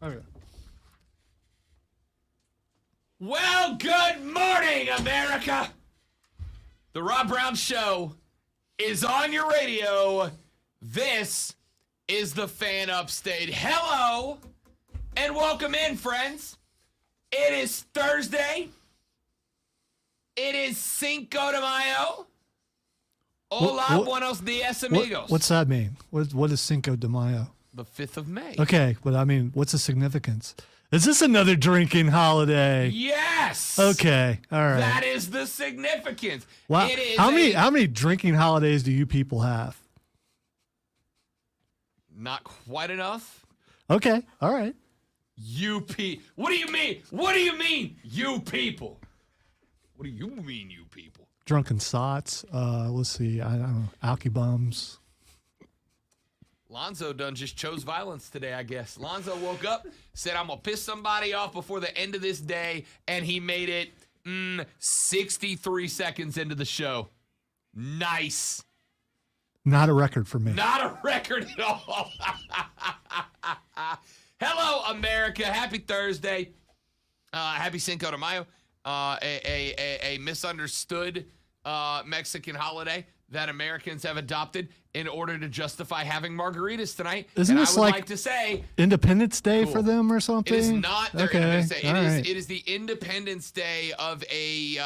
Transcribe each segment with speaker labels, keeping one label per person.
Speaker 1: Okay.
Speaker 2: Well, good morning, America. The Rob Brown Show is on your radio. This is the Fan Upstate. Hello, and welcome in, friends. It is Thursday. It is Cinco de Mayo. Hola, buenos dias, amigos.
Speaker 1: What's that mean? What is Cinco de Mayo?
Speaker 2: The 5th of May.
Speaker 1: Okay, but I mean, what's the significance? Is this another drinking holiday?
Speaker 2: Yes.
Speaker 1: Okay, all right.
Speaker 2: That is the significance.
Speaker 1: Wow.
Speaker 2: It is
Speaker 1: how many drinking holidays do you people have?
Speaker 2: Not quite enough.
Speaker 1: Okay, all right.
Speaker 2: What do you mean? What do you mean, you people? What do you mean, you people?
Speaker 1: Drunken sots. Let's see. I don't know. Alky bums.
Speaker 2: Lonzo done just chose violence today, I guess. Lonzo woke up, said, I'm going to piss somebody off before the end of this day, and he made it 63 seconds into the show. Nice.
Speaker 1: Not a record for me.
Speaker 2: Not a record at all. Hello, America. Happy Thursday. Happy Cinco de Mayo. A misunderstood Mexican holiday that Americans have adopted in order to justify having margaritas tonight.
Speaker 1: Isn't
Speaker 2: and
Speaker 1: this
Speaker 2: I would
Speaker 1: like
Speaker 2: like to say
Speaker 1: Independence Day
Speaker 2: cool.
Speaker 1: for them or something?
Speaker 2: It is not their
Speaker 1: okay.
Speaker 2: Independence Day.
Speaker 1: It
Speaker 2: It is the Independence Day of a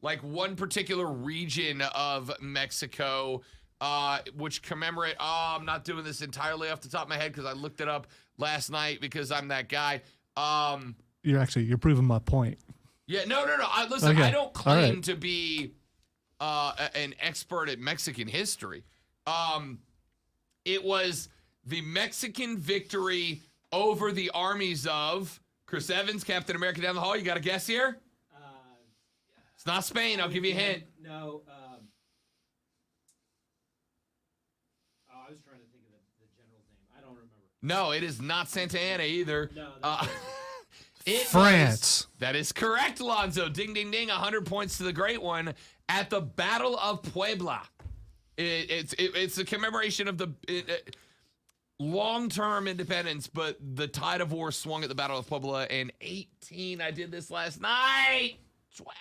Speaker 2: like one particular region of Mexico, which commemorate. Oh, I'm not doing this entirely off the top of my head because I looked it up last night because I'm that guy.
Speaker 1: You're proving my point.
Speaker 2: Yeah, no. Listen,
Speaker 1: Okay.
Speaker 2: I don't claim
Speaker 1: right.
Speaker 2: to be an expert at Mexican history. It was the Mexican victory over the armies of Chris Evans, Captain America down the hall. You got a guess here? It's not Spain. I'll give you a hint.
Speaker 3: No. I was trying to think of the general's name. I don't remember.
Speaker 2: No, it is not Santa Anna either.
Speaker 3: No.
Speaker 1: France.
Speaker 2: That is correct, Lonzo. Ding, ding, ding. 100 points to the great one at the Battle of Puebla. It's a commemoration of the long-term independence, but the tide of war swung at the Battle of Puebla in 18. I did this last night. 12.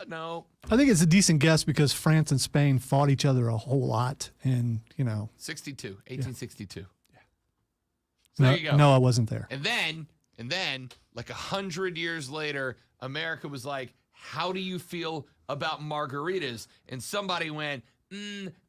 Speaker 2: No.
Speaker 1: I think it's a decent guess because France and Spain fought each other a whole lot in,
Speaker 2: 1862. Yeah. So there you go.
Speaker 1: No, I wasn't there.
Speaker 2: And then, like 100 years later, America was like, how do you feel about margaritas? And somebody went,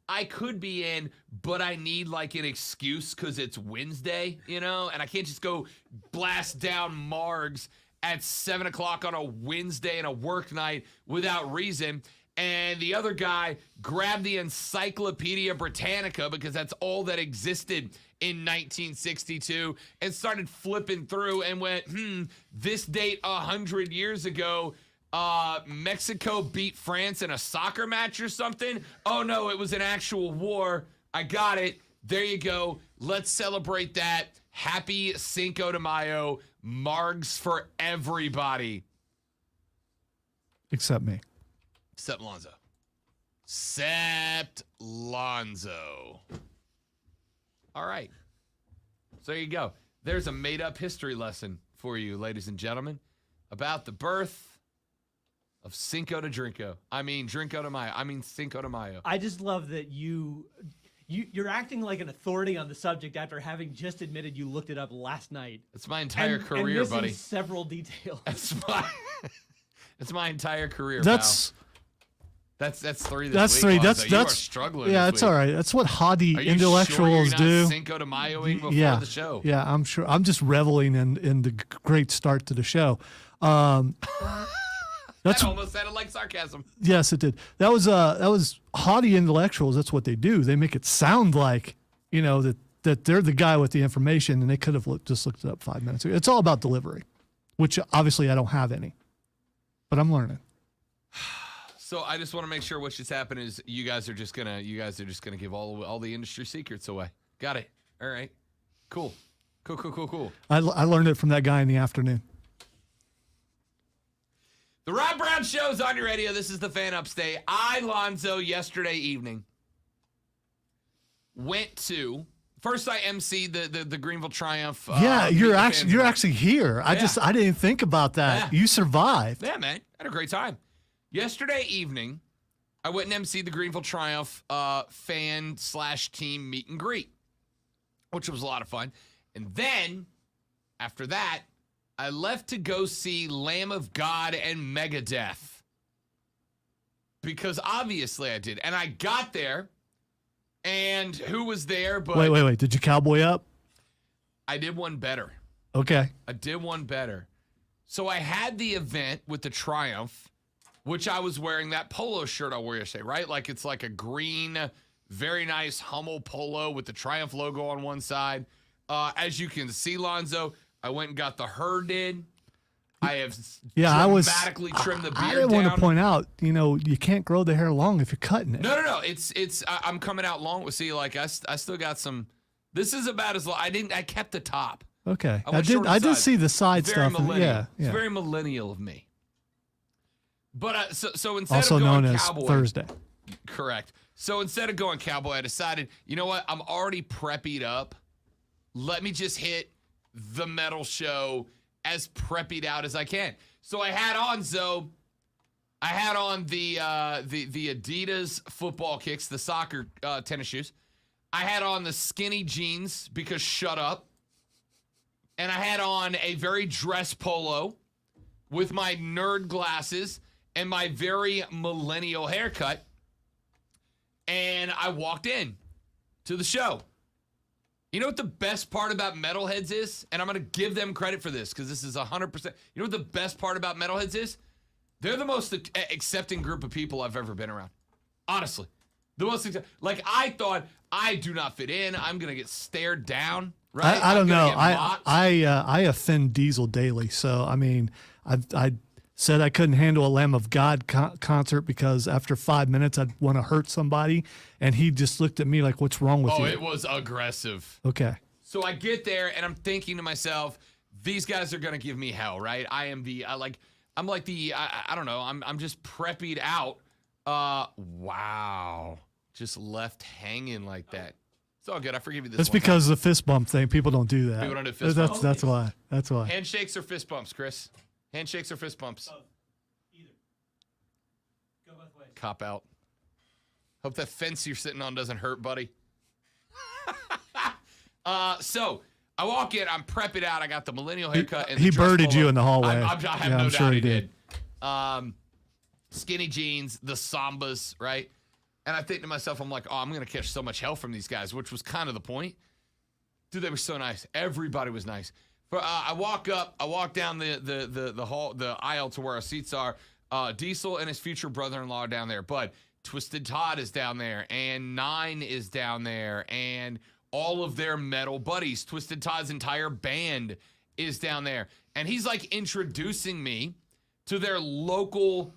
Speaker 2: I could be in, but I need like an excuse because it's Wednesday, and I can't just go blast down margs at 7 o'clock on a Wednesday and a work night without reason. And the other guy grabbed the Encyclopedia Britannica because that's all that existed in 1962 and started flipping through and went, this date 100 years ago, Mexico beat France in a soccer match or something? Oh no, it was an actual war. I got it. There you go. Let's celebrate that. Happy Cinco de Mayo. Margs for everybody.
Speaker 1: Except me.
Speaker 2: Except Lonzo. Except Lonzo. All right. So there you go. There's a made-up history lesson for you, ladies and gentlemen, about the birth of Cinco de Drinko. I mean, Drinko de Mayo. I mean, Cinco de Mayo.
Speaker 3: I just love that you're acting like an authority on the subject after having just admitted you looked it up last night.
Speaker 2: It's my entire
Speaker 3: and
Speaker 2: career,
Speaker 3: missing
Speaker 2: buddy.
Speaker 3: Several details.
Speaker 2: It's my entire career.
Speaker 1: That's
Speaker 2: pal. That's three.
Speaker 1: That's
Speaker 2: week,
Speaker 1: three.
Speaker 2: Lonzo. You are
Speaker 1: That's
Speaker 2: struggling.
Speaker 1: Yeah,
Speaker 2: this
Speaker 1: it's
Speaker 2: week.
Speaker 1: all right. That's what haughty
Speaker 2: Are you
Speaker 1: intellectuals
Speaker 2: sure you're not
Speaker 1: do.
Speaker 2: Cinco de Mayoing before the show.
Speaker 1: Yeah, I'm sure. I'm just reveling in the great start to the show.
Speaker 2: That almost sounded like sarcasm.
Speaker 1: Yes, it did. That was haughty intellectuals. That's what they do. They make it sound like that they're the guy with the information, and they could have just looked it up 5 minutes ago. It's all about delivery, which obviously I don't have any, but I'm learning.
Speaker 2: So I just want to make sure what just happened is you guys are just gonna give all the industry secrets away. Got it. All right. Cool.
Speaker 1: I learned it from that guy in the afternoon.
Speaker 2: The Rob Brown Show's on your radio. This is the Fan Upstate. I, Lonzo, yesterday evening went to First, I emceed the Greenville Triumph.
Speaker 1: Yeah,
Speaker 2: Meet
Speaker 1: you're
Speaker 2: the
Speaker 1: actually
Speaker 2: Fans
Speaker 1: you're
Speaker 2: event.
Speaker 1: actually here. I didn't think about that.
Speaker 2: Yeah.
Speaker 1: You survived.
Speaker 2: Yeah, man. Had a great time. Yesterday evening, I went and emceed the Greenville Triumph fan/team meet and greet, which was a lot of fun. And then, after that, I left to go see Lamb of God and Megadeth. Because obviously I did. And I got there, and who was there but...
Speaker 1: Wait. Did you cowboy up?
Speaker 2: I did one better.
Speaker 1: Okay.
Speaker 2: I did one better. So I had the event with the Triumph, which I was wearing that polo shirt I wore yesterday, right? Like it's like a green, very nice Hummel polo with the Triumph logo on one side. As you can see, Lonzo, I went and got the herd in. I have dramatically trimmed the beard down.
Speaker 1: I didn't want to point out, you can't grow the hair long if you're cutting it.
Speaker 2: No. I'm coming out long. See, like I still got some. This is about as long. I kept the top.
Speaker 1: Okay.
Speaker 2: I
Speaker 1: did see the side
Speaker 2: very
Speaker 1: stuff.
Speaker 2: Millennial.
Speaker 1: Yeah.
Speaker 2: It's very millennial of me. But so instead
Speaker 1: Also
Speaker 2: of going
Speaker 1: known as
Speaker 2: cowboy,
Speaker 1: Thursday.
Speaker 2: correct. So instead of going cowboy, I decided, you know what? I'm already preppied up. Let me just hit the metal show as preppied out as I can. So I had on the Adidas football kicks, the soccer tennis shoes. I had on the skinny jeans because shut up. And I had on a very dress polo with my nerd glasses and my very millennial haircut. And I walked in to the show. You know what the best part about metalheads is? And I'm going to give them credit for this because this is 100%. You know what the best part about metalheads is? They're the most accepting group of people I've ever been around. Honestly. The most, like, I thought, I do not fit in. I'm going to get stared down. Right?
Speaker 1: I don't know. I offend Diesel daily. So, I mean, I said I couldn't handle a Lamb of God concert because after 5 minutes, I'd want to hurt somebody. And he just looked at me like, what's wrong with you?
Speaker 2: Oh, it was aggressive.
Speaker 1: Okay.
Speaker 2: So I get there and I'm thinking to myself, these guys are going to give me hell, right? I don't know. I'm just preppied out. Wow. Just left hanging like that. It's all good. I forgive you this.
Speaker 1: That's because the fist bump thing. People don't do that.
Speaker 2: People don't do fist bumps.
Speaker 1: That's why. That's why.
Speaker 2: Handshakes or fist bumps, Chris? Handshakes or fist bumps?
Speaker 3: Both. Either. Go both ways.
Speaker 2: Cop out. Hope that fence you're sitting on doesn't hurt, buddy. So I walk in. I'm prepping out. I got the millennial haircut. And
Speaker 1: He
Speaker 2: the dress
Speaker 1: birded
Speaker 2: polo.
Speaker 1: you in the hallway.
Speaker 2: I have no
Speaker 1: I'm
Speaker 2: doubt
Speaker 1: sure
Speaker 2: he
Speaker 1: he did.
Speaker 2: Skinny jeans, the Sambas, right? And I think to myself, I'm like, oh, I'm going to catch so much hell from these guys, which was kind of the point. Dude, they were so nice. Everybody was nice. But I walk down the hall, the aisle to where our seats are. Diesel and his future brother-in-law are down there. But Twisted Todd is down there, and Nine is down there, and all of their metal buddies. Twisted Todd's entire band is down there. And he's like introducing me to their local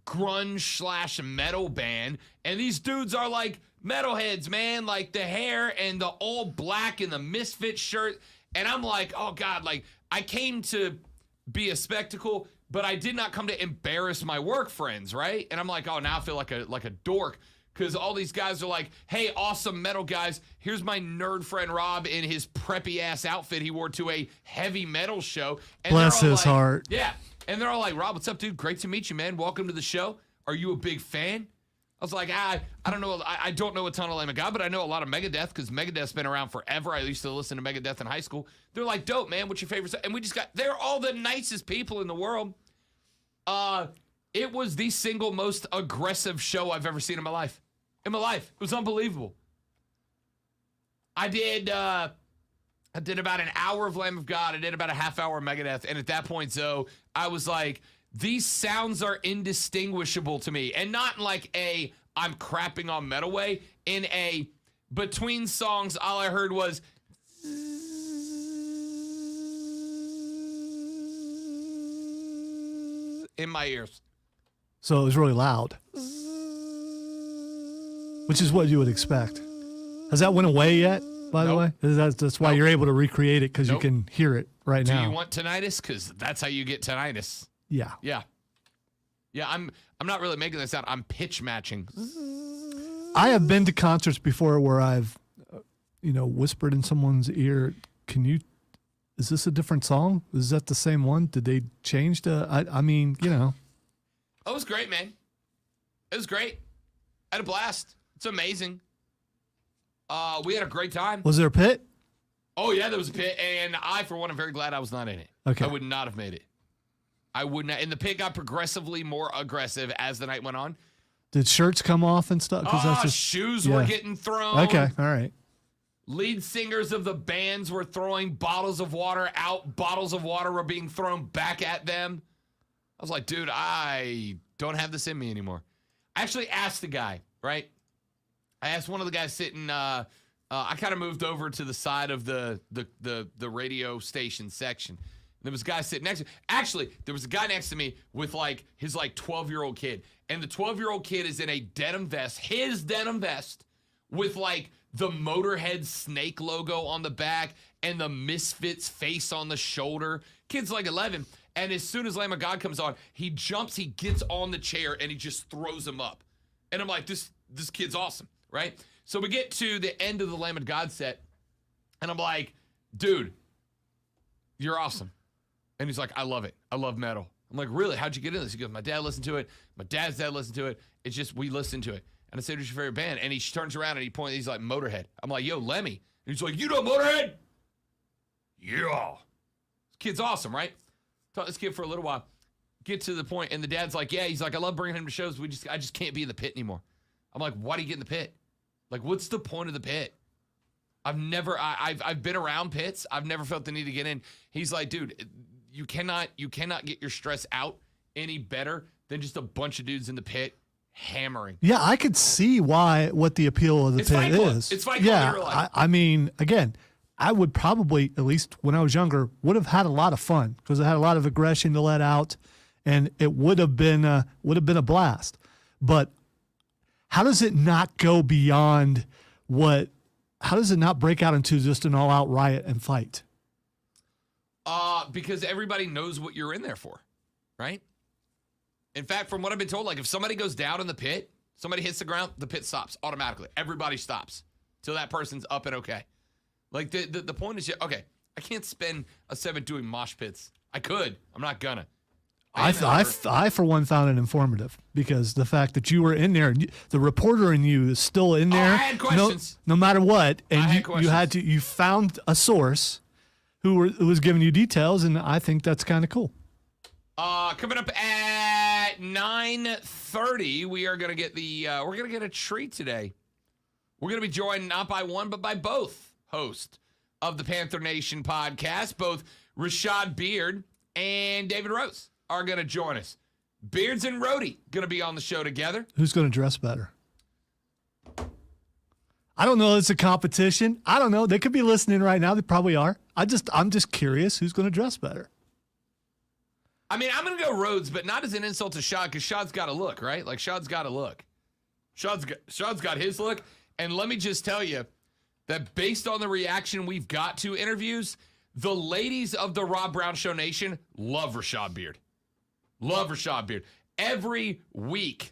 Speaker 2: grunge/metal band, and these dudes are like metalheads, man, like the hair and the all black and the Misfit shirt, and I'm like, oh god, like I came to be a spectacle, but I did not come to embarrass my work friends, right? And I'm like, oh, now I feel like a dork because all these guys are like, hey, awesome metal guys, here's my nerd friend Rob in his preppy ass outfit he wore to a heavy metal show. And
Speaker 1: Bless his heart.
Speaker 2: Yeah. And they're all like, Rob, what's up, dude? Great to meet you, man. Welcome to the show. Are you a big fan? I was like, I don't know. I don't know a ton of Lamb of God, but I know a lot of Megadeth because Megadeth's been around forever. I used to listen to Megadeth in high school. They're like, dope, man. What's your favorite song? And they're all the nicest people in the world. It was the single most aggressive show I've ever seen in my life. It was unbelievable. I did about an hour of Lamb of God. I did about a half hour of Megadeth. And at that point, Zoe, I was like, these sounds are indistinguishable to me. And not in like I'm crapping on metal way. In a between songs, all I heard was in my ears.
Speaker 1: So it was really loud, which is what you would expect. Has that went away yet, by the way? That's why you're able to recreate it, because you can hear it right now.
Speaker 2: Do you want tinnitus? Because that's how you get tinnitus.
Speaker 1: Yeah.
Speaker 2: Yeah. Yeah, I'm not really making this out. I'm pitch matching.
Speaker 1: I have been to concerts before where I've whispered in someone's ear, is this a different song? Is that the same one? Did they change I mean,
Speaker 2: It was great, man. It was great. I had a blast. It's amazing. We had a great time.
Speaker 1: Was there a pit?
Speaker 2: Oh, yeah, there was a pit. And I, for one, am very glad I was not in it.
Speaker 1: Okay.
Speaker 2: I would not have made it. I would not. And the pit got progressively more aggressive as the night went on.
Speaker 1: Did shirts come off and stuff?
Speaker 2: Shoes were getting thrown.
Speaker 1: Okay, all right.
Speaker 2: Lead singers of the bands were throwing bottles of water out. Bottles of water were being thrown back at them. I was like, dude, I don't have this in me anymore. I actually asked the guy, right? I asked one of the guys sitting, I kind of moved over to the side of the radio station section. There was a guy sitting next to me. Actually, there was a guy next to me with his 12-year-old kid. And the 12-year-old kid is in a denim vest, his denim vest, with the Motorhead snake logo on the back and the Misfits face on the shoulder. Kid's 11. And as soon as Lamb of God comes on, he jumps, he gets on the chair, and he just throws him up. And I'm like, this kid's awesome, right? So we get to the end of the Lamb of God set, and I'm like, dude, you're awesome. And he's like, I love it. I love metal. I'm like, really? How'd you get into this? He goes, my dad listened to it. My dad's dad listened to it. It's just, we listened to it. And I said, who's your favorite band? And he turns around and he points, he's like, Motorhead. I'm like, yo, Lemmy. And he's like, you know Motorhead? Yeah. This kid's awesome, right? Taught this kid for a little while. Get to the point, and the dad's like, yeah. He's like, I love bringing him to shows. I just can't be in the pit anymore. I'm like, why do you get in the pit? What's the point of the pit? I've been around pits. I've never felt the need to get in. He's like, dude, you cannot get your stress out any better than just a bunch of dudes in the pit hammering.
Speaker 1: Yeah, I could see what the appeal of the pit is.
Speaker 2: It's Fight Club.
Speaker 1: Yeah, I mean, again, I would probably, at least when I was younger, would have had a lot of fun because I had a lot of aggression to let out, and it would have been a blast. But how does it not go beyond how does it not break out into just an all-out riot and fight?
Speaker 2: Because everybody knows what you're in there for, right? In fact, from what I've been told, if somebody goes down in the pit, somebody hits the ground, the pit stops automatically. Everybody stops till that person's up and okay. The point is, okay, I can't spend a 7 doing mosh pits. I could. I'm not gonna.
Speaker 1: I for one found it informative because the fact that you were in there, the reporter in you is still in there.
Speaker 2: I had questions.
Speaker 1: No matter what, and you found a source who was giving you details, and I think that's kind of cool.
Speaker 2: Coming up at 9:30, we are gonna get we're gonna get a treat today. We're gonna be joined not by one but by both hosts of the Panther Nation podcast. Both Rashad Beard and David Rose are gonna join us. Beards and Rhodey gonna be on the show together.
Speaker 1: Who's gonna dress better? I don't know. It's a competition. I don't know. They could be listening right now. They probably are. I'm just curious who's going to dress better.
Speaker 2: I mean, I'm going to go Rhodes, but not as an insult to Shad, because Shad's got a look, right? Shad's got a look. Shad's got his look. And let me just tell you that based on the reaction we've got to interviews, the ladies of the Rob Brown Show Nation love Rashad Beard. Love Rashad Beard. Every week,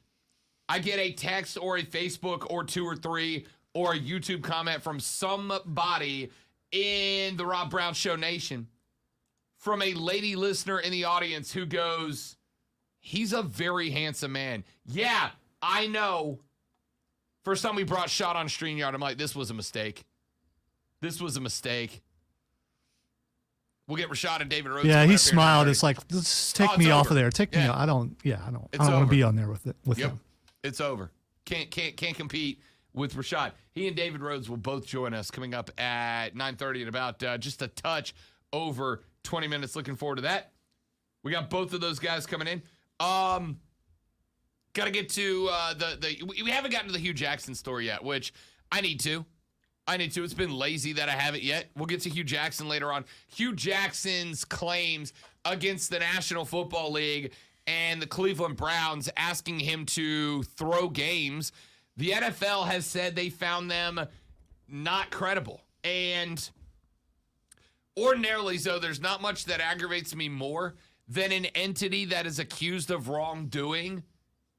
Speaker 2: I get a text or a Facebook or 2 or 3 or a YouTube comment from somebody in the Rob Brown Show Nation from a lady listener in the audience who goes, he's a very handsome man. Yeah, I know. First time we brought Shot on StreamYard, I'm like, this was a mistake. This was a mistake. We'll get Rashad and David Rhodes.
Speaker 1: Yeah, he smiled. It's like, just take me off of there. Take me out. I don't want to be on there with him.
Speaker 2: It's over. Can't compete with Rashad. He and David Rhodes will both join us coming up at 9:30 in about just a touch over 20 minutes. Looking forward to that. We got both of those guys coming in. Got to get to we haven't gotten to the Hugh Jackson story yet, which I need to. It's been lazy that I haven't yet. We'll get to Hugh Jackson later on. Hugh Jackson's claims against the National Football League and the Cleveland Browns asking him to throw games. The NFL has said they found them not credible. And ordinarily, so there's not much that aggravates me more than an entity that is accused of wrongdoing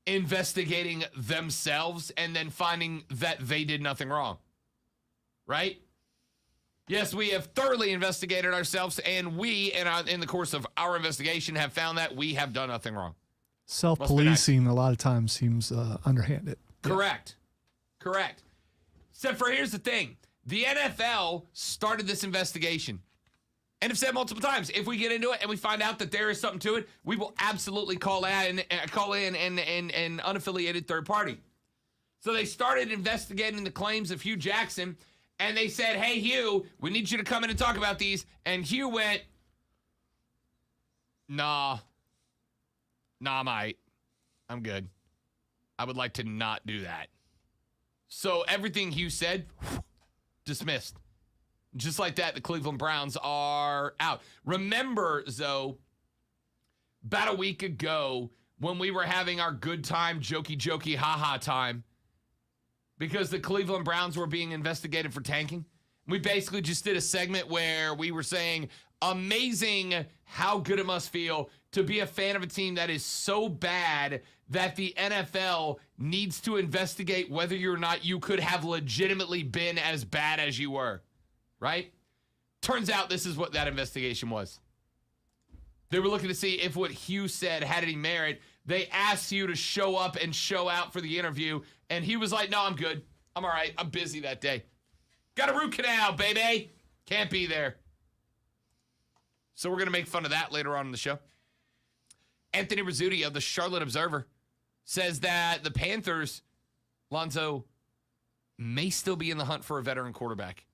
Speaker 2: investigating themselves and then finding that they did nothing wrong. Right? Yes, we have thoroughly investigated ourselves, and we, in the course of our investigation, have found that we have done nothing wrong.
Speaker 1: Self-policing a lot of times seems underhanded.
Speaker 2: Correct. Correct. Except for here's the thing. The NFL started this investigation. And have said multiple times, if we get into it and we find out that there is something to it, we will absolutely call in an unaffiliated third party. So they started investigating the claims of Hugh Jackson, and they said, hey, Hugh, we need you to come in and talk about these. And Hugh went, nah, mate. I'm good. I would like to not do that. So everything Hugh said, dismissed. Just like that, the Cleveland Browns are out. Remember, Zoe, about a week ago when we were having our good time, jokey, ha-ha time, because the Cleveland Browns were being investigated for tanking, we basically just did a segment where we were saying, amazing how good it must feel to be a fan of a team that is so bad that the NFL needs to investigate whether or not you could have legitimately been as bad as you were. Right? Turns out this is what that investigation was. They were looking to see if what Hugh said had any merit. They asked Hugh to show up and show out for the interview, and he was like, no, I'm good. I'm all right. I'm busy that day. Got a root canal, baby. Can't be there. So we're going to make fun of that later on in the show. Anthony Rizzuti of the Charlotte Observer says that the Panthers, Lonzo, may still be in the hunt for a veteran quarterback.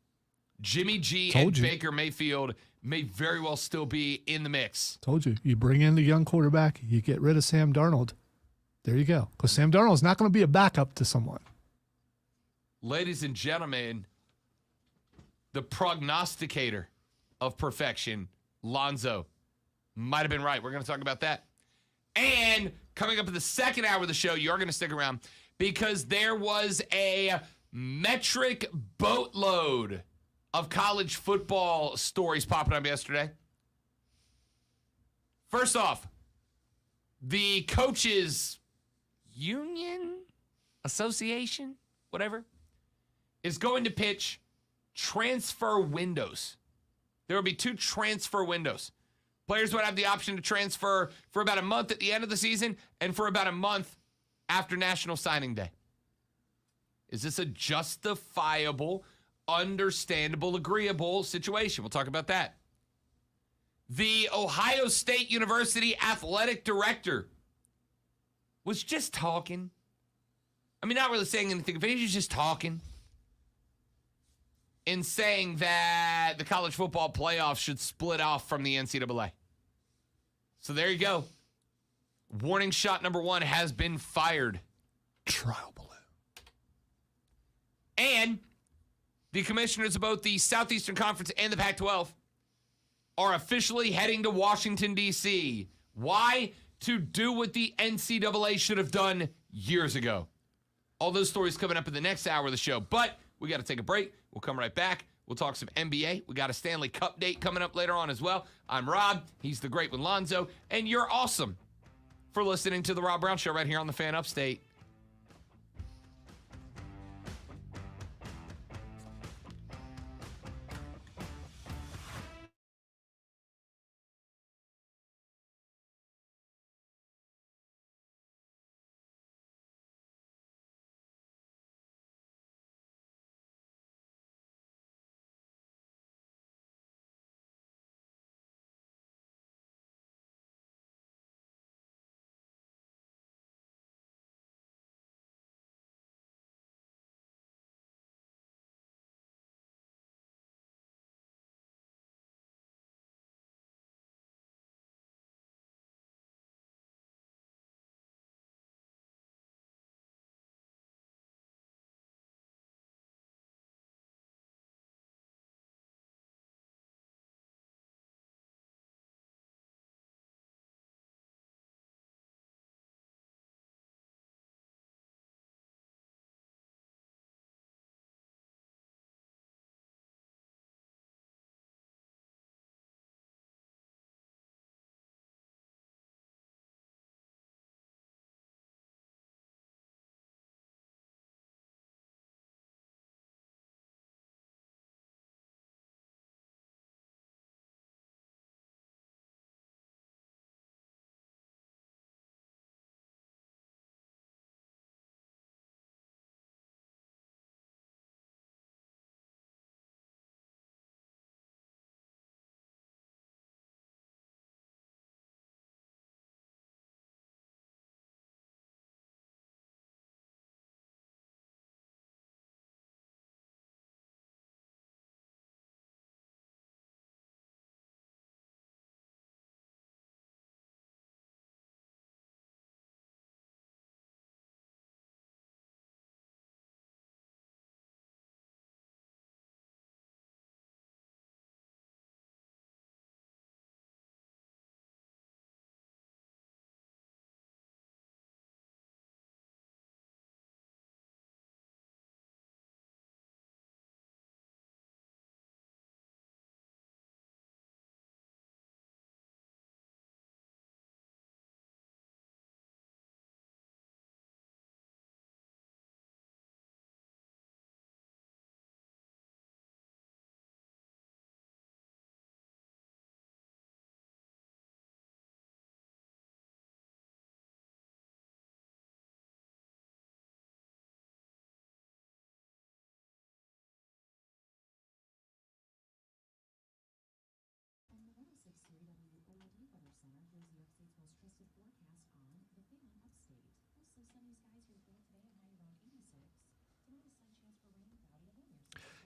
Speaker 2: Jimmy G and Baker Mayfield may very well still be in the mix.
Speaker 1: Told you. You bring in the young quarterback, you get rid of Sam Darnold. There you go. Because Sam Darnold's not going to be a backup to someone.
Speaker 2: Ladies and gentlemen, the prognosticator of perfection, Lonzo, might have been right. We're going to talk about that. And coming up in the second hour of the show, you're going to stick around because there was a metric boatload of college football stories popping up yesterday. First off, the coaches union, association, whatever, is going to pitch transfer windows. There will be 2 transfer windows. Players would have the option to transfer for about a month at the end of the season and for about a month after National Signing Day. Is this a justifiable, understandable, agreeable situation? We'll talk about that. The Ohio State University athletic director was just talking. I mean, not really saying anything, but he was just talking in saying that the college football playoffs should split off from the NCAA. So there you go. Warning shot number 1 has been fired.
Speaker 1: Trial balloon.
Speaker 2: And the commissioners of both the Southeastern Conference and the Pac-12 are officially heading to Washington, D.C. Why? To do what the NCAA should have done years ago. All those stories coming up in the next hour of the show. But we got to take a break. We'll come right back. We'll talk some NBA. We got a Stanley Cup date coming up later on as well. I'm Rob. He's the great one, Lonzo. And you're awesome for listening to The Rob Brown Show right here on the Fan Upstate.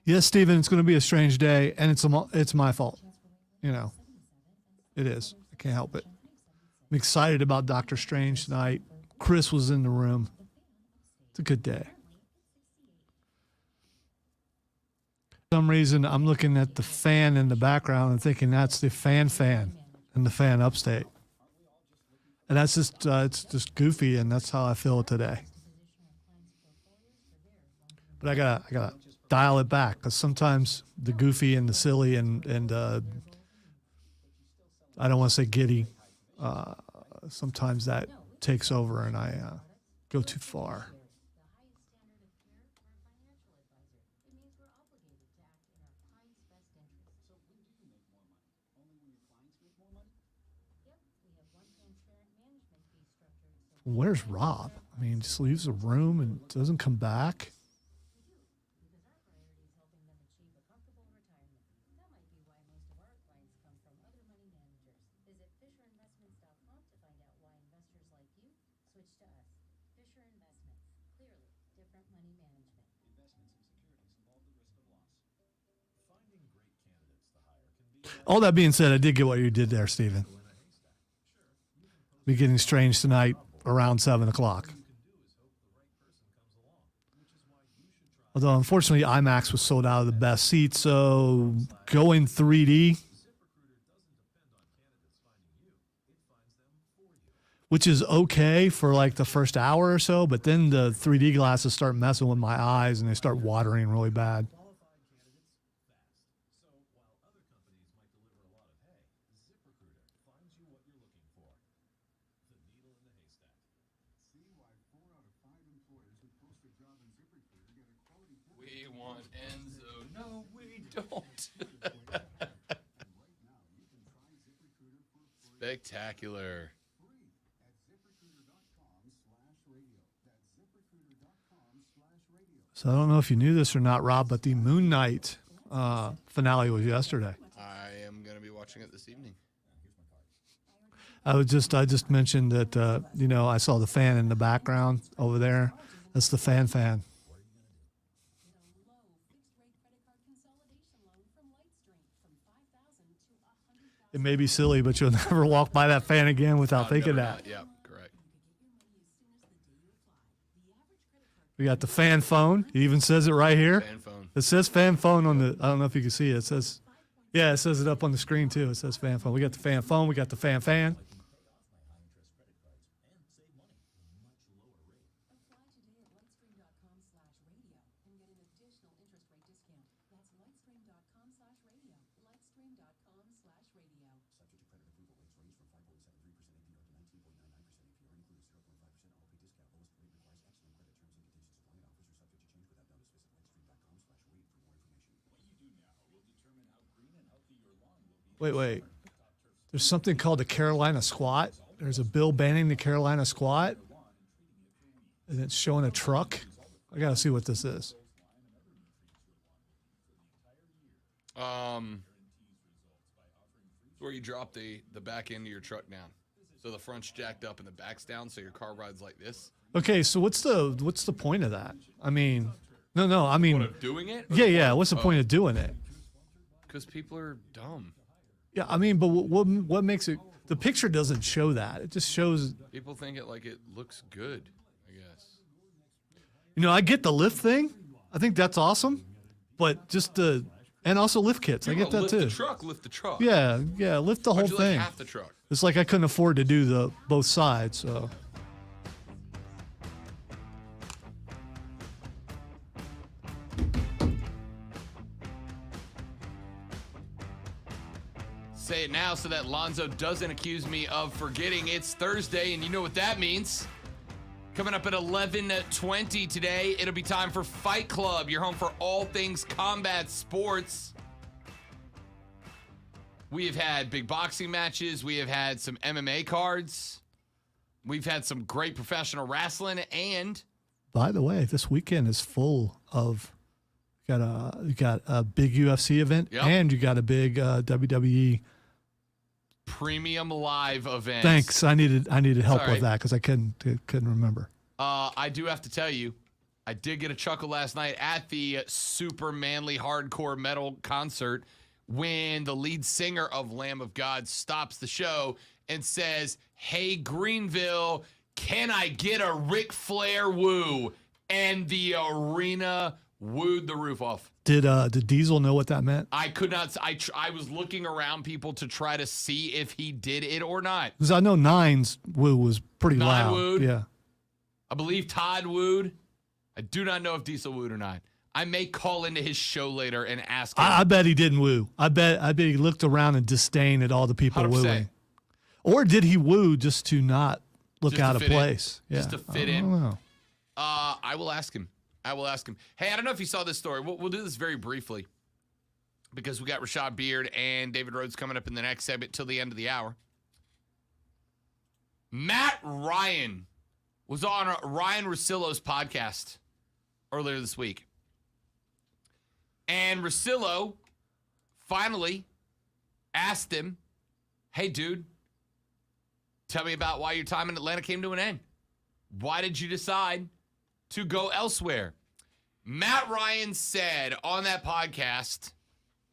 Speaker 1: Yes, Stephen, it's going to be a strange day, and it's my fault. You know, it is. I can't help it. I'm excited about Doctor Strange tonight. Chris was in the room. It's a good day. For some reason, I'm looking at the fan in the background and thinking that's the fan and the fan upstate. And that's just, it's just goofy, and that's how I feel today. But I gotta dial it back, because sometimes the goofy and the silly and I don't want to say giddy. Sometimes that takes over, and I go too far. Where's Rob? I mean, just leaves the room and doesn't come back. All that being said, I did get what you did there, Stephen. Be getting strange tonight around 7 o'clock. Although, unfortunately, IMAX was sold out of the best seats, so going 3D, which is okay for like the first hour or so, but then the 3D glasses start messing with my eyes and they start watering really bad.
Speaker 2: We want Enzo. No, we don't. Spectacular.
Speaker 1: So I don't know if you knew this or not, Rob, but the Moon Knight finale was yesterday.
Speaker 2: I am going to be watching it this evening.
Speaker 1: I just mentioned that, you know, I saw the fan in the background over there. That's the fan. It may be silly, but you'll never walk by that fan again without thinking that.
Speaker 2: Yeah, correct.
Speaker 1: We got the fan phone. It even says it right here.
Speaker 2: Fan phone.
Speaker 1: It says fan phone on the, I don't know if you can see it. It says, yeah, it says it up on the screen too. It says fan phone. We got the fan phone. We got the fan. Wait. There's something called the Carolina Squat. There's a bill banning the Carolina Squat, and it's showing a truck. I got to see what this is.
Speaker 2: Where you drop the back end of your truck down. So the front's jacked up and the back's down, so your car rides like this.
Speaker 1: Okay, so what's the point of that? I mean, no. I mean,
Speaker 2: What, of doing it?
Speaker 1: yeah. What's the point of doing it?
Speaker 2: Because people are dumb.
Speaker 1: Yeah, I mean, but what makes it? The picture doesn't show that. It just shows.
Speaker 2: People think it like it looks good, I guess.
Speaker 1: You know, I get the lift thing. I think that's awesome, but just and also lift kits. I get that
Speaker 2: lift
Speaker 1: too.
Speaker 2: Lift the truck.
Speaker 1: Yeah, lift the whole
Speaker 2: Why'd you
Speaker 1: thing.
Speaker 2: Like half the truck.
Speaker 1: It's like I couldn't afford to do both sides, so.
Speaker 2: Say it now so that Lonzo doesn't accuse me of forgetting. It's Thursday, and you know what that means. Coming up at 11:20 today, it'll be time for Fight Club, your home for all things combat sports. We have had big boxing matches. We have had some MMA cards. We've had some great professional wrestling, and
Speaker 1: By the way, this weekend is full of. You got a big UFC event,
Speaker 2: Yep.
Speaker 1: and you got a big WWE
Speaker 2: premium live events.
Speaker 1: Thanks. I needed help
Speaker 2: Sorry.
Speaker 1: with that because I couldn't remember.
Speaker 2: I do have to tell you, I did get a chuckle last night at the super manly hardcore metal concert when the lead singer of Lamb of God stops the show and says, "Hey, Greenville, can I get a Ric Flair woo?" And the arena wooed the roof off.
Speaker 1: Did Diesel know what that meant?
Speaker 2: I could not. I was looking around people to try to see if he did it or not.
Speaker 1: Because I know Nine's woo was pretty
Speaker 2: Nine
Speaker 1: loud.
Speaker 2: wooed?
Speaker 1: Yeah.
Speaker 2: I believe Todd wooed. I do not know if Diesel wooed or not. I may call into his show later and ask him.
Speaker 1: I bet he didn't woo. I bet he looked around in disdain at all the people
Speaker 2: 100%.
Speaker 1: wooing. Or did he woo just to not look
Speaker 2: Just to
Speaker 1: out of
Speaker 2: fit in.
Speaker 1: place?
Speaker 2: Just to fit
Speaker 1: I
Speaker 2: in.
Speaker 1: don't know.
Speaker 2: I will ask him. Hey, I don't know if you saw this story. We'll do this very briefly because we got Rashad Beard and David Rhodes coming up in the next segment till the end of the hour. Matt Ryan was on Ryan Russillo's podcast earlier this week. And Russillo finally asked him, "Hey, dude, tell me about why your time in Atlanta came to an end. Why did you decide to go elsewhere?" Matt Ryan said on that podcast,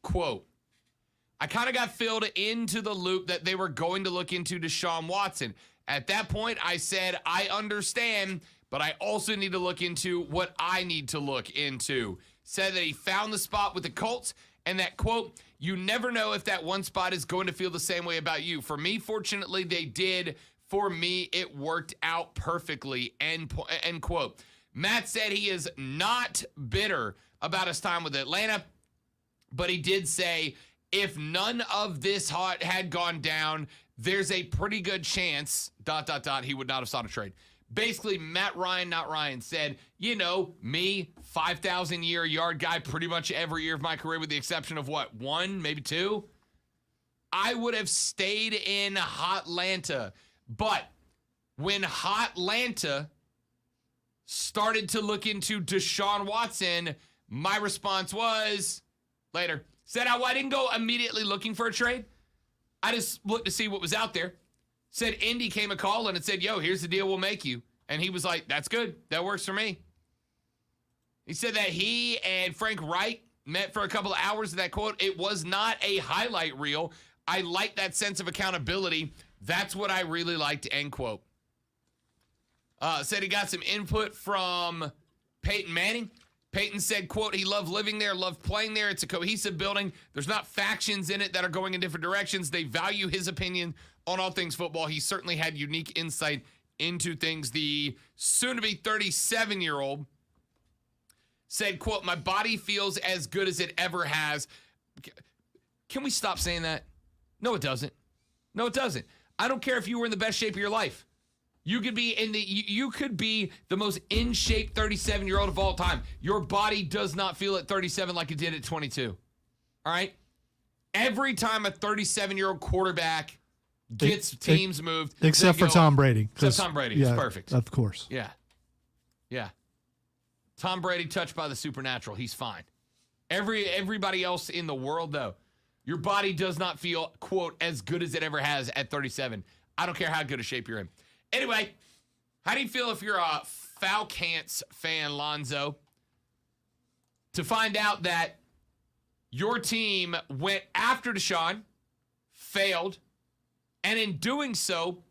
Speaker 2: quote, "I kind of got filled into the loop that they were going to look into Deshaun Watson. At that point, I said, I understand, but I also need to look into what I need to look into." Said that he found the spot with the Colts and that, quote, "You never know if that one spot is going to feel the same way about you. For me, fortunately, they did. For me, it worked out perfectly," end quote. Matt said he is not bitter about his time with Atlanta, but he did say if none of this had gone down, there's a pretty good chance, ... he would not have sought a trade. Basically, Matt Ryan, not Ryan, said, me, 5,000 yard guy pretty much every year of my career with the exception of what, one, maybe two? I would have stayed in Hotlanta. But when Hotlanta started to look into Deshaun Watson, my response was, later, said I didn't go immediately looking for a trade. I just looked to see what was out there. Said Indy came a call and it said, "Yo, here's the deal we'll make you." And he was like, "That's good. That works for me." He said that he and Frank Reich met for a couple of hours. That quote, "It was not a highlight reel. I like that sense of accountability. That's what I really liked," end quote. Said he got some input from Peyton Manning. Peyton said, quote, "He loved living there, loved playing there. It's a cohesive building. There's not factions in it that are going in different directions. They value his opinion on all things football. He certainly had unique insight into things." The soon-to-be 37-year-old said, quote, "My body feels as good as it ever has." Can we stop saying that? No, it doesn't. No, it doesn't. I don't care if you were in the best shape of your life. You could be you could be the most in shape 37-year-old of all time. Your body does not feel at 37 like it did at 22. All right? Every time a 37-year-old quarterback gets teams moved,
Speaker 1: except for Tom Brady.
Speaker 2: Except Tom Brady.
Speaker 1: Yeah,
Speaker 2: It's perfect.
Speaker 1: Of course.
Speaker 2: Yeah. Tom Brady touched by the supernatural. He's fine. Everybody else in the world, though, your body does not feel, quote, as good as it ever has at 37. I don't care how good a shape you're in. Anyway, how do you feel if you're a Falcons fan, Lonzo, to find out that your team went after Deshaun, failed, and in doing so,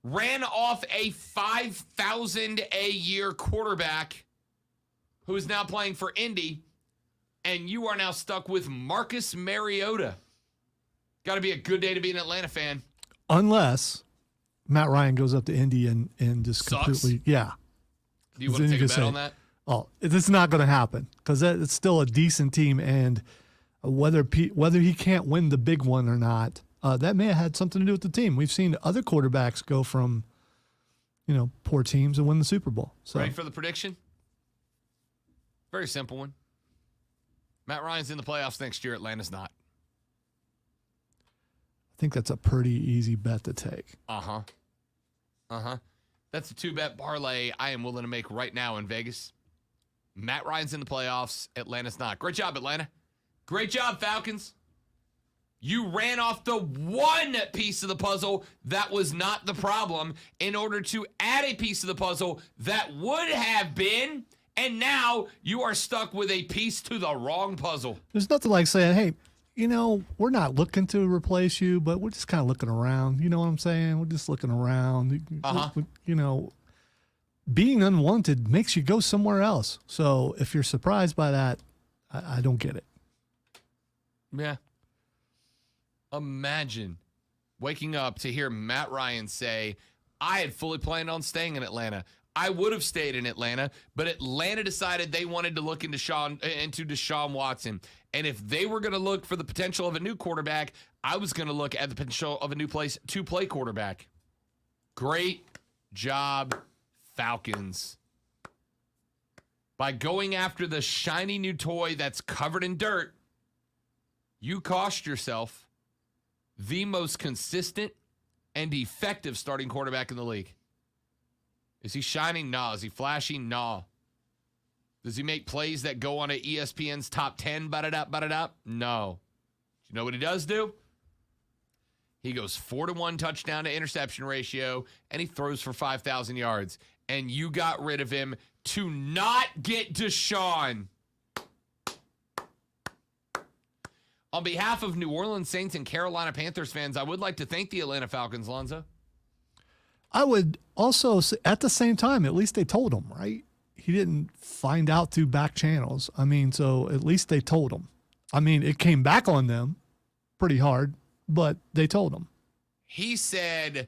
Speaker 2: ran off a $5,000 a year quarterback who is now playing for Indy, and you are now stuck with Marcus Mariota? Got to be a good day to be an Atlanta fan.
Speaker 1: Unless Matt Ryan goes up to Indy and just
Speaker 2: Sucks.
Speaker 1: completely, yeah.
Speaker 2: Do you want to take a bet on that?
Speaker 1: Oh, it's not going to happen because it's still a decent team, and whether he can't win the big one or not, that may have had something to do with the team. We've seen other quarterbacks go from, poor teams and win the Super Bowl. So.
Speaker 2: Ready for the prediction? Very simple one. Matt Ryan's in the playoffs next year. Atlanta's not.
Speaker 1: I think that's a pretty easy bet to take.
Speaker 2: Uh-huh. That's a 2-bet parlay I am willing to make right now in Vegas. Matt Ryan's in the playoffs. Atlanta's not. Great job, Atlanta. Great job, Falcons. You ran off the one piece of the puzzle that was not the problem in order to add a piece of the puzzle that would have been, and now you are stuck with a piece to the wrong puzzle.
Speaker 1: There's nothing like saying, hey, we're not looking to replace you, but we're just kind of looking around. You know what I'm saying? We're just looking around. Being unwanted makes you go somewhere else. So if you're surprised by that, I don't get it.
Speaker 2: Yeah. Imagine waking up to hear Matt Ryan say, I had fully planned on staying in Atlanta. I would have stayed in Atlanta, but Atlanta decided they wanted to look into Deshaun Watson. And if they were going to look for the potential of a new quarterback, I was going to look at the potential of a new place to play quarterback. Great job, Falcons. By going after the shiny new toy that's covered in dirt, you cost yourself the most consistent and effective starting quarterback in the league. Is he shining? No. Is he flashy? No. Does he make plays that go on to ESPN's top 10? Ba-da-da? No. Do you know what he does do? He goes 4-1 touchdown to interception ratio, and he throws for 5,000 yards. And you got rid of him to not get Deshaun. On behalf of New Orleans Saints and Carolina Panthers fans, I would like to thank the Atlanta Falcons, Lonzo.
Speaker 1: I would also say, at the same time, at least they told him, right? He didn't find out through back channels. I mean, so at least they told him. I mean, it came back on them pretty hard, but they told him.
Speaker 2: He said,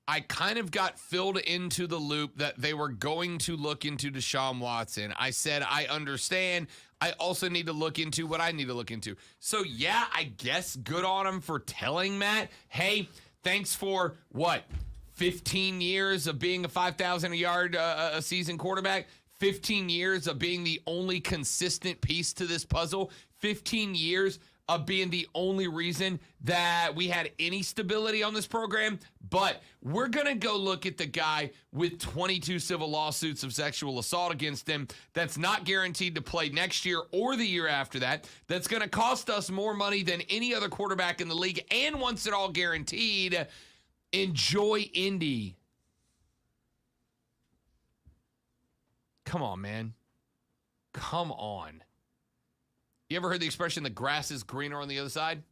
Speaker 2: I kind of got filled into the loop that they were going to look into Deshaun Watson. I said, I understand. I also need to look into what I need to look into. So, yeah, I guess good on him for telling Matt, hey, thanks for, 15 years of being a 5,000-yard a season quarterback, 15 years of being the only consistent piece to this puzzle, 15 years of being the only reason that we had any stability on this program. But we're going to go look at the guy with 22 civil lawsuits of sexual assault against him that's not guaranteed to play next year or the year after that, that's going to cost us more money than any other quarterback in the league, and once it all guaranteed, enjoy Indy. Come on, man. Come on. You ever heard the expression, the grass is greener on the other side?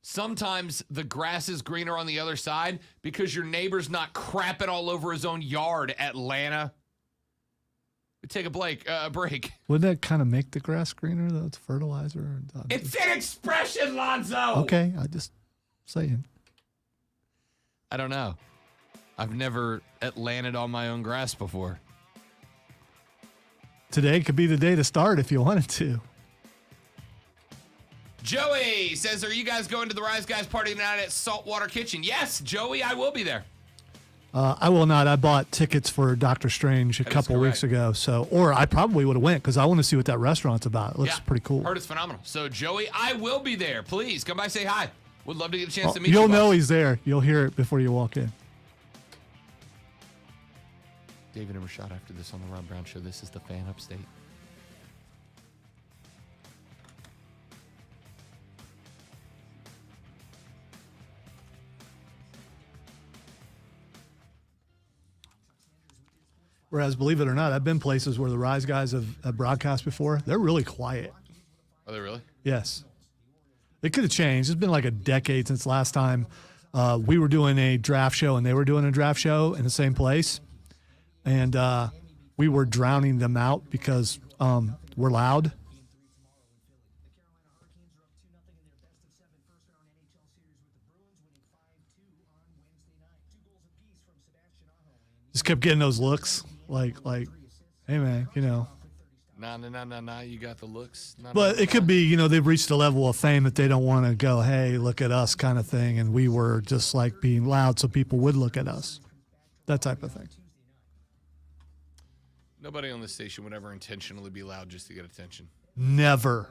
Speaker 2: Sometimes the grass is greener on the other side because your neighbor's not crapping all over his own yard, Atlanta. We take a break.
Speaker 1: Would that kind of make the grass greener, though? It's fertilizer.
Speaker 2: It's an expression, Lonzo!
Speaker 1: Okay, I just saying.
Speaker 2: I don't know. I've never Atlanted on my own grass before.
Speaker 1: Today could be the day to start if you wanted to.
Speaker 2: Joey says, are you guys going to the Rise Guys party tonight at Saltwater Kitchen? Yes, Joey, I will be there.
Speaker 1: I will not. I bought tickets for Doctor Strange a couple weeks ago, or I probably would have went because I want to see what that restaurant's about. It looks pretty cool.
Speaker 2: Heard it's phenomenal. So, Joey, I will be there. Please come by, say hi. Would love to get a chance to meet you.
Speaker 1: You'll know he's there. You'll hear it before you walk in.
Speaker 2: David and Rashad after this on the Rob Brown Show. This is the Fan Upstate.
Speaker 1: Whereas, believe it or not, I've been places where the Rise Guys have broadcast before. They're really quiet.
Speaker 2: Are they really?
Speaker 1: Yes. It could have changed. It's been like a decade since last time we were doing a draft show and they were doing a draft show in the same place. And we were drowning them out because we're loud. Just kept getting those looks like, hey man,
Speaker 2: Nah, you got the looks.
Speaker 1: But it could be, they've reached a level of fame that they don't want to go, hey, look at us kind of thing. And we were just like being loud so people would look at us. That type of thing.
Speaker 2: Nobody on this station would ever intentionally be loud just to get attention.
Speaker 1: Never.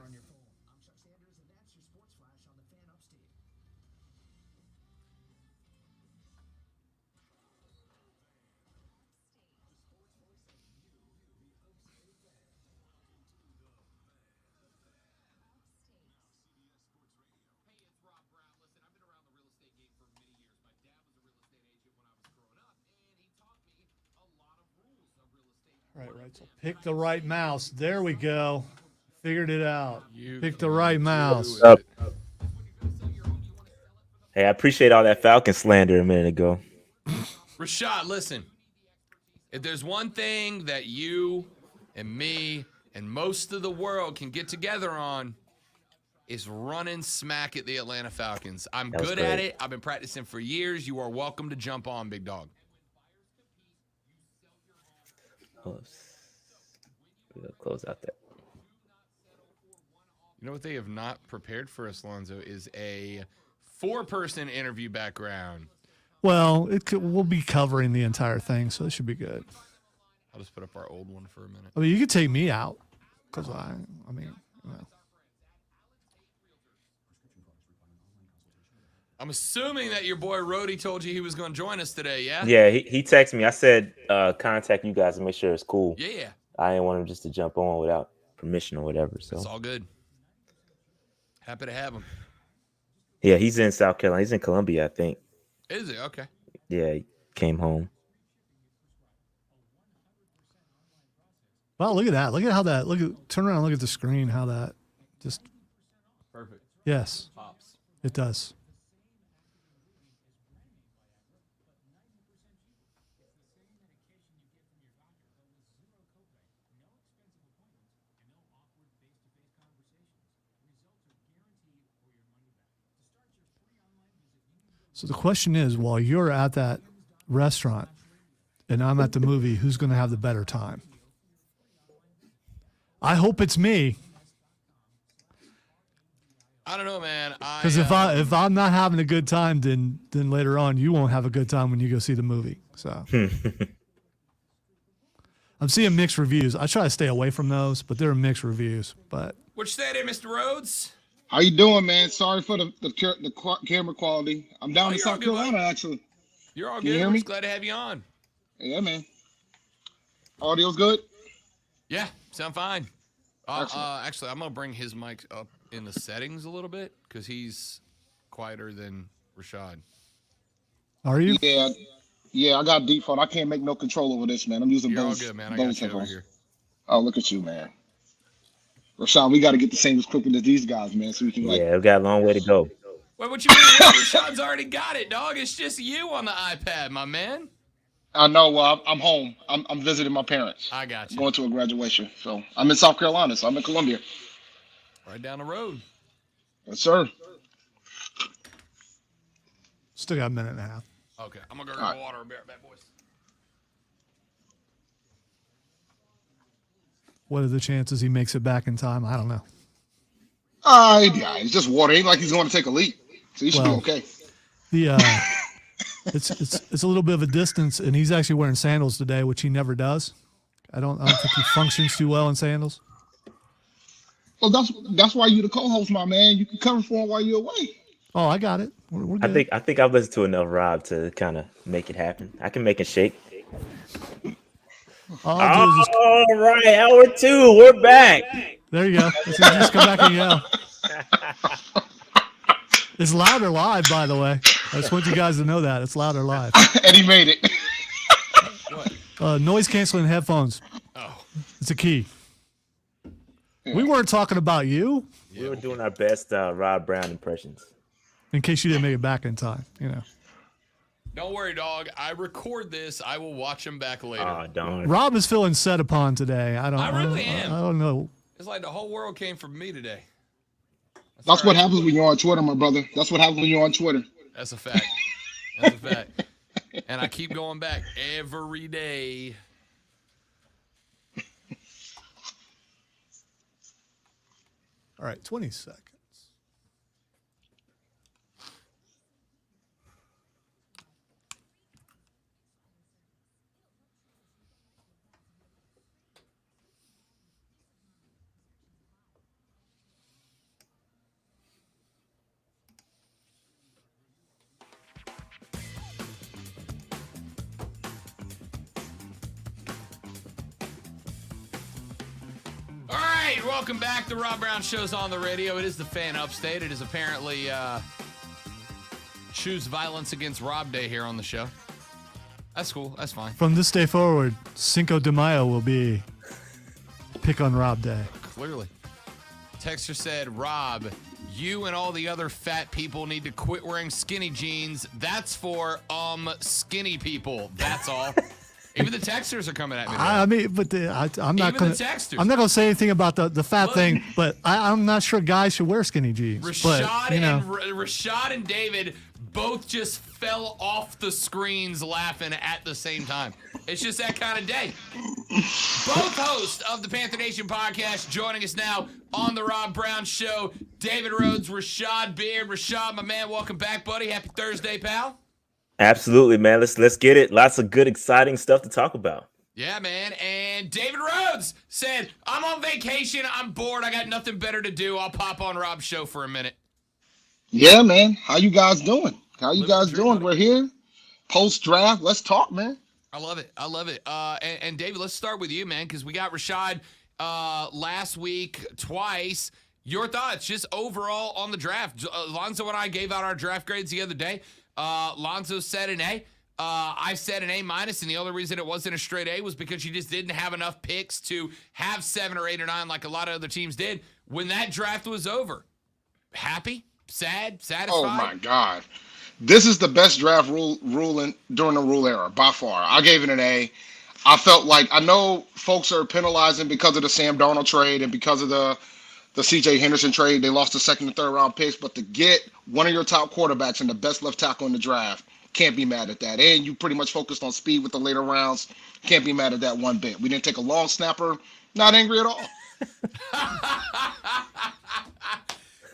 Speaker 1: Right. So pick the right mouse. There we go. Figured it out.
Speaker 2: You
Speaker 1: Pick the
Speaker 2: can
Speaker 1: right
Speaker 2: do
Speaker 1: mouse.
Speaker 2: it.
Speaker 4: Up. Hey, I appreciate all that Falcon slander a minute ago.
Speaker 2: Rashad, listen. If there's one thing that you and me and most of the world can get together on, is running smack at the Atlanta Falcons. I'm
Speaker 4: That was
Speaker 2: good at
Speaker 4: great.
Speaker 2: it. I've been practicing for years. You are welcome to jump on, big dog.
Speaker 4: We'll close out that.
Speaker 2: You know what they have not prepared for us, Lonzo, is a 4-person interview background.
Speaker 1: Well, we'll be covering the entire thing, so it should be good.
Speaker 2: I'll just put up our old one for a minute.
Speaker 1: I mean, you could take me out because I mean, you know.
Speaker 2: I'm assuming that your boy Rhodey told you he was going to join us today, yeah?
Speaker 4: Yeah, he texted me. I said contact you guys and make sure it's cool.
Speaker 2: Yeah.
Speaker 4: I didn't want him just to jump on without permission or whatever. So
Speaker 2: It's all good. Happy to have him.
Speaker 4: yeah, he's in South Carolina. He's in Columbia, I think.
Speaker 2: Is it? Okay.
Speaker 4: Yeah, he came home.
Speaker 1: Wow, look at that. Look at how that. Turn around and look at the screen. How that just.
Speaker 2: Perfect.
Speaker 1: Yes,
Speaker 2: Pops.
Speaker 1: it does. So the question is, while you're at that restaurant and I'm at the movie, who's going to have the better time? I hope it's me,
Speaker 2: I don't know, man.
Speaker 1: because if I'm not having a good time, then later on you won't have a good time when you go see the movie. So I'm seeing mixed reviews. I try to stay away from those, but they're mixed reviews. But
Speaker 2: What you say there, Mr. Rhodes?
Speaker 5: How you doing, man? Sorry for the camera quality. I'm down in
Speaker 2: you're all
Speaker 5: South
Speaker 2: good,
Speaker 5: Carolina, actually.
Speaker 2: You're all
Speaker 5: Can you
Speaker 2: good.
Speaker 5: hear
Speaker 2: We're
Speaker 5: me?
Speaker 2: just glad to have you on.
Speaker 5: Yeah, man. Audio's good?
Speaker 2: Yeah, sound fine.
Speaker 5: Excellent.
Speaker 2: Actually, I'm going to bring his mic up in the settings a little bit because he's quieter than Rashad.
Speaker 1: are you?
Speaker 5: Yeah, I got default. I can't make no control over this, man. I'm using
Speaker 2: You're all
Speaker 5: those.
Speaker 2: good, man. I got you over
Speaker 5: headphones.
Speaker 2: here.
Speaker 5: Oh, look at you, man. Rashawn, we got to get the same equipment as these guys, man, so we can,
Speaker 4: Yeah, we got a long way to go.
Speaker 2: Wait, what you mean? Rashad's already got it, dog. It's just you on the iPad, my man.
Speaker 5: I know. Well, I'm home. I'm visiting my parents.
Speaker 2: I got you.
Speaker 5: Going to a graduation. So I'm in South Carolina, so I'm in Columbia.
Speaker 2: Right down the road.
Speaker 5: Yes, sir.
Speaker 1: Still got a minute and a half.
Speaker 2: Okay, I'm going to go grab water and be right back, boys.
Speaker 1: What are the chances he makes it back in time? I don't know.
Speaker 5: Yeah, it's just water. Ain't like he's going to take a leak. So you should
Speaker 1: Well,
Speaker 5: be okay.
Speaker 1: The it's a little bit of a distance, and he's actually wearing sandals today, which he never does. I don't think he functions too well in sandals.
Speaker 5: Well, that's why you the co-host, my man. You can cover for him while you're away.
Speaker 1: Oh, I got it. We're good.
Speaker 4: I think I've listened to enough Rob to kind of make it happen. I can make it shake.
Speaker 1: All I'll do is just,
Speaker 4: All right, hour 2, we're back.
Speaker 1: there you go. Just come back and yell. It's louder live, by the way. I just want you guys to know that it's louder live.
Speaker 5: And he made it.
Speaker 2: What?
Speaker 1: Noise canceling headphones.
Speaker 2: Oh.
Speaker 1: It's a key. We weren't talking about you,
Speaker 4: We were doing our best Rob Brown impressions.
Speaker 1: in case you didn't make it back in time. You know,
Speaker 2: Don't worry, dog. I record this. I will watch him back later.
Speaker 4: Oh, darn.
Speaker 1: Rob is feeling set upon today. I
Speaker 2: really am.
Speaker 1: I don't know.
Speaker 2: It's like the whole world came from me today.
Speaker 5: That's
Speaker 2: all
Speaker 5: what
Speaker 2: right.
Speaker 5: happens when you're on Twitter, my brother. That's what happens when you're on Twitter.
Speaker 2: That's a fact. That's a fact. And I keep going back every day.
Speaker 1: All right, 20 seconds.
Speaker 2: All right, welcome back. The Rob Brown Show's on the radio. It is the Fan Upstate. It is apparently Choose Violence Against Rob Day here on the show. That's cool. That's fine.
Speaker 1: From this day forward, Cinco de Mayo will be Pick on Rob Day.
Speaker 2: Clearly. Texter said, Rob, you and all the other fat people need to quit wearing skinny jeans. That's for skinny people. That's all. Even the texters are coming at me.
Speaker 1: I mean, but I'm not going
Speaker 2: the texters.
Speaker 1: I'm not going to say anything about the fat thing, but I'm not sure guys should wear skinny jeans.
Speaker 2: Rashad and David both just fell off the screens laughing at the same time. It's just that kind of day. Both hosts of the Panther Nation podcast joining us now on the Rob Brown Show. David Rhodes, Rashad Beard. Rashad, my man, welcome back, buddy. Happy Thursday, pal.
Speaker 4: Absolutely, man. Let's get it. Lots of good, exciting stuff to talk about.
Speaker 2: Yeah, man. And David Rhodes said, I'm on vacation. I'm bored. I got nothing better to do. I'll pop on Rob's show for a minute.
Speaker 5: Yeah, man. How you guys doing? We're here. Post-draft. Let's talk, man.
Speaker 2: I love it. And David, let's start with you, man, because we got Rashad last week twice. Your thoughts just overall on the draft. Lonzo and I gave out our draft grades the other day. Lonzo said an A. I said an A-, and the only reason it wasn't a straight A was because you just didn't have enough picks to have 7 or 8 or 9 like a lot of other teams did when that draft was over. Happy? Sad? Satisfied?
Speaker 5: Oh, my God. This is the best draft ruling during the rule era, by far. I gave it an A. I felt like, I know folks are penalizing because of the Sam Darnold trade and because of the C.J. Henderson trade. They lost the 2nd and 3rd round picks, but to get one of your top quarterbacks and the best left tackle in the draft, can't be mad at that. And you pretty much focused on speed with the later rounds. Can't be mad at that one bit. We didn't take a long snapper. Not angry at all.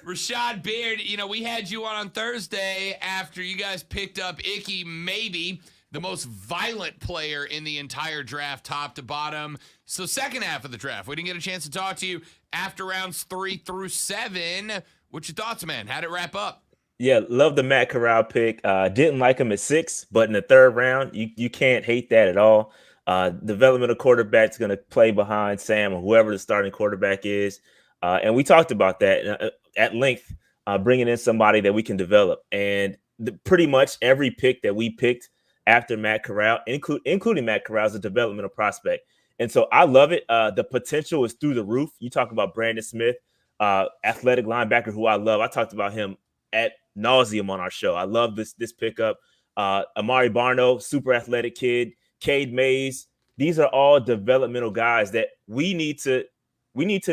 Speaker 2: Rashad Beard, we had you on Thursday after you guys picked up Icky, maybe the most violent player in the entire draft, top to bottom. So second half of the draft, we didn't get a chance to talk to you after rounds 3 through 7. What's your thoughts, man? How'd it wrap up?
Speaker 4: Yeah, love the Matt Corral pick. Didn't like him at 6, but in the 3rd round, you can't hate that at all. Developmental quarterback's going to play behind Sam or whoever the starting quarterback is. And we talked about that at length, bringing in somebody that we can develop. And pretty much every pick that we picked after Matt Corral, including Matt Corral, is a developmental prospect. And so I love it. The potential is through the roof. You talk about Brandon Smith, athletic linebacker who I love. I talked about him at nauseum on our show. I love this pickup. Amari Barno, super athletic kid. Cade Mays. These are all developmental guys that we need to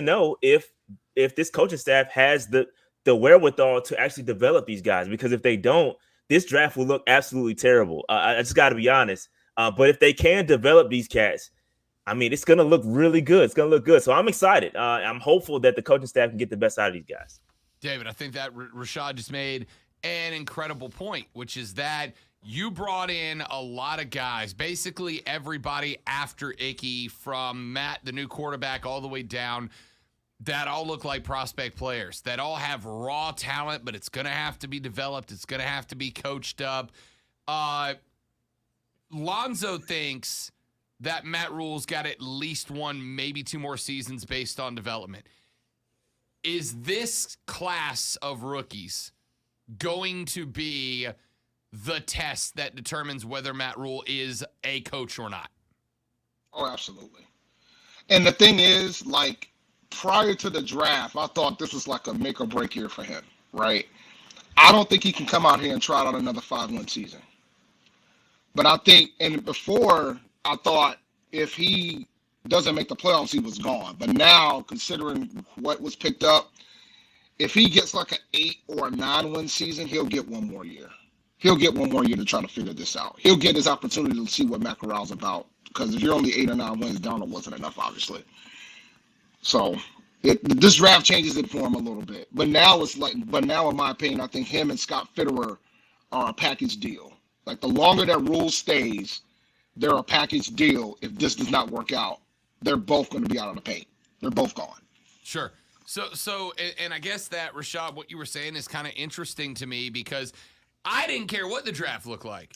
Speaker 4: know if this coaching staff has the wherewithal to actually develop these guys. Because if they don't, this draft will look absolutely terrible. I just got to be honest. But if they can develop these cats, I mean, it's going to look really good. It's going to look good. So I'm excited. I'm hopeful that the coaching staff can get the best out of these guys.
Speaker 2: David, I think that Rashad just made an incredible point, which is that you brought in a lot of guys, basically everybody after Icky, from Matt, the new quarterback, all the way down, that all look like prospect players, that all have raw talent, but it's going to have to be developed. It's going to have to be coached up. Lonzo thinks that Matt Rule's got at least 1, maybe 2 more seasons based on development. Is this class of rookies going to be the test that determines whether Matt Rule is a coach or not?
Speaker 5: Oh, absolutely. And the thing is, like, prior to the draft, I thought this was like a make or break year for him, right? I don't think he can come out here and try out another 5-1 season. But I think, and before, I thought if he doesn't make the playoffs, he was gone. But now, considering what was picked up, if he gets like an 8 or a 9-win season, he'll get 1 more year. He'll get 1 more year to try to figure this out. He'll get his opportunity to see what Matt Corral's about. Because if you're only 8 or 9 wins, Donald wasn't enough, obviously. So this draft changes it for him a little bit. But now, in my opinion, I think him and Scott Fitterer are a package deal. Like, the longer that Rule stays, they're a package deal. If this does not work out, they're both going to be out of the paint. They're both gone.
Speaker 2: Sure. So, and I guess that, Rashad, what you were saying is kind of interesting to me because I didn't care what the draft looked like.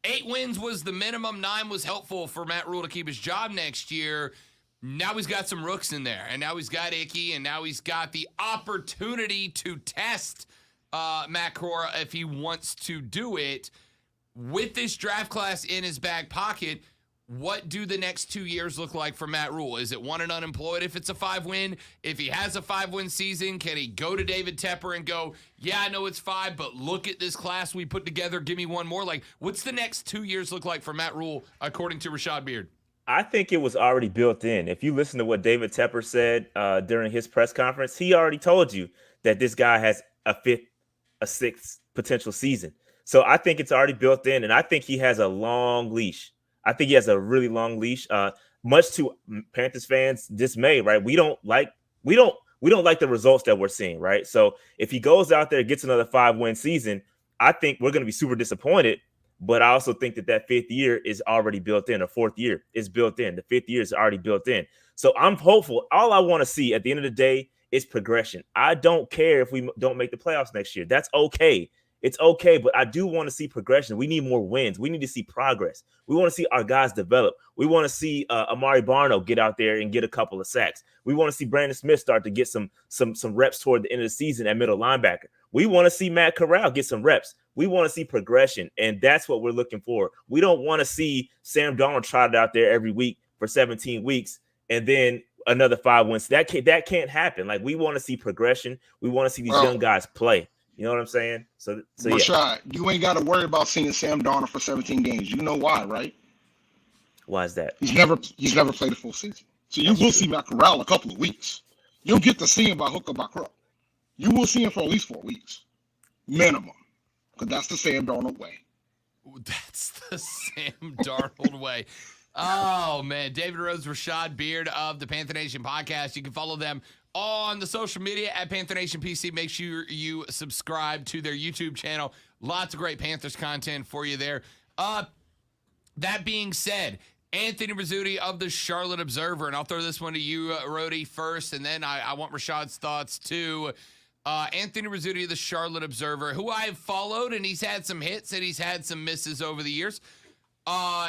Speaker 2: 8 wins was the minimum. 9 was helpful for Matt Rule to keep his job next year. Now he's got some rooks in there, and now he's got Icky, and now he's got the opportunity to test Matt Corral if he wants to do it. with this draft class in his back pocket, what do the next 2 years look like for Matt Rule? Is it one and unemployed if it's a 5-win? If he has a 5-win season, can he go to David Tepper and go, yeah, I know it's 5, but look at this class we put together. Give me one more. Like, what's the next 2 years look like for Matt Rule, according to Rashad Beard?
Speaker 4: I think it was already built in. If you listen to what David Tepper said during his press conference, he already told you that this guy has a 5th, a 6th potential season. So I think it's already built in, and I think he has a long leash. I think he has a really long leash, much to Panthers fans' dismay, right? We don't like the results that we're seeing, right? So if he goes out there and gets another 5-win season, I think we're going to be super disappointed. But I also think that 5th year is already built in. A 4th year is built in. The 5th year is already built in. So I'm hopeful. All I want to see at the end of the day is progression. I don't care if we don't make the playoffs next year. That's okay. It's okay, but I do want to see progression. We need more wins. We need to see progress. We want to see our guys develop. We want to see Amari Barno get out there and get a couple of sacks. We want to see Brandon Smith start to get some reps toward the end of the season at middle linebacker. We want to see Matt Corral get some reps. We want to see progression, and that's what we're looking for. We don't want to see Sam Darnold trotted out there every week for 17 weeks and then another 5 wins. That can't happen. Like, we want to see progression. We want to see these young guys play. You know what I'm saying? So
Speaker 5: Rashad,
Speaker 4: yeah.
Speaker 5: You ain't got to worry about seeing Sam Darnold for 17 games. You know why, right?
Speaker 4: Why is that?
Speaker 5: He's never played a full season. So you will see Matt Corral a couple of weeks. You'll get to see him by hook or by crook. You will see him for at least 4 weeks. Minimum. Because that's the Sam Darnold way.
Speaker 2: That's the Sam Darnold way. Oh, man. David Rose, Rashad Beard of the Panther Nation podcast. You can follow them on the social media at Panther Nation PC. Make sure you subscribe to their YouTube channel. Lots of great Panthers content for you there. That being said, Anthony Rizzuti of the Charlotte Observer, and I'll throw this one to you, Rody, first, and then I want Rashad's thoughts too. Anthony Rizzuti of the Charlotte Observer, who I have followed, and he's had some hits and he's had some misses over the years,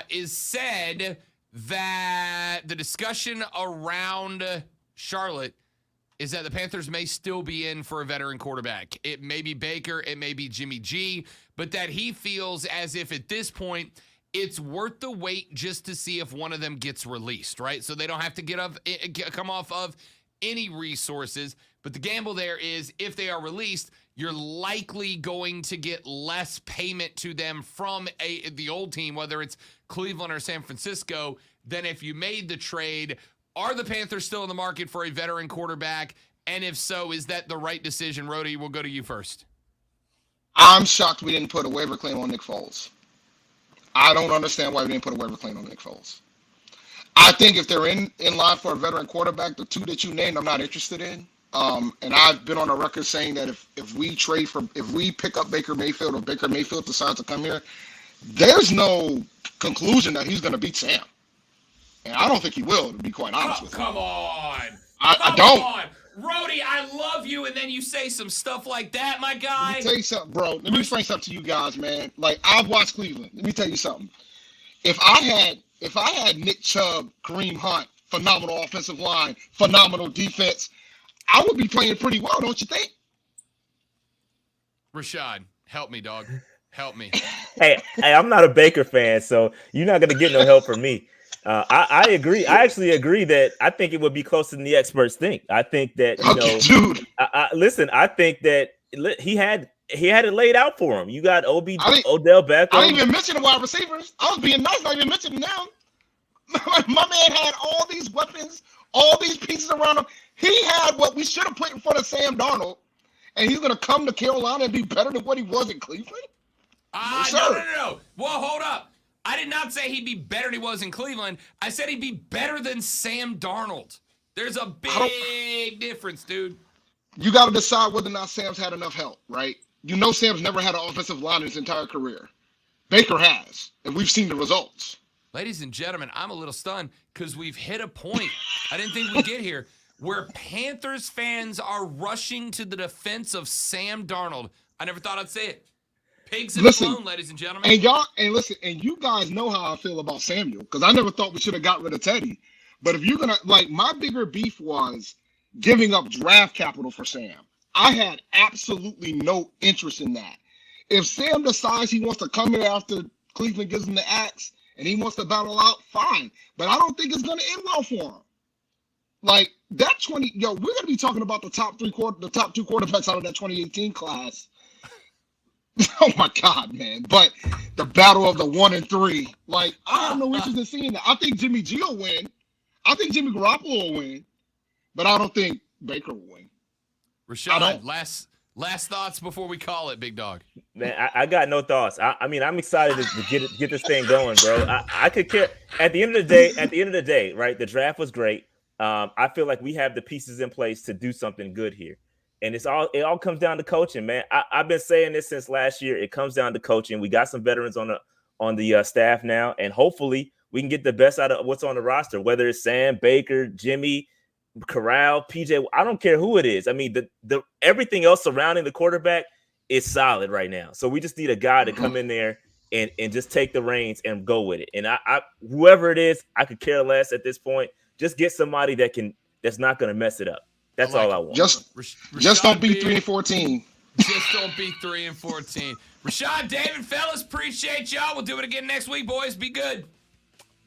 Speaker 2: is said that the discussion around Charlotte is that the Panthers may still be in for a veteran quarterback. It may be Baker, it may be Jimmy G, but that he feels as if at this point it's worth the wait just to see if one of them gets released, right? So they don't have to come off of any resources. But the gamble there is if they are released, you're likely going to get less payment to them from the old team, whether it's Cleveland or San Francisco, than if you made the trade. Are the Panthers still in the market for a veteran quarterback? And if so, is that the right decision? Rody, we'll go to you first.
Speaker 5: I'm shocked we didn't put a waiver claim on Nick Foles. I don't understand why we didn't put a waiver claim on Nick Foles. I think if they're in line for a veteran quarterback, the two that you named, I'm not interested in. And I've been on a record saying that if we pick up Baker Mayfield or Baker Mayfield decides to come here, there's no conclusion that he's going to beat Sam. And I don't think he will, to be quite honest with you.
Speaker 2: Come on.
Speaker 5: I don't.
Speaker 2: On. Rody, I love you, and then you say some stuff like that, my guy.
Speaker 5: Let me tell you something, bro. Let me explain something to you guys, man. Like, I've watched Cleveland. Let me tell you something. If I had Nick Chubb, Kareem Hunt, phenomenal offensive line, phenomenal defense, I would be playing pretty well, don't you think?
Speaker 2: Rashad, help me, dog. Help me.
Speaker 4: Hey, I'm not a Baker fan, so you're not going to get no help from me. I agree. I actually agree that I think it would be closer than the experts think. I think that,
Speaker 5: dude.
Speaker 4: Listen, I think that he had it laid out for him. You got Odell Beckham.
Speaker 5: I didn't even mention the wide receivers. I was being nice, not even mentioning them. My man had all these weapons, all these pieces around him. He had what we should have put in front of Sam Darnold, and he's going to come to Carolina and be better than what he was in Cleveland?
Speaker 2: No. Well, hold up. I did not say he'd be better than he was in Cleveland. I said he'd be better than Sam Darnold. There's a big difference, dude.
Speaker 5: You got to decide whether or not Sam's had enough help, right? You know Sam's never had an offensive line in his entire career. Baker has, and we've seen the results.
Speaker 2: Ladies and gentlemen, I'm a little stunned because we've hit a point I didn't think we'd get here where Panthers fans are rushing to the defense of Sam Darnold. I never thought I'd say it. Pigs in the clone, ladies and gentlemen.
Speaker 5: And you guys know how I feel about Samuel, because I never thought we should have got rid of Teddy. But if you're gonna my bigger beef was giving up draft capital for Sam. I had absolutely no interest in that. If Sam decides he wants to come here after Cleveland gives him the axe and he wants to battle out, fine. But I don't think it's going to end well for him. Like that 20, we're going to be talking about the top two quarterbacks out of that 2018 class. Oh my God, man! But the battle of the 1 and 3, like I have no interest in seeing that. I think Jimmy G will win. I think Jimmy Garoppolo will win, but I don't think Baker will win.
Speaker 2: Rashad, last thoughts before we call it, big dog.
Speaker 4: Man, I got no thoughts. I mean, I'm excited to get this thing going, bro. I could care. At the end of the day, right? The draft was great. I feel like we have the pieces in place to do something good here. And it all comes down to coaching, man. I've been saying this since last year. It comes down to coaching. We got some veterans on the staff now, and hopefully we can get the best out of what's on the roster, whether it's Sam, Baker, Jimmy, Corral, PJ. I don't care who it is. I mean, the everything else surrounding the quarterback is solid right now. So we just need a guy to come in there and just take the reins and go with it. And I whoever it is, I could care less at this point. Just get somebody that's not going to mess it up. That's all I want.
Speaker 5: Just don't be 3-14.
Speaker 2: Just don't be 3-14. Rashad, David, fellas, appreciate y'all. We'll do it again next week, boys. Be good.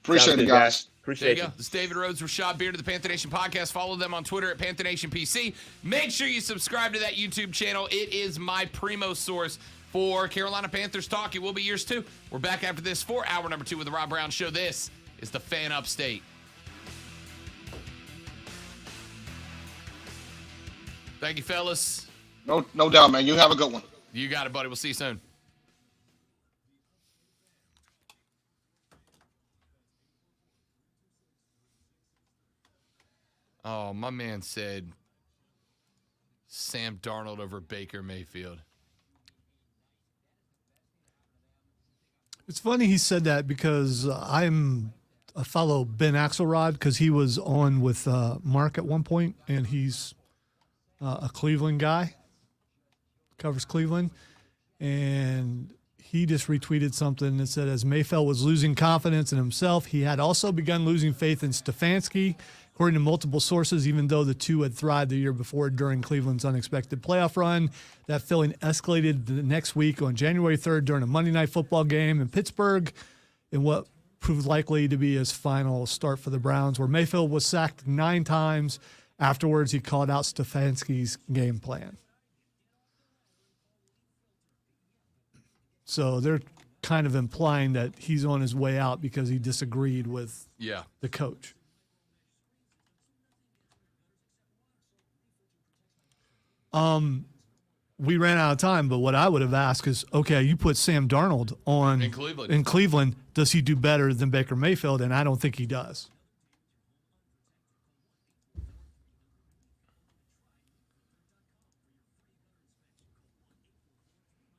Speaker 5: Appreciate it, guys.
Speaker 4: Appreciate
Speaker 2: there you go. This is David Rhodes, Rashad Beard of the Panther Nation Podcast. Follow them on Twitter at Panther Nation PC. Make sure you subscribe to that YouTube channel. It is my primo source for Carolina Panthers talk. It will be yours too. We're back after this for hour number 2 with the Rob Brown Show. This is the Fan Upstate. Thank you, fellas.
Speaker 5: No doubt, man. You have a good one.
Speaker 2: You got it, buddy. We'll see you soon. Oh, my man said Sam Darnold over Baker Mayfield.
Speaker 1: It's funny he said that because I follow Ben Axelrod because he was on with Mark at one point, and he's a Cleveland guy, covers Cleveland, and he just retweeted something that said, as Mayfield was losing confidence in himself, he had also begun losing faith in Stefanski. According to multiple sources, even though the two had thrived the year before during Cleveland's unexpected playoff run, that feeling escalated the next week on January 3rd during a Monday Night Football game in Pittsburgh in what proved likely to be his final start for the Browns, where Mayfield was sacked 9 times. Afterwards, he called out Stefanski's game plan. So they're kind of implying that he's on his way out because he disagreed with the coach. We ran out of time, but what I would have asked is, okay, you put Sam Darnold on in Cleveland. Does he do better than Baker Mayfield? And I don't think he does.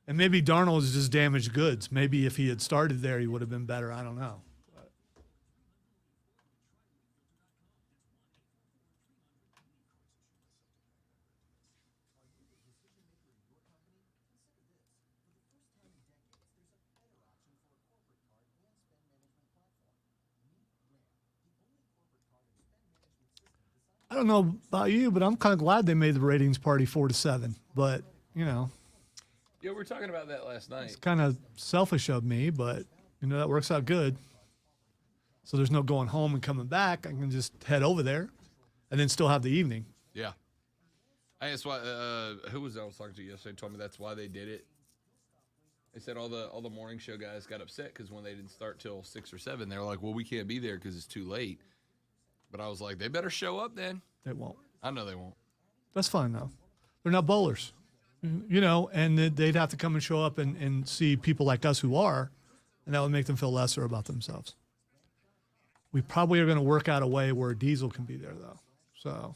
Speaker 1: And maybe Darnold is just damaged goods. Maybe if he had started there, he would have been better. I don't know. I don't know about you, but I'm kind of glad they made the ratings party 4-7. But, you know.
Speaker 2: Yeah, we were talking about that last night.
Speaker 1: It's kind of selfish of me, but, you know, that works out good. So there's no going home and coming back. I can just head over there and then still have the evening.
Speaker 2: Yeah. I guess why who was I was talking to yesterday told me that's why they did it. They said all the morning show guys got upset because when they didn't start till 6 or 7, they were like, well, we can't be there because it's too late. But I was like, they better show up then.
Speaker 1: They won't.
Speaker 2: I know they won't.
Speaker 1: That's fine, though. They're not bowlers. You know, and they'd have to come and show up and see people like us who are, and that would make them feel lesser about themselves. We probably are going to work out a way where Diesel can be there, though. So.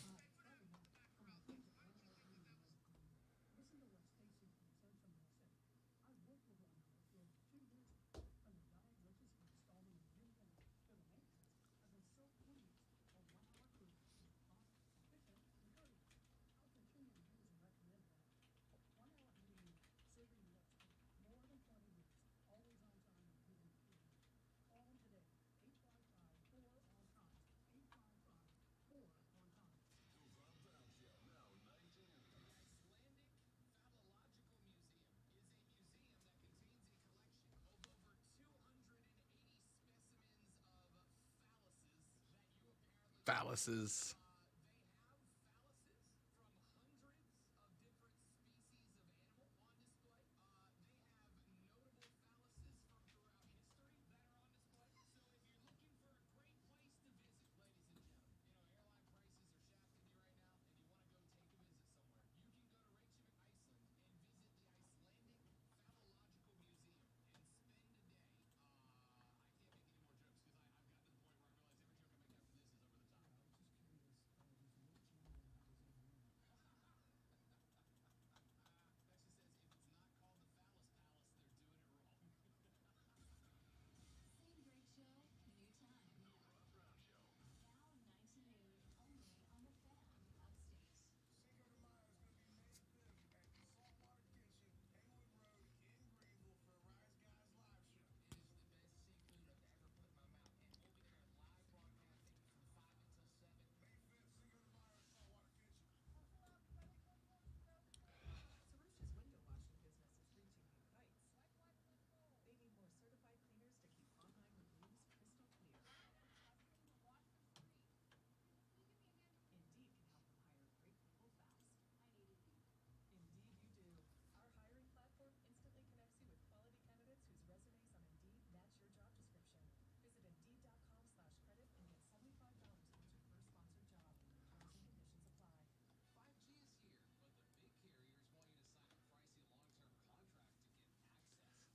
Speaker 2: Phalluses.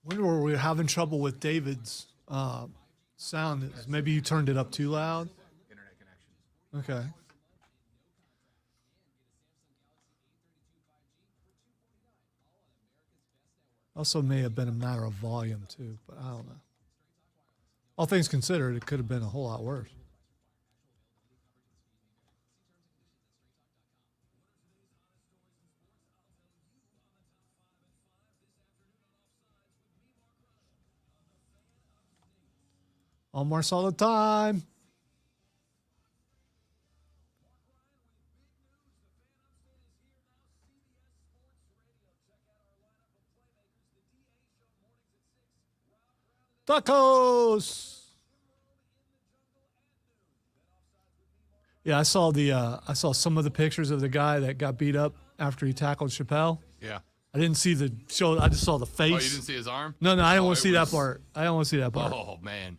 Speaker 1: Wonder where we're having trouble with David's sound. Maybe you turned it up too loud.
Speaker 6: Internet connection.
Speaker 1: Okay. Also may have been a matter of volume too, but I don't know. All things considered, it could have been a whole lot worse. On Mars all the time. Tacos. Yeah, I saw some of the pictures of the guy that got beat up after he tackled Chappelle.
Speaker 2: Yeah.
Speaker 1: I didn't see the show. I just saw the face.
Speaker 2: Oh, you didn't see his arm?
Speaker 1: No, I didn't
Speaker 2: Oh,
Speaker 1: want to
Speaker 2: it
Speaker 1: see that
Speaker 2: was-
Speaker 1: part. I don't want to see that part.
Speaker 2: Oh, man.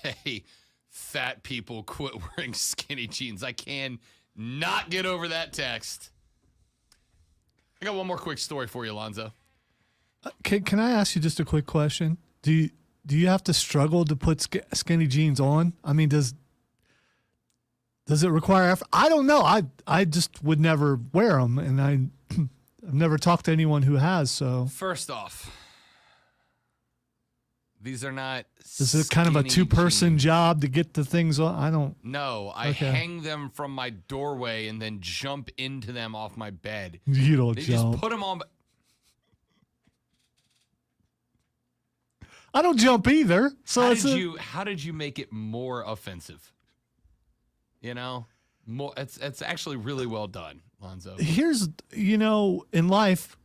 Speaker 2: Hey, fat people, quit wearing skinny jeans. I can not get over that text. I got one more quick story for you, Alonzo.
Speaker 1: Can I ask you just a quick question? Do you have to struggle to put skinny jeans on? I mean, does it require effort? I don't know. I just would never wear them, and I've never talked to anyone who has. So
Speaker 2: First off, these are not.
Speaker 1: is it kind of a
Speaker 2: skinny
Speaker 1: two-person
Speaker 2: jeans.
Speaker 1: job to get the things on? I don't.
Speaker 2: No, I
Speaker 1: Okay.
Speaker 2: hang them from my doorway and then jump into them off my bed.
Speaker 1: You don't
Speaker 2: They
Speaker 1: jump.
Speaker 2: just put them on.
Speaker 1: I don't jump either. So
Speaker 2: How did you make it more offensive? You know, more. It's actually really well done, Lonzo.
Speaker 1: here's in life,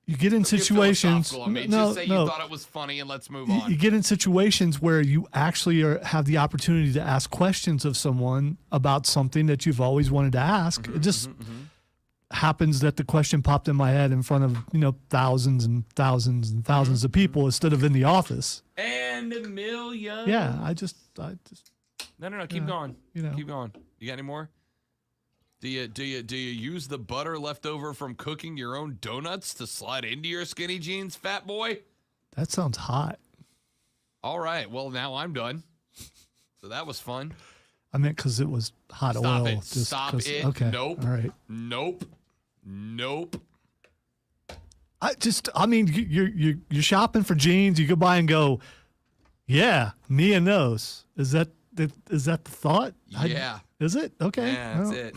Speaker 1: you get in
Speaker 2: You're
Speaker 1: situations.
Speaker 2: philosophical on me. Just say you thought it was funny and let's move
Speaker 1: You
Speaker 2: on.
Speaker 1: get in situations where you actually have the opportunity to ask questions of someone about something that you've always wanted to ask. It just happens that the question popped in my head in front of thousands and thousands and thousands of people instead of in the office.
Speaker 2: And a million.
Speaker 1: Yeah, I just
Speaker 2: No. Keep going.
Speaker 1: you know.
Speaker 2: Keep going. You got any more? Do you use the butter left over from cooking your own donuts to slide into your skinny jeans, fat boy?
Speaker 1: That sounds hot.
Speaker 2: All right. Well, now I'm done. So that was fun.
Speaker 1: I meant because it was hot
Speaker 2: Stop
Speaker 1: oil.
Speaker 2: it.
Speaker 1: just
Speaker 2: Stop
Speaker 1: 'cause-
Speaker 2: it.
Speaker 1: Okay.
Speaker 2: Nope.
Speaker 1: All right.
Speaker 2: Nope.
Speaker 1: I mean, you're shopping for jeans. You go by and go, yeah, me and those. Is that the thought?
Speaker 2: Yeah.
Speaker 1: Is it? Okay.
Speaker 2: Yeah, that's
Speaker 1: Well,
Speaker 2: it.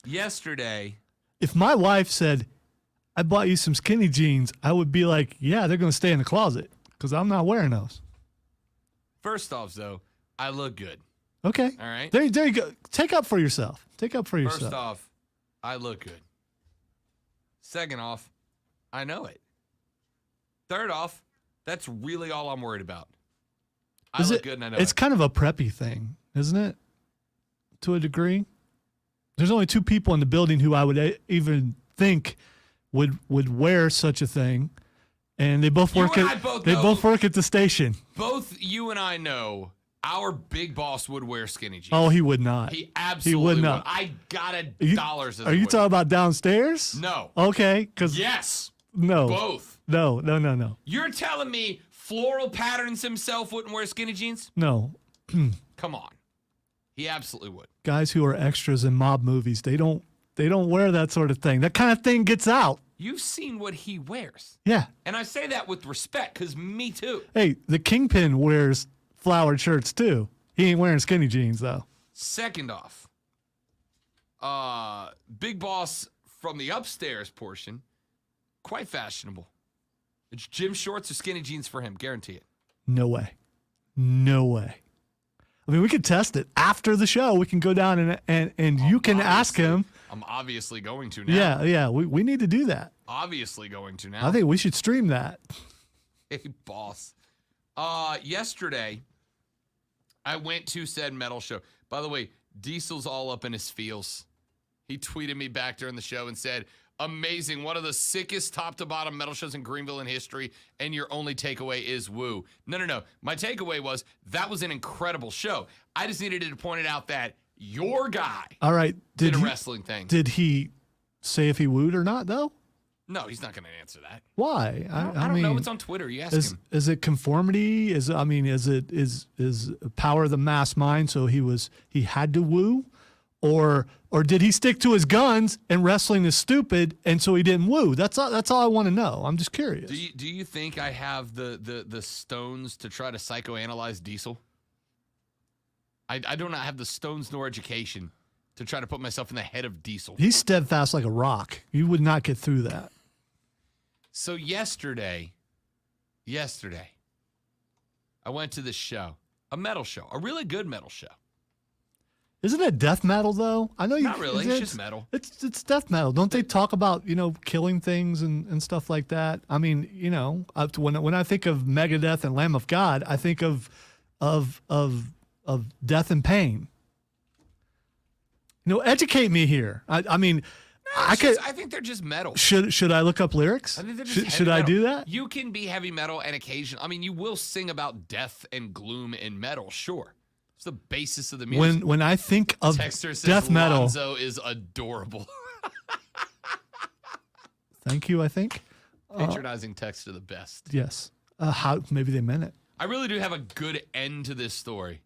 Speaker 2: Yesterday,
Speaker 1: if my wife said, I bought you some skinny jeans, I would be like, yeah, they're going to stay in the closet because I'm not wearing those.
Speaker 2: first off, though, I look good.
Speaker 1: Okay.
Speaker 2: All right.
Speaker 1: There you go. Take up for yourself. Take up for yourself.
Speaker 2: First off, I look good. Second off, I know it. Third off, that's really all I'm worried about. I
Speaker 1: Is
Speaker 2: look
Speaker 1: it-
Speaker 2: good and I know
Speaker 1: It's
Speaker 2: it.
Speaker 1: kind of a preppy thing, isn't it? To a degree. There's only 2 people in the building who I would even think would wear such a thing, and they both
Speaker 2: You
Speaker 1: work
Speaker 2: and I
Speaker 1: at
Speaker 2: both
Speaker 1: they
Speaker 2: know-
Speaker 1: both work at the station.
Speaker 2: Both you and I know our big boss would wear skinny jeans.
Speaker 1: Oh, he would not.
Speaker 2: He absolutely
Speaker 1: would not.
Speaker 2: I got
Speaker 1: You-
Speaker 2: dollars.
Speaker 1: Are you talking about downstairs?
Speaker 2: No.
Speaker 1: Okay, because
Speaker 2: Yes.
Speaker 1: no,
Speaker 2: Both.
Speaker 1: no.
Speaker 2: You're telling me Floral Patterns himself wouldn't wear skinny jeans?
Speaker 1: No.
Speaker 2: Come on. He absolutely would.
Speaker 1: Guys who are extras in mob movies, they don't wear that sort of thing. That kind of thing gets out.
Speaker 2: You've seen what he wears.
Speaker 1: Yeah.
Speaker 2: And I say that with respect because me too.
Speaker 1: Hey, the Kingpin wears flowered shirts too. He ain't wearing skinny jeans though.
Speaker 2: Second off, Big Boss from the upstairs portion, quite fashionable. It's gym shorts or skinny jeans for him, guarantee it.
Speaker 1: No way. No way. I mean, we could test it after the show. We can go down and you can ask him.
Speaker 2: I'm obviously going to now.
Speaker 1: Yeah. We need to do that.
Speaker 2: Obviously going to now.
Speaker 1: I think we should stream that.
Speaker 2: Hey, boss. Yesterday, I went to said metal show. By the way, Diesel's all up in his feels. He tweeted me back during the show and said, amazing, one of the sickest top to bottom metal shows in Greenville in history, and your only takeaway is woo. No. My takeaway was that was an incredible show. I just needed to point it out that your guy
Speaker 1: All right.
Speaker 2: did a wrestling thing.
Speaker 1: Did he say if he wooed or not though?
Speaker 2: No, he's not going to answer that.
Speaker 1: Why?
Speaker 2: I don't
Speaker 1: mean,
Speaker 2: know. It's on Twitter. You ask him.
Speaker 1: Is it conformity? Is power of the mass mind? So he had to woo, or did he stick to his guns and wrestling is stupid and so he didn't woo? That's all I want to know. I'm just curious.
Speaker 2: Do you think I have the stones to try to psychoanalyze Diesel? I do not have the stones nor education to try to put myself in the head of Diesel.
Speaker 1: He's steadfast like a rock. You would not get through that.
Speaker 2: So yesterday, I went to this show, a metal show, a really good metal show.
Speaker 1: Isn't it death metal though? I know you.
Speaker 2: Not really. It's just metal.
Speaker 1: It's death metal. Don't they talk about killing things and stuff like that? I mean, when I think of Megadeth and Lamb of God, I think of death and pain. Educate me here. I mean, I
Speaker 2: think they're just metal.
Speaker 1: Should I look up lyrics?
Speaker 2: I think they're just
Speaker 1: Should
Speaker 2: heavy
Speaker 1: I
Speaker 2: metal.
Speaker 1: do that?
Speaker 2: You can be heavy metal and occasionally. I mean, you will sing about death and gloom in metal, sure. It's the basis of the music.
Speaker 1: When I think of
Speaker 2: Texter says
Speaker 1: death metal,
Speaker 2: Lonzo is adorable.
Speaker 1: thank you. I think
Speaker 2: Patronizing text are the best.
Speaker 1: yes. How maybe they meant it.
Speaker 2: I really do have a good end to this story,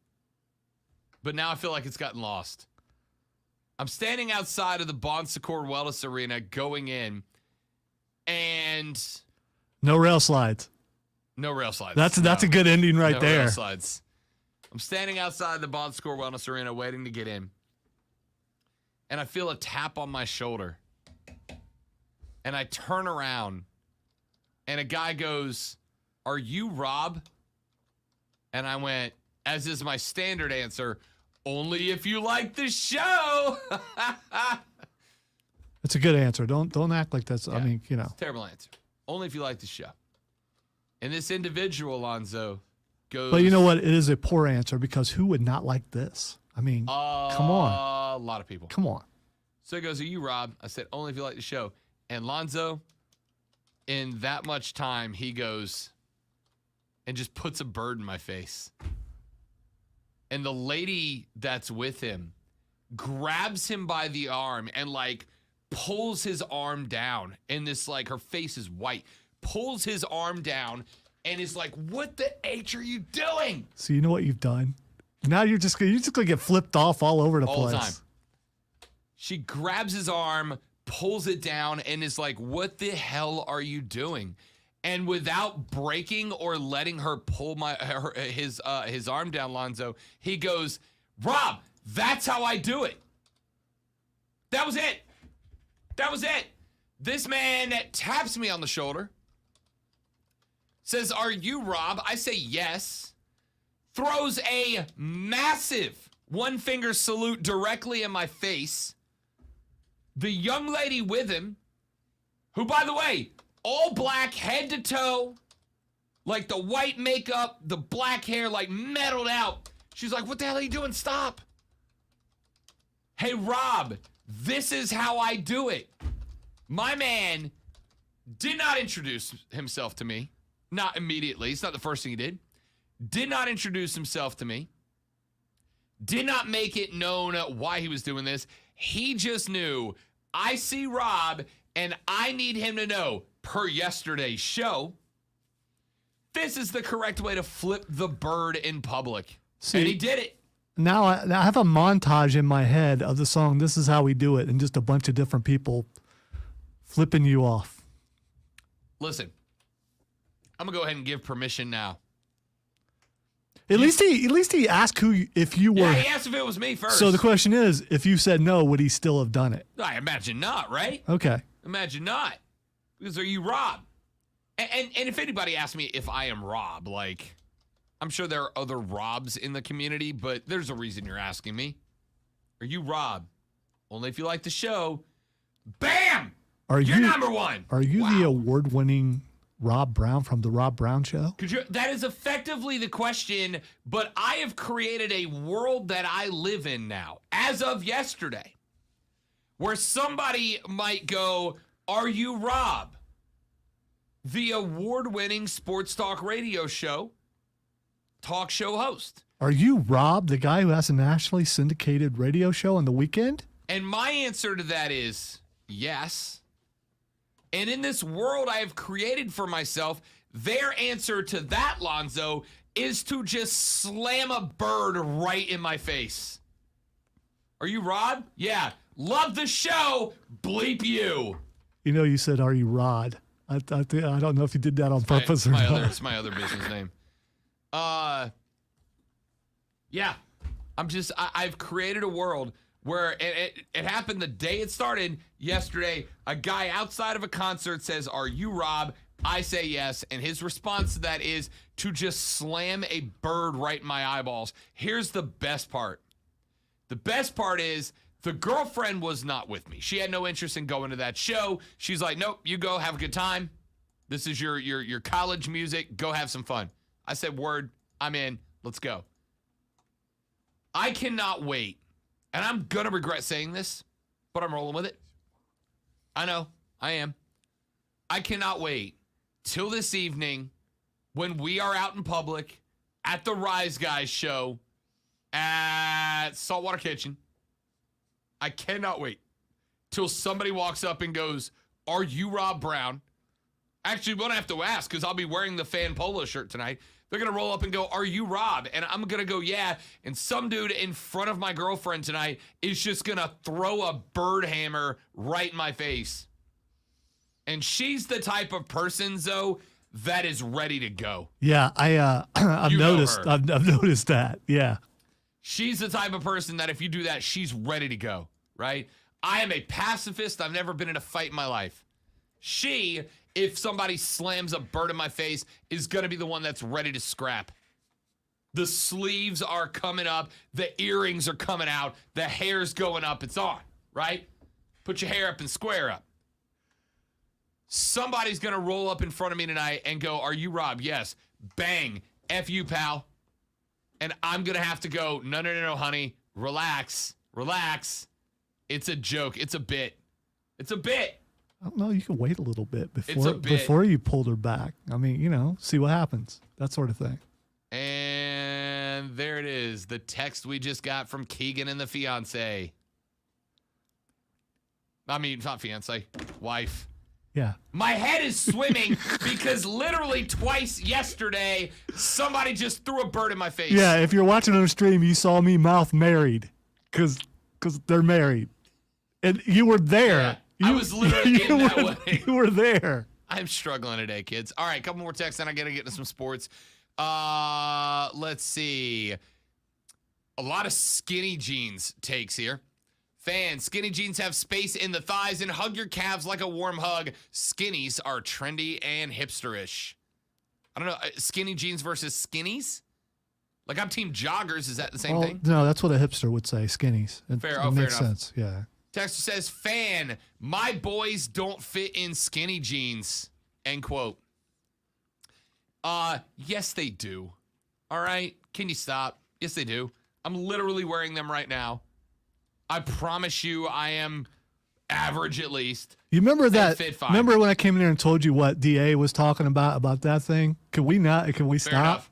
Speaker 2: but now I feel like it's gotten lost. I'm standing outside of the Bon Secours Wellness Arena going in, and
Speaker 1: No rail slides.
Speaker 2: no rail slides.
Speaker 1: That's a good ending right
Speaker 2: no
Speaker 1: there.
Speaker 2: Rail slides. I'm standing outside the Bon Secours Wellness Arena waiting to get in, and I feel a tap on my shoulder, and I turn around, and a guy goes, "Are you Rob?" And I went, as is my standard answer, "Only if you like the show."
Speaker 1: That's a good answer. Don't act like that's. I
Speaker 2: Yeah.
Speaker 1: mean,
Speaker 2: Terrible answer. Only if you like the show. And this individual, Alonzo, goes.
Speaker 1: But you know what? It is a poor answer because who would not like this? I mean, come on.
Speaker 2: A lot of people.
Speaker 1: Come on.
Speaker 2: So he goes, "Are you Rob?" I said, "Only if you like the show." And Lonzo, in that much time, he goes and just puts a bird in my face. And the lady that's with him grabs him by the arm and pulls his arm down. And this her face is white, pulls his arm down and is like, "What the H are you doing?"
Speaker 1: So you know what you've done? Now you're just gonna get flipped off all over the
Speaker 2: All
Speaker 1: place.
Speaker 2: the time. She grabs his arm, pulls it down and is like, what the hell are you doing? And without breaking or letting her pull his arm down, Lonzo, he goes, Rob, that's how I do it. That was it. That was it. This man taps me on the shoulder, says, are you Rob? I say yes. Throws a massive one-finger salute directly in my face. The young lady with him, who, by the way, all black, head to toe, like the white makeup, the black hair, like metaled out. She's like, what the hell are you doing? Stop. Hey, Rob, this is how I do it. My man did not introduce himself to me. Not immediately. It's not the first thing he did. Did not introduce himself to me. Did not make it known why he was doing this. He just knew, I see Rob, and I need him to know, per yesterday's show, this is the correct way to flip the bird in public.
Speaker 1: See,
Speaker 2: and he did it.
Speaker 1: Now I have a montage in my head of the song "This Is How We Do It" and just a bunch of different people flipping you off.
Speaker 2: Listen, I'm gonna go ahead and give permission now.
Speaker 1: At least he asked if you were.
Speaker 2: Yeah, he asked if it was me first.
Speaker 1: So the question is, if you said no, would he still have done it?
Speaker 2: I imagine not, right?
Speaker 1: Okay.
Speaker 2: Imagine not. Because are you Rob? And if anybody asks me if I am Rob, like, I'm sure there are other Robs in the community, but there's a reason you're asking me. Are you Rob? Only if you like the show. Bam! You're number one.
Speaker 1: Are you the award-winning Rob Brown from the Rob Brown Show?
Speaker 2: That is effectively the question, but I have created a world that I live in now, as of yesterday, where somebody might go, are you Rob? The award-winning sports talk radio show, talk show host.
Speaker 1: Are you Rob, the guy who has a nationally syndicated radio show on the weekend?
Speaker 2: And my answer to that is yes. And in this world I have created for myself, their answer to that, Lonzo, is to just slam a bird right in my face. Are you Rod? Yeah. Love the show. Bleep you.
Speaker 1: You know, you said, are you Rod? I don't know if you did that on purpose or not.
Speaker 2: It's my other business name. Yeah. I've created a world where it happened the day it started yesterday. A guy outside of a concert says, are you Rob? I say yes. And his response to that is to just slam a bird right in my eyeballs. Here's the best part. The best part is the girlfriend was not with me. She had no interest in going to that show. She's like, nope, you go have a good time. This is your college music. Go have some fun. I said, word, I'm in. Let's go. I cannot wait. And I'm going to regret saying this, but I'm rolling with it. I know. I am. I cannot wait till this evening when we are out in public at the Rise Guys show at Saltwater Kitchen. I cannot wait till somebody walks up and goes, are you Rob Brown? Actually, we won't have to ask because I'll be wearing the fan polo shirt tonight. They're going to roll up and go, are you Rob? And I'm going to go, yeah. And some dude in front of my girlfriend tonight is just going to throw a bird hammer right in my face. And she's the type of person, Zoe, that is ready to go.
Speaker 1: Yeah, I've noticed. I've noticed that. Yeah.
Speaker 2: She's the type of person that if you do that, she's ready to go, right? I am a pacifist. I've never been in a fight in my life. She, if somebody slams a bird in my face, is going to be the one that's ready to scrap. The sleeves are coming up. The earrings are coming out. The hair's going up. It's on, right? Put your hair up and square up. Somebody's going to roll up in front of me tonight and go, are you Rob? Yes. Bang. F you, pal. And I'm going to have to go, no, honey. Relax. It's a joke. It's a bit.
Speaker 1: I don't know. You can wait a little bit before you pulled her back. I mean, see what happens. That sort of thing.
Speaker 2: And there it is. The text we just got from Keegan and the fiance. I mean, not fiance, wife.
Speaker 1: Yeah.
Speaker 2: My head is swimming because literally twice yesterday, somebody just threw a bird in my face.
Speaker 1: Yeah. If you're watching on the stream, you saw me mouth married because they're married. And you were there.
Speaker 2: Yeah. I was literally in that way.
Speaker 1: You were there.
Speaker 2: I'm struggling today, kids. All right, couple more texts, and I got to get into some sports. Let's see. A lot of skinny jeans takes here. Fans, skinny jeans have space in the thighs and hug your calves like a warm hug. Skinnies are trendy and hipsterish. I don't know. Skinny jeans versus skinnies? Like, I'm team joggers. Is that the same thing?
Speaker 1: No, that's what a hipster would say, skinnies.
Speaker 2: Fair
Speaker 1: It makes
Speaker 2: enough.
Speaker 1: sense, yeah.
Speaker 2: Texter says, fan, my boys don't fit in skinny jeans. End quote. Yes, they do. All right? Can you stop? Yes, they do. I'm literally wearing them right now. I promise you I am average at least.
Speaker 1: You remember that?
Speaker 2: fit fine.
Speaker 1: Remember when I came in here and told you what DA was talking about that thing? Can we
Speaker 2: Fair
Speaker 1: stop?
Speaker 2: enough.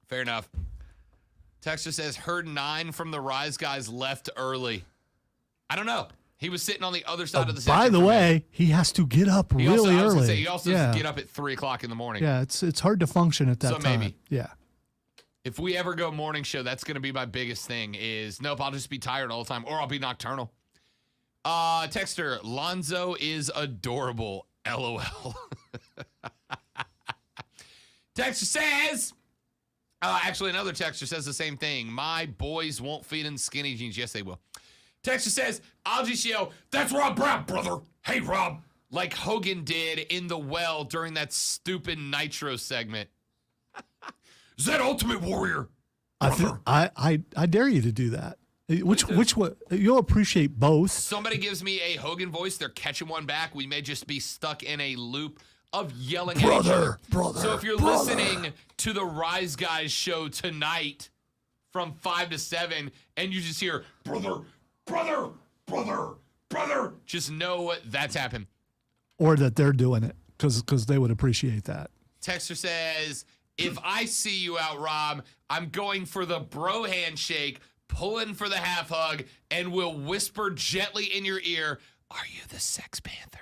Speaker 2: Fair enough. Texter says, heard 9 from the Rise guys left early. I don't know. He was sitting on the other side of the section.
Speaker 1: By the
Speaker 2: from me.
Speaker 1: way, he has to get up
Speaker 2: He
Speaker 1: really
Speaker 2: also, I was gonna
Speaker 1: early.
Speaker 2: say, he also has to get up at 3 o'clock in the morning.
Speaker 1: Yeah, it's hard to function at that
Speaker 2: So
Speaker 1: time.
Speaker 2: maybe.
Speaker 1: Yeah.
Speaker 2: If we ever go morning show, that's going to be my biggest thing is, nope, I'll just be tired all the time, or I'll be nocturnal. Texter, Lonzo is adorable. LOL. Texter says, actually, another texter says the same thing. My boys won't fit in skinny jeans. Yes, they will. Texter says, I'll just yell, that's Rob Brown, brother. Hey, Rob. Like Hogan did in the well during that stupid Nitro segment. Is that Ultimate Warrior?
Speaker 1: I dare you to do that. Which one? You'll appreciate both.
Speaker 2: Somebody gives me a Hogan voice, they're catching one back. We may just be stuck in a loop of yelling at each other. So if you're listening to the Rise Guys show tonight from 5 to 7 and you just hear, brother, brother, brother, brother, just know that's happened.
Speaker 1: Or that they're doing it because they would appreciate that.
Speaker 2: Texter says, if I see you out, Rob, I'm going for the bro handshake, pulling for the half hug, and will whisper gently in your ear, are you the Sex Panther?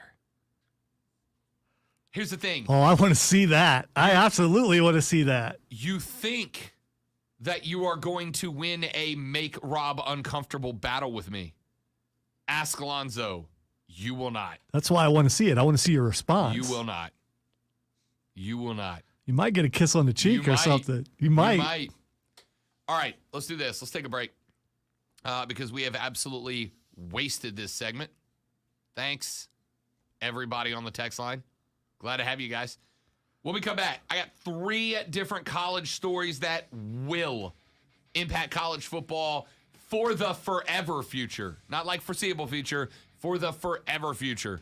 Speaker 2: Here's the thing.
Speaker 1: Oh, I want to see that. I absolutely want to see that.
Speaker 2: You think that you are going to win a make Rob uncomfortable battle with me. Ask Lonzo. You will not.
Speaker 1: That's why I want to see it. I want to see your response.
Speaker 2: You will not. You will not.
Speaker 1: You might get a kiss on the cheek
Speaker 2: You
Speaker 1: or
Speaker 2: might.
Speaker 1: something. You might.
Speaker 2: You might. All right, let's do this. Let's take a break because we have absolutely wasted this segment. Thanks, everybody on the text line. Glad to have you guys. When we come back, I got 3 different college stories that will impact college football for the forever future. Not like foreseeable future, for the forever future.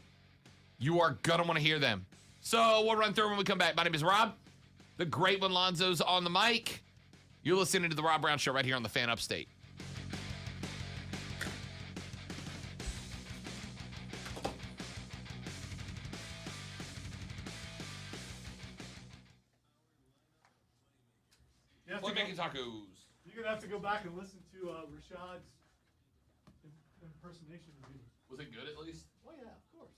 Speaker 2: You are going to want to hear them. So we'll run through when we come back. My name is Rob. The great one, Lonzo's on the mic. You're listening to The Rob Brown Show right here on the Fan Upstate. We're making tacos.
Speaker 1: You're going to have to go back and listen to Rashad's impersonation review.
Speaker 2: Was it good at least?
Speaker 1: Oh, yeah, of course.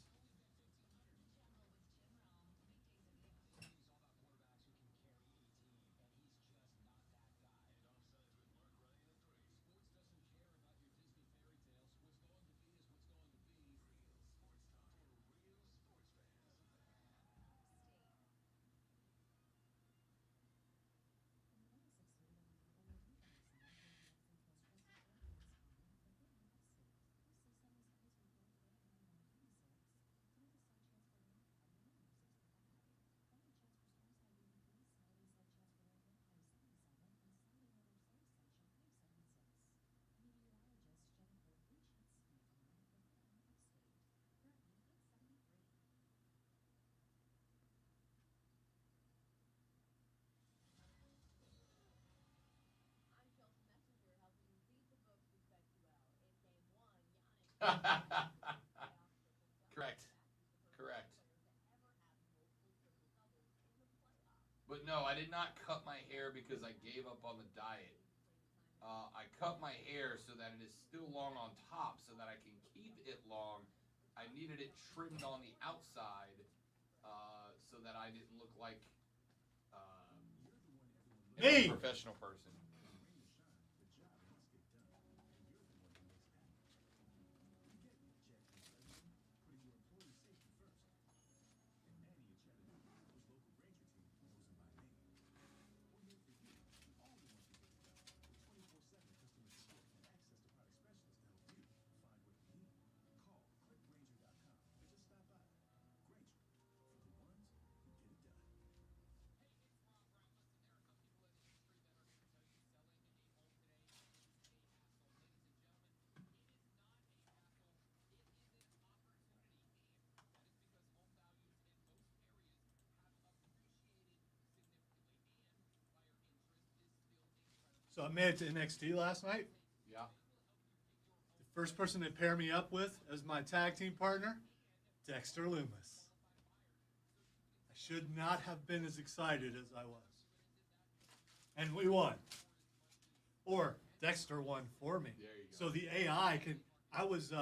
Speaker 2: Correct. But no, I did not cut my hair because I gave up on the diet. I cut my hair so that it is still long on top so that I can keep it long. I needed it trimmed on the outside so that I didn't look like a professional person.
Speaker 1: So I made it to NXT last night.
Speaker 2: Yeah.
Speaker 1: The first person they pair me up with as my tag team partner, Dexter Loomis. I should not have been as excited as I was. And we won. Or Dexter won for me.
Speaker 2: There you go.
Speaker 1: So the AI can. I was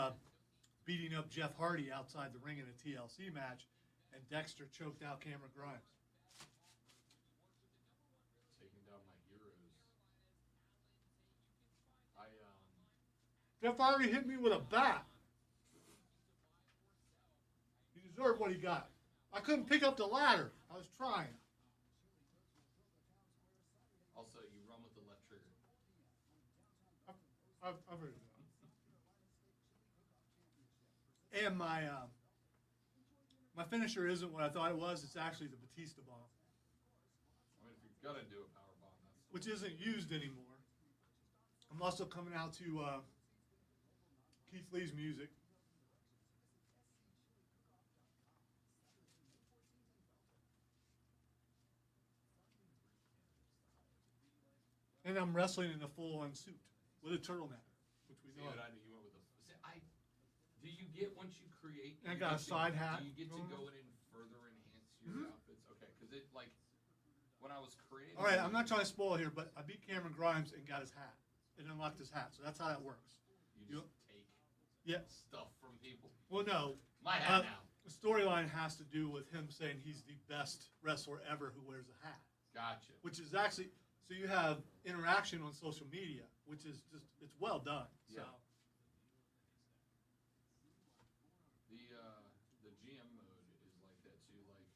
Speaker 1: beating up Jeff Hardy outside the ring in a TLC match, and Dexter choked out Cameron Grimes.
Speaker 2: Taking down my heroes.
Speaker 1: Jeff Hardy hit me with a bat. He deserved what he got. I couldn't pick up the ladder. I was trying.
Speaker 2: Also, you run with the left trigger.
Speaker 1: I've heard of that. And my finisher isn't what I thought it was. It's actually the Batista bomb,
Speaker 2: I mean, if you're gonna do a power bomb, that's
Speaker 1: which isn't used anymore. I'm also coming out to Keith Lee's music. And I'm wrestling in a full-on suit with a turtleneck, which we
Speaker 2: See
Speaker 1: know.
Speaker 2: what I do? You went with a. See, do you get once you create?
Speaker 1: I
Speaker 2: you
Speaker 1: got a
Speaker 2: get
Speaker 1: side hat.
Speaker 2: Do you get to
Speaker 1: Mhm.
Speaker 2: go in and further enhance your outfits? Okay, because it like when I was creating.
Speaker 1: All right, I'm not trying to spoil here, but I beat Cameron Grimes and got his hat. It unlocked his hat, so that's how that works.
Speaker 2: You just take
Speaker 1: Yeah.
Speaker 2: stuff from people.
Speaker 1: Well, no.
Speaker 2: My hat now.
Speaker 1: The storyline has to do with him saying he's the best wrestler ever who wears a hat,
Speaker 2: Gotcha.
Speaker 1: which is actually so you have interaction on social media, which is just it's well done. So
Speaker 2: Yeah. The GM mode is like that too. Like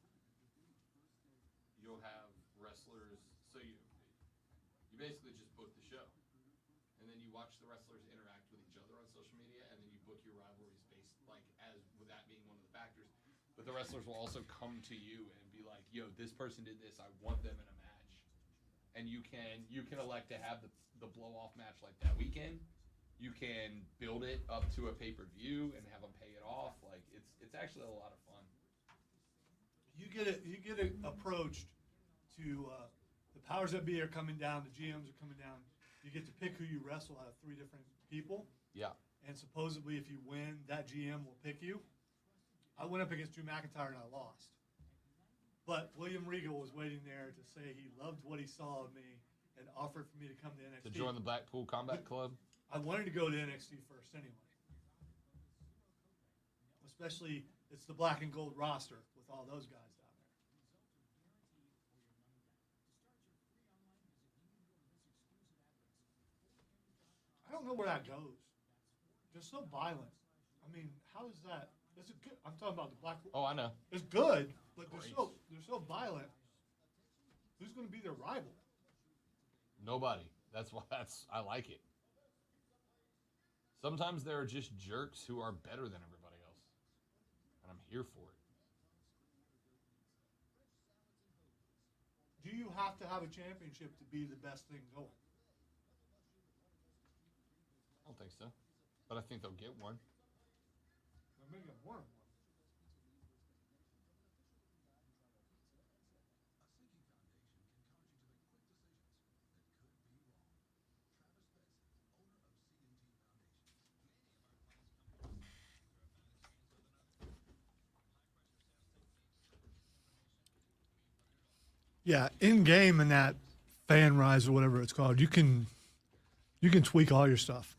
Speaker 2: you'll have wrestlers. So you basically just book the show, and then you watch the wrestlers interact with each other on social media, and then you book your rivalries based like as with that being one of the factors. But the wrestlers will also come to you and be like, "Yo, this person did this. I want them in a match," and you can elect to have the blow off match like that weekend. You can build it up to a pay-per-view and have them pay it off. Like it's actually a lot of fun.
Speaker 1: you get it approached to the powers that be are coming down, the GMs are coming down. You get to pick who you wrestle out of 3 different people.
Speaker 2: Yeah.
Speaker 1: And supposedly, if you win, that GM will pick you. I went up against Drew McIntyre and I lost. But William Regal was waiting there to say he loved what he saw of me and offered for me to come to NXT.
Speaker 2: To join the Blackpool Combat Club.
Speaker 1: I wanted to go to NXT first anyway. Especially, it's the black and gold roster with all those guys down there. I don't know where that goes. They're so violent. I mean, how is that? Is it good? I'm talking about the black.
Speaker 2: Oh, I know.
Speaker 1: It's good, but
Speaker 2: Great.
Speaker 1: they're so violent. Who's going to be their rival?
Speaker 2: Nobody. That's why I like it. Sometimes there are just jerks who are better than everybody else. And I'm here for it.
Speaker 1: Do you have to have a championship to be the best thing going?
Speaker 2: I don't think so. But I think they'll get one.
Speaker 1: They're making more and more. Yeah, in game and that fan rise or whatever it's called, you can tweak all your stuff.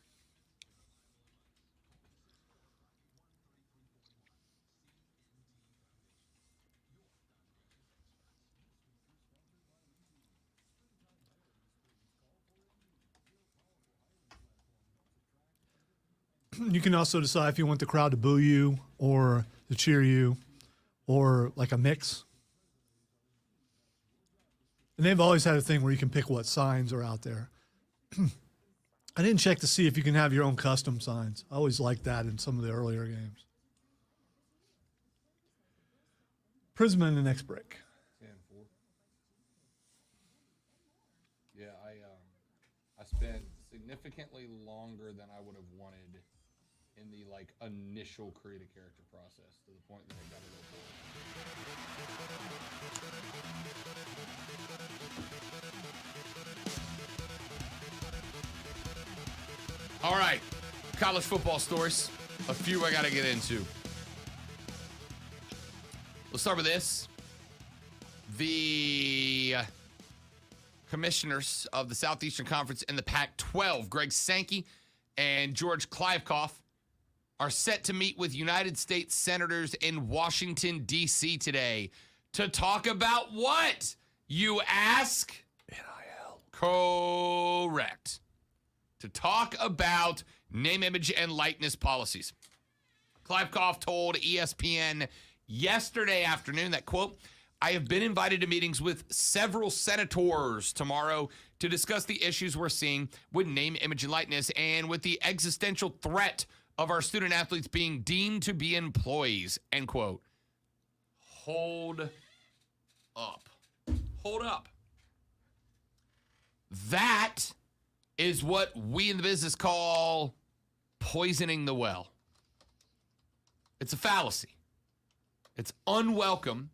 Speaker 1: You can also decide if you want the crowd to boo you or to cheer you or like a mix. And they've always had a thing where you can pick what signs are out there. I didn't check to see if you can have your own custom signs. I always liked that in some of the earlier games. Prisma in the next break.
Speaker 2: 10-4. Yeah, I spent significantly longer than I would have wanted in the like initial create a character process to the point that it got a little boring. All right. College football stories. A few I got to get into. Let's start with this. The commissioners of the Southeastern Conference and the Pac-12, Greg Sankey and George Kliavkoff, are set to meet with United States senators in Washington, D.C. today to talk about what, you ask? NIL. Correct. To talk about name, image, and likeness policies. Kliavkoff told ESPN yesterday afternoon that, quote, I have been invited to meetings with several senators tomorrow to discuss the issues we're seeing with name, image, and likeness and with the existential threat of our student athletes being deemed to be employees, end quote. Hold up. Hold up. That is what we in the business call poisoning the well. It's a fallacy. It's unwelcome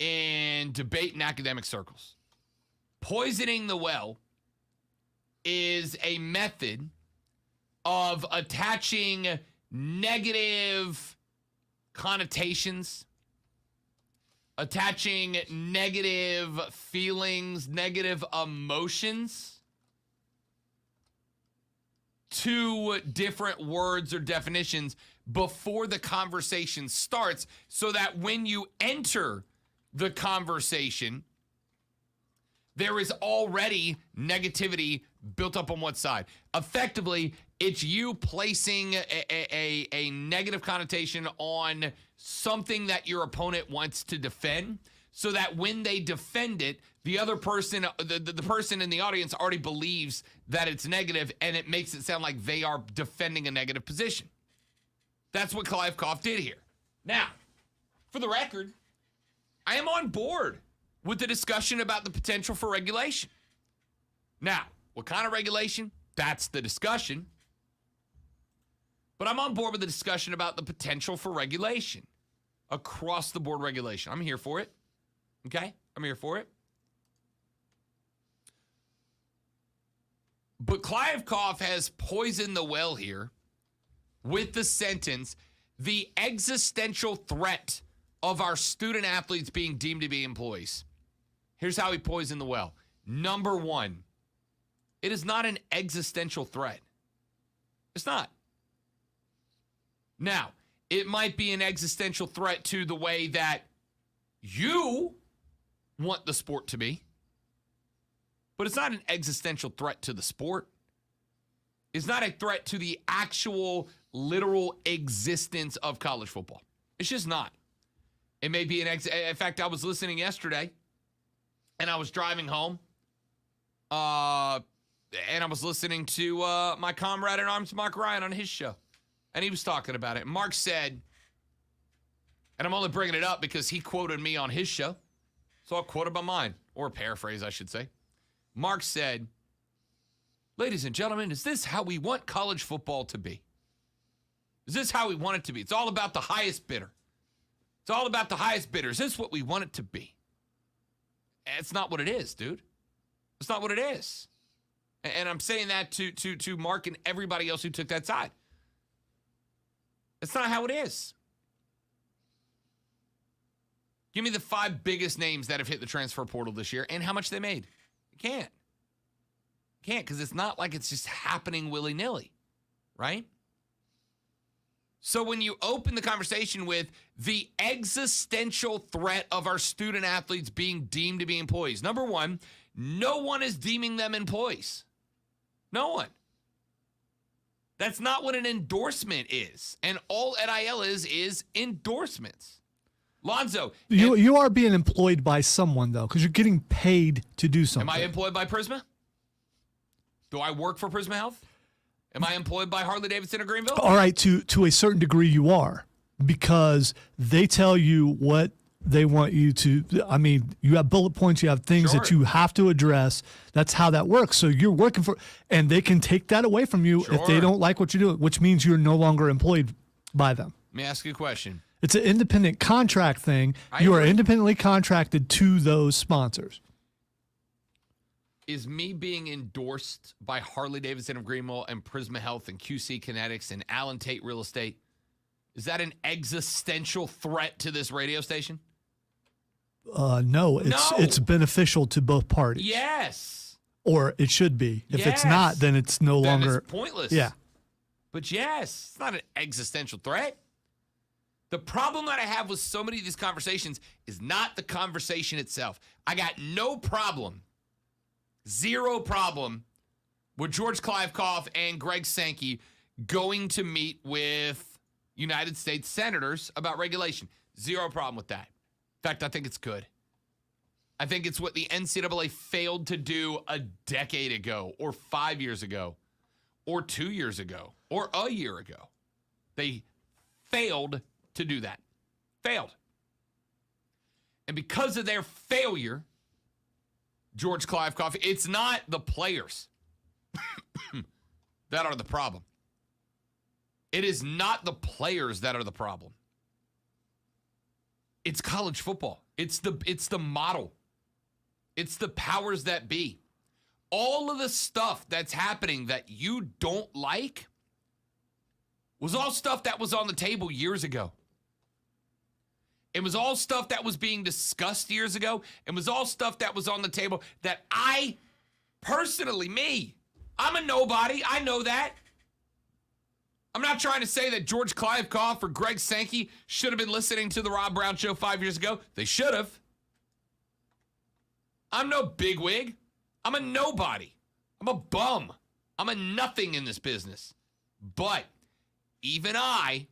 Speaker 2: in debate and academic circles. Poisoning the well is a method of attaching negative connotations, attaching negative feelings, negative emotions to different words or definitions before the conversation starts, so that when you enter the conversation, there is already negativity built up on one side. Effectively, it's you placing a negative connotation on something that your opponent wants to defend, so that when they defend it, the other person, the person in the audience already believes that it's negative, and it makes it sound like they are defending a negative position. That's what Kliavkoff did here. Now, for the record, I am on board with the discussion about the potential for regulation. Now, what kind of regulation? That's the discussion. But I'm on board with the discussion about the potential for regulation. Across the board regulation. I'm here for it. Okay? I'm here for it. But Kliavkoff has poisoned the well here with the sentence, the existential threat of our student athletes being deemed to be employees. Here's how he poisoned the well. Number one, it is not an existential threat. It's not. Now, it might be an existential threat to the way that you want the sport to be, but it's not an existential threat to the sport. It's not a threat to the actual literal existence of college football. It's just not. It may be in fact, I was listening yesterday, and I was driving home, and I was listening to my comrade in arms, Mark Ryan, on his show, and he was talking about it. Mark said, and I'm only bringing it up because he quoted me on his show, so I'll quote it by mine, or paraphrase, I should say. Mark said, ladies and gentlemen, is this how we want college football to be? Is this how we want it to be? It's all about the highest bidder. It's all about the highest bidder. Is this what we want it to be? It's not what it is, dude. It's not what it is. And I'm saying that to Mark and everybody else who took that side. It's not how it is. Give me the 5 biggest names that have hit the transfer portal this year and how much they made. You can't. You can't, because it's not like it's just happening willy-nilly, right? So when you open the conversation with the existential threat of our student athletes being deemed to be employees, number one, no one is deeming them employees. No one. That's not what an endorsement is. And all NIL is endorsements. Lonzo.
Speaker 1: You are being employed by someone, though, because you're getting paid to do something.
Speaker 2: Am I employed by Prisma? Do I work for Prisma Health? Am I employed by Harley Davidson or Greenville?
Speaker 1: All right, to a certain degree you are, because they tell you what they want you to. I mean, you have bullet points, you have things that you have to address. That's how that works. So you're working for, and they can take that away from you if they don't like what you're doing, which means you're no longer employed by them.
Speaker 2: Let me ask you a question.
Speaker 1: It's an independent contract thing. You are independently contracted to those sponsors.
Speaker 2: is me being endorsed by Harley Davidson of Greenville and Prisma Health and QC Kinetics and Allen Tate Real Estate, is that an existential threat to this radio station?
Speaker 1: No, it's beneficial to both parties.
Speaker 2: Yes.
Speaker 1: Or it should be. If it's
Speaker 2: Yes.
Speaker 1: not, then it's no
Speaker 2: Then
Speaker 1: longer
Speaker 2: it's pointless.
Speaker 1: Yeah.
Speaker 2: But yes, it's not an existential threat. The problem that I have with so many of these conversations is not the conversation itself. I got no problem, zero problem with George Kliavkoff and Greg Sankey going to meet with United States senators about regulation. Zero problem with that. In fact, I think it's good. I think it's what the NCAA failed to do a decade ago or 5 years ago or 2 years ago or a year ago. They failed to do that. Failed. And because of their failure, George Kliavkoff, it's not the players that are the problem. It is not the players that are the problem. It's college football. It's the model. It's the powers that be. All of the stuff that's happening that you don't like was all stuff that was on the table years ago. It was all stuff that was being discussed years ago. It was all stuff that was on the table that I personally, I'm a nobody. I know that. I'm not trying to say that George Kliavkoff or Greg Sankey should have been listening to the Rob Brown Show 5 years ago. They should have. I'm no bigwig. I'm a nobody. I'm a bum. I'm a nothing in this business. But even I,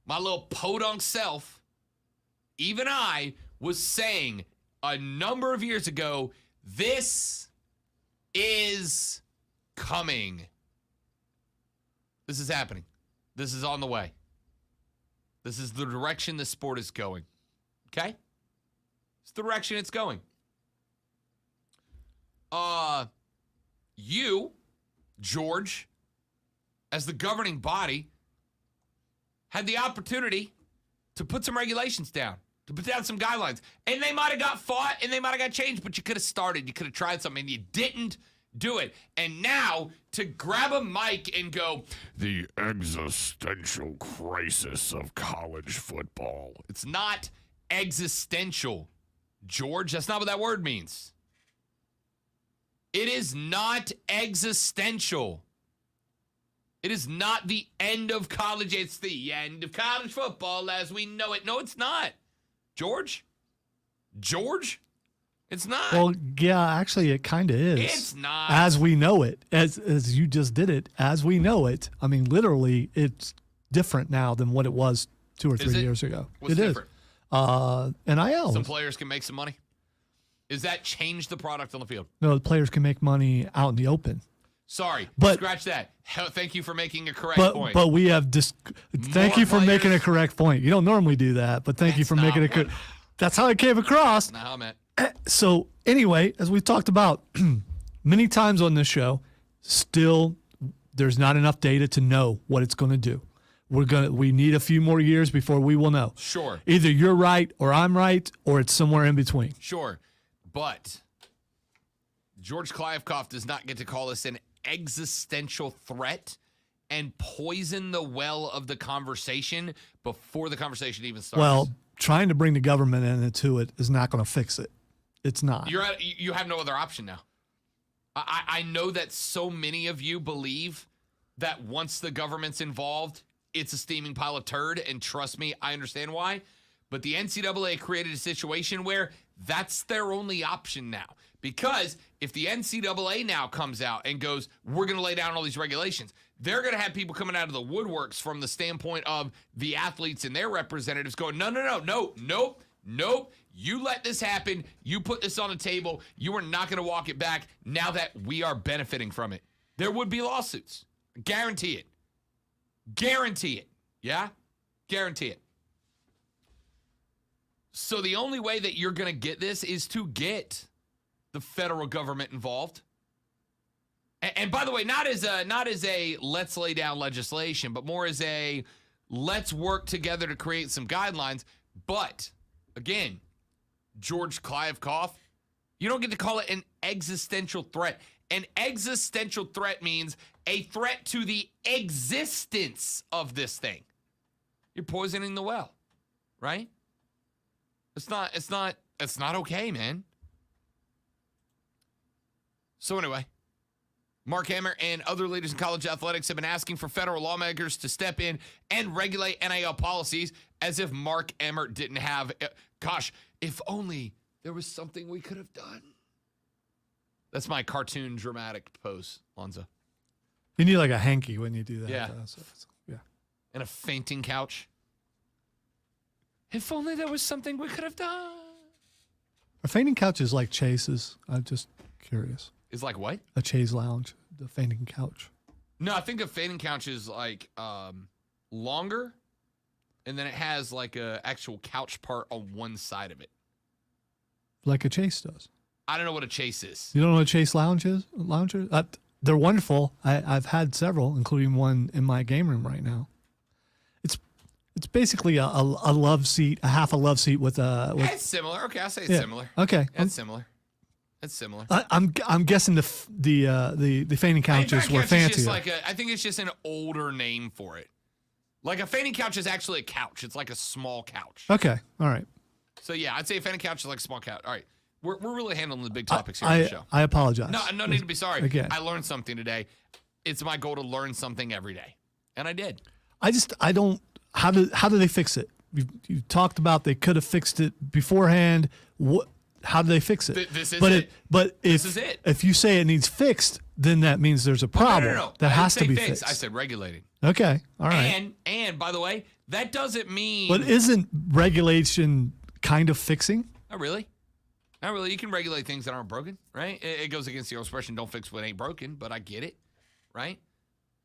Speaker 2: my little podunk self, even I was saying a number of years ago, this is coming. This is happening. This is on the way. This is the direction the sport is going. Okay? It's the direction it's going. You, George, as the governing body, had the opportunity to put some regulations down, to put down some guidelines. And they might have got fought and they might have got changed, but you could have started. You could have tried something and you didn't do it. And now to grab a mic and go, the existential crisis of college football. It's not existential, George. That's not what that word means. It is not existential. It is not the end of college. It's the end of college football as we know it. No, it's not. George? George? It's not.
Speaker 1: Well, yeah, actually it kind of is.
Speaker 2: It's not.
Speaker 1: As we know it. As you just did it, as we know it. I mean, literally, it's different now than what it was 2 or 3 years ago.
Speaker 2: What's
Speaker 1: it
Speaker 2: different?
Speaker 1: Is. NIL.
Speaker 2: Some players can make some money. Does that change the product on the field?
Speaker 1: No, the players can make money out in the open.
Speaker 2: Sorry,
Speaker 1: But-
Speaker 2: scratch that. Thank you for making a correct
Speaker 1: But
Speaker 2: point.
Speaker 1: but we have thank you for making a
Speaker 2: players-
Speaker 1: correct point. You don't normally do that, but thank you
Speaker 2: That's
Speaker 1: for making
Speaker 2: not
Speaker 1: it. That's how it came across.
Speaker 2: Nah, man.
Speaker 1: So anyway, as we've talked about many times on this show, still there's not enough data to know what it's going to do. We need a few more years before we will know.
Speaker 2: Sure.
Speaker 1: Either you're right or I'm right, or it's somewhere in between.
Speaker 2: Sure. But George Kliavkoff does not get to call this an existential threat and poison the well of the conversation before the conversation even starts.
Speaker 1: Well, trying to bring the government into it is not going to fix it. It's not.
Speaker 2: You have no other option now. I know that so many of you believe that once the government's involved, it's a steaming pile of turd, and trust me, I understand why. But the NCAA created a situation where that's their only option now. Because if the NCAA now comes out and goes, we're going to lay down all these regulations, they're going to have people coming out of the woodworks from the standpoint of the athletes and their representatives going, nope. You let this happen. You put this on the table. You are not going to walk it back now that we are benefiting from it. There would be lawsuits. Guarantee it. Guarantee it. Yeah? Guarantee it. So the only way that you're going to get this is to get the federal government involved. And by the way, not as a let's lay down legislation, but more as a let's work together to create some guidelines. But again, George Kliavkoff, You don't get to call it an existential threat. An existential threat means a threat to the existence of this thing. You're poisoning the well, right? It's not okay, man. So anyway, Mark Hammer and other leaders in college athletics have been asking for federal lawmakers to step in and regulate NIL policies, as if Mark Emmert didn't have, gosh, if only there was something we could have done. That's my cartoon dramatic pose, Lonzo.
Speaker 1: You need like a hanky when you do that.
Speaker 2: Yeah.
Speaker 1: Yeah.
Speaker 2: And a fainting couch. If only there was something we could have done.
Speaker 1: Are fainting couches like chases? I'm just curious.
Speaker 2: Is like what?
Speaker 1: A chaise lounge, the fainting couch.
Speaker 2: No, I think a fainting couch is like longer, and then it has like a actual couch part on one side of it.
Speaker 1: Like a chase does.
Speaker 2: I don't know what a chase is.
Speaker 1: You don't know what a chase lounge is? Lounger? They're wonderful. I've had several, including one in my game room right now. It's basically a love seat, a half a love seat with a.
Speaker 2: It's similar. Okay, I'll say it's similar.
Speaker 1: Okay,
Speaker 2: It's similar. It's similar.
Speaker 1: I'm guessing the fainting couches were fancier.
Speaker 2: I think it's just an older name for it. Like a fainting couch is actually a couch. It's like a small couch.
Speaker 1: Okay, all right.
Speaker 2: So yeah, I'd say a fainting couch is like a small couch. All right, we're really handling the big topics here on the show.
Speaker 1: I apologize.
Speaker 2: No need to be sorry.
Speaker 1: Again.
Speaker 2: I learned something today. It's my goal to learn something every day, and I did.
Speaker 1: I don't. How do they fix it? You talked about they could have fixed it beforehand. How do they fix it?
Speaker 2: This is
Speaker 1: but
Speaker 2: it.
Speaker 1: This
Speaker 2: is it.
Speaker 1: If you say it needs fixed, then that means there's a problem
Speaker 2: No.
Speaker 1: that
Speaker 2: I
Speaker 1: has
Speaker 2: didn't
Speaker 1: to be
Speaker 2: say fixed.
Speaker 1: fixed.
Speaker 2: I said regulating.
Speaker 1: Okay, all right.
Speaker 2: And by the way, that doesn't mean.
Speaker 1: But isn't regulation kind of fixing?
Speaker 2: Not really. Not really. You can regulate things that aren't broken, right? It goes against the old expression, don't fix what ain't broken, but I get it, right?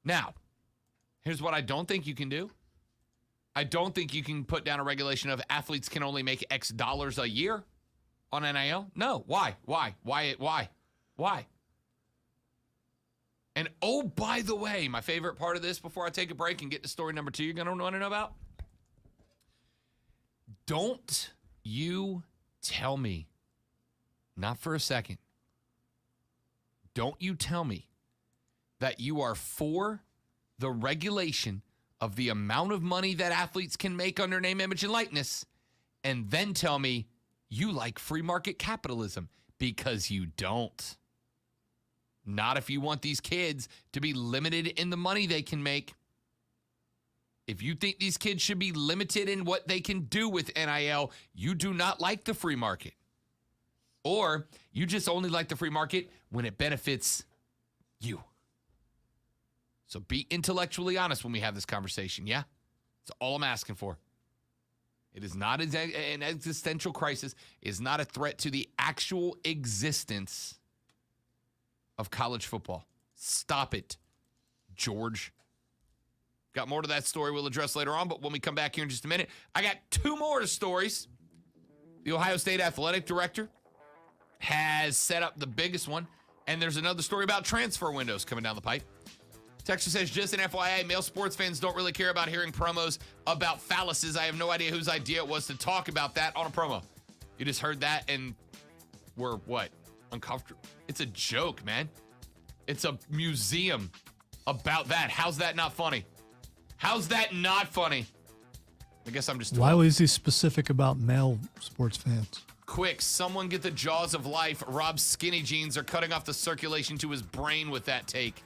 Speaker 2: Now, here's what I don't think you can do. I don't think you can put down a regulation of athletes can only make X dollars a year on NIL. No. Why? And oh, by the way, my favorite part of this before I take a break and get to story number 2 you're going to want to know about. Don't you tell me, not for a second, don't you tell me that you are for the regulation of the amount of money that athletes can make under name, image, and likeness, and then tell me you like free market capitalism, because you don't. Not if you want these kids to be limited in the money they can make. If you think these kids should be limited in what they can do with NIL, you do not like the free market. Or you just only like the free market when it benefits you. So be intellectually honest when we have this conversation, yeah? That's all I'm asking for. It is not an existential crisis. It is not a threat to the actual existence of college football. Stop it, George. Got more to that story we'll address later on, but when we come back here in just a minute, I got 2 more stories. The Ohio State athletic director has set up the biggest one, and there's another story about transfer windows coming down the pipe. Texture says, just an FYI, male sports fans don't really care about hearing promos about phalluses. I have no idea whose idea it was to talk about that on a promo. You just heard that and were, what, uncomfortable? It's a joke, man. It's a museum about that. How's that not funny? How's that not funny? I guess I'm just...
Speaker 1: Why was he specific about male sports fans?
Speaker 2: Quick, someone get the jaws of life. Rob's skinny jeans are cutting off the circulation to his brain with that take.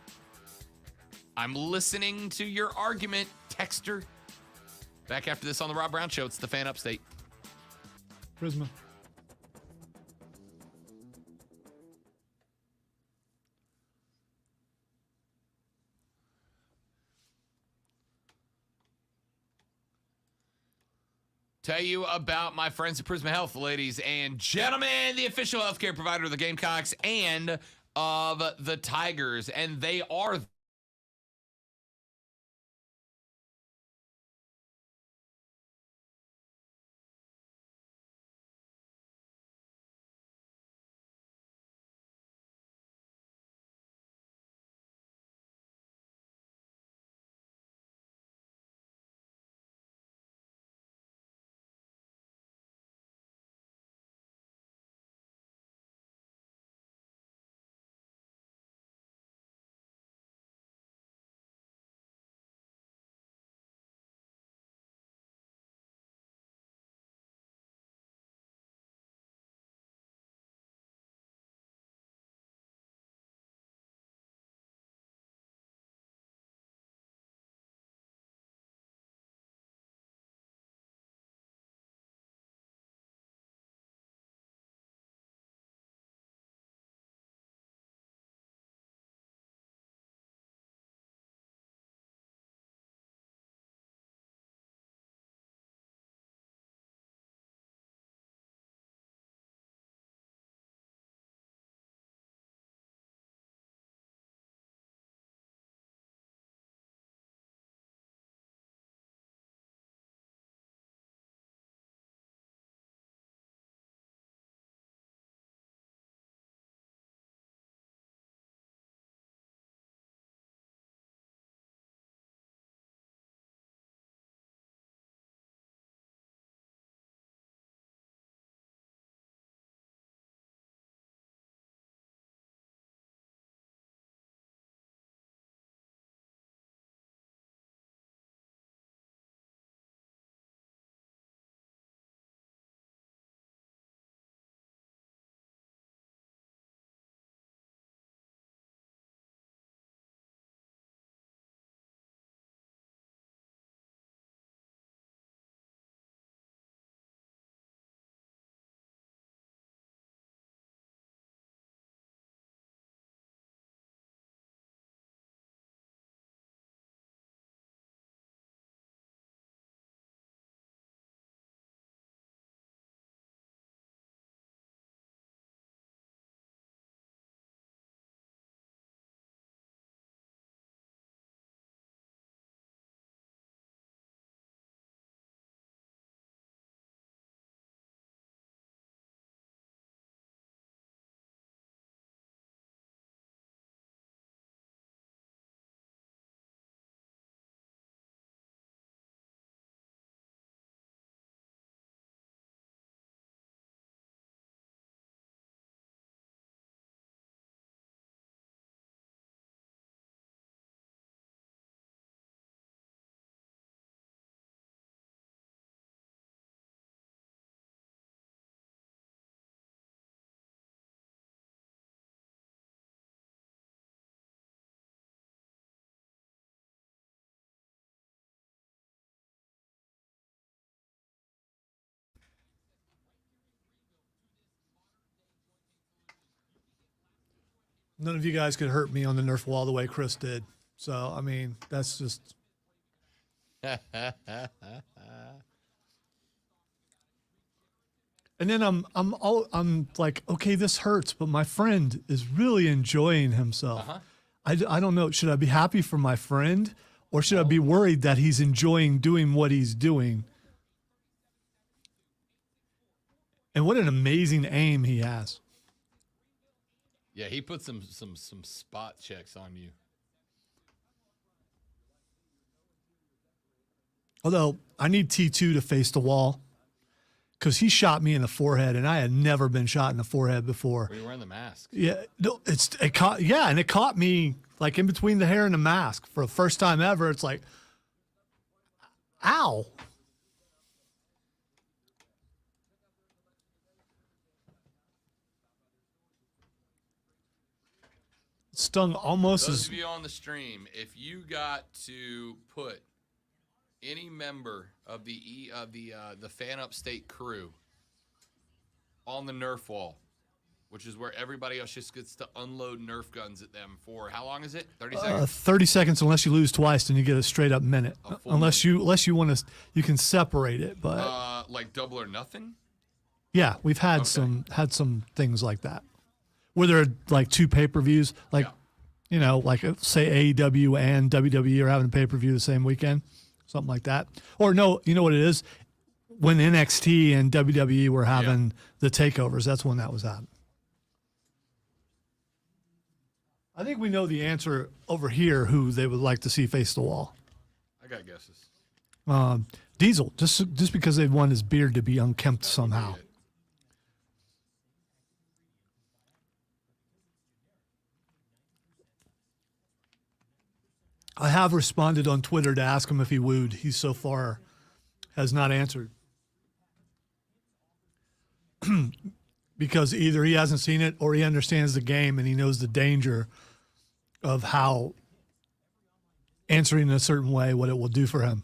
Speaker 2: I'm listening to your argument, Texter. Back after this on the Rob Brown Show. It's the Fan Upstate.
Speaker 1: Prisma.
Speaker 2: Tell you about my friends at Prisma Health, ladies and gentlemen, the official healthcare provider of the Gamecocks and of the Tigers. And they are
Speaker 1: None of you guys could hurt me on the Nerf wall the way Chris did. So, I mean, that's just. And then I'm like, okay, this hurts, but my friend is really enjoying himself. I don't know. Should I be happy for my friend, or should I be worried that he's enjoying doing what he's doing? And what an amazing aim he has.
Speaker 2: Yeah, he put some spot checks on you.
Speaker 1: Although I need T2 to face the wall because he shot me in the forehead, and I had never been shot in the forehead before.
Speaker 2: Were you wearing the mask?
Speaker 1: Yeah, no, it caught me like in between the hair and the mask for the first time ever. It's like, ow. It stung almost
Speaker 2: Those
Speaker 1: as.
Speaker 2: of you on the stream, if you got to put any member of the Fan Upstate crew on the Nerf wall, which is where everybody else just gets to unload Nerf guns at them for how long is it? 30 seconds.
Speaker 1: 30 seconds, unless you lose twice, then you get a straight up minute. Unless you want to, you can separate it. But
Speaker 2: Like double or nothing.
Speaker 1: yeah, we've had some things like that where there are like two pay-per-views, like you know, like say AEW and WWE are having a pay-per-view the same weekend, something like that. Or no, you know what it is? When NXT and WWE were having the takeovers, that's when that was happening. I think we know the answer over here who they would like to see face the wall.
Speaker 2: I got guesses.
Speaker 1: Diesel, just because they want his beard to be unkempt somehow. I have responded on Twitter to ask him if he wooed. He so far has not answered. Because either he hasn't seen it or he understands the game and he knows the danger of how answering in a certain way, what it will do for him.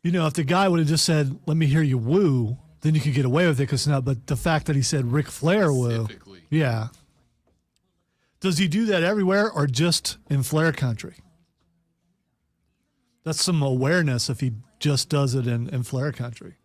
Speaker 1: You know, if the guy would have just said, let me hear you woo, then you could get away with it. But the fact that he said Ric Flair woo. Yeah. Does he do that everywhere or just in Flair country? That's some awareness if he just does it in Flair country.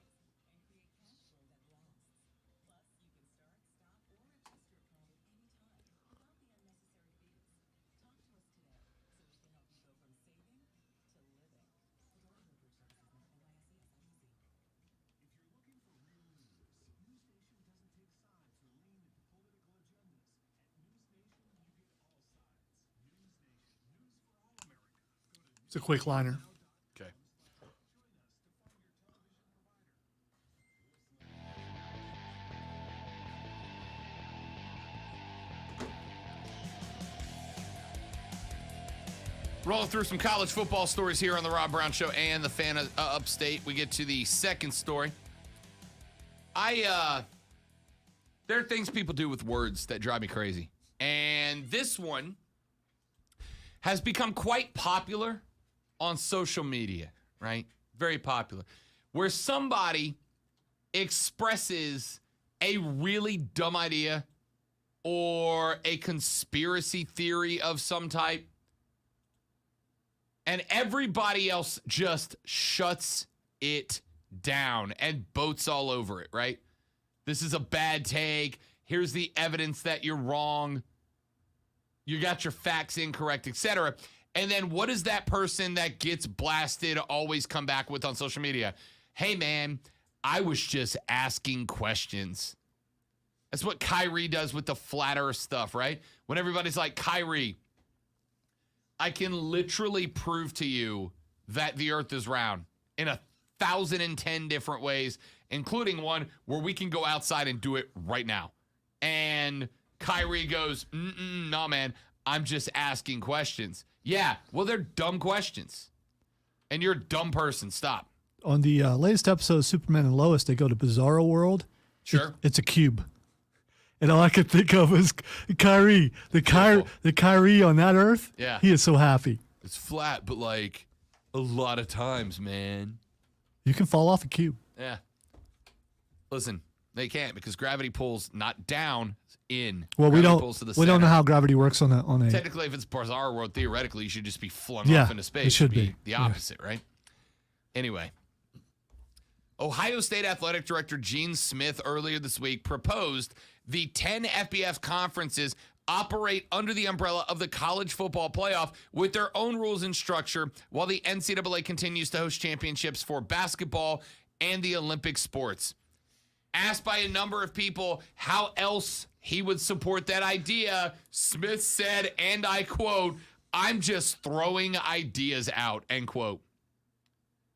Speaker 1: It's a quick liner.
Speaker 2: Okay. Rolling through some college football stories here on the Rob Brown Show and the Fan Upstate. We get to the second story. There are things people do with words that drive me crazy. And this one has become quite popular on social media, right? Very popular. Where somebody expresses a really dumb idea or a conspiracy theory of some type, and everybody else just shuts it down and boats all over it, right? This is a bad take. Here's the evidence that you're wrong. You got your facts incorrect, etc. And then what does that person that gets blasted always come back with on social media? Hey, man, I was just asking questions. That's what Kyrie does with the flat earth stuff, right? When everybody's like, Kyrie, I can literally prove to you that the earth is round in 1,010 different ways, including one where we can go outside and do it right now. And Kyrie goes, nah, man, I'm just asking questions. Yeah, well, they're dumb questions. And you're a dumb person. Stop.
Speaker 1: On the latest episode of Superman and Lois, they go to Bizarro World.
Speaker 2: Sure.
Speaker 1: It's a cube. And all I could think of is Kyrie. The Kyrie on that earth,
Speaker 2: Yeah.
Speaker 1: he is so happy.
Speaker 2: It's flat, but like, A lot of times, man.
Speaker 1: You can fall off a cube.
Speaker 2: Yeah. Listen, they can't because gravity pulls not down, in.
Speaker 1: Well, we
Speaker 2: Gravity
Speaker 1: don't
Speaker 2: pulls to the
Speaker 1: we don't know
Speaker 2: center.
Speaker 1: how gravity works on a.
Speaker 2: Technically, if it's bizarre world, theoretically, you should just be flung
Speaker 1: Yeah,
Speaker 2: off into space.
Speaker 1: it should be.
Speaker 2: the
Speaker 1: Yeah.
Speaker 2: opposite, right? Anyway, Ohio State Athletic Director Gene Smith earlier this week proposed the 10 FBS conferences operate under the umbrella of the college football playoff with their own rules and structure while the NCAA continues to host championships for basketball and the Olympic sports. Asked by a number of people how else he would support that idea, Smith said, and I quote, "I'm just throwing ideas out," end quote.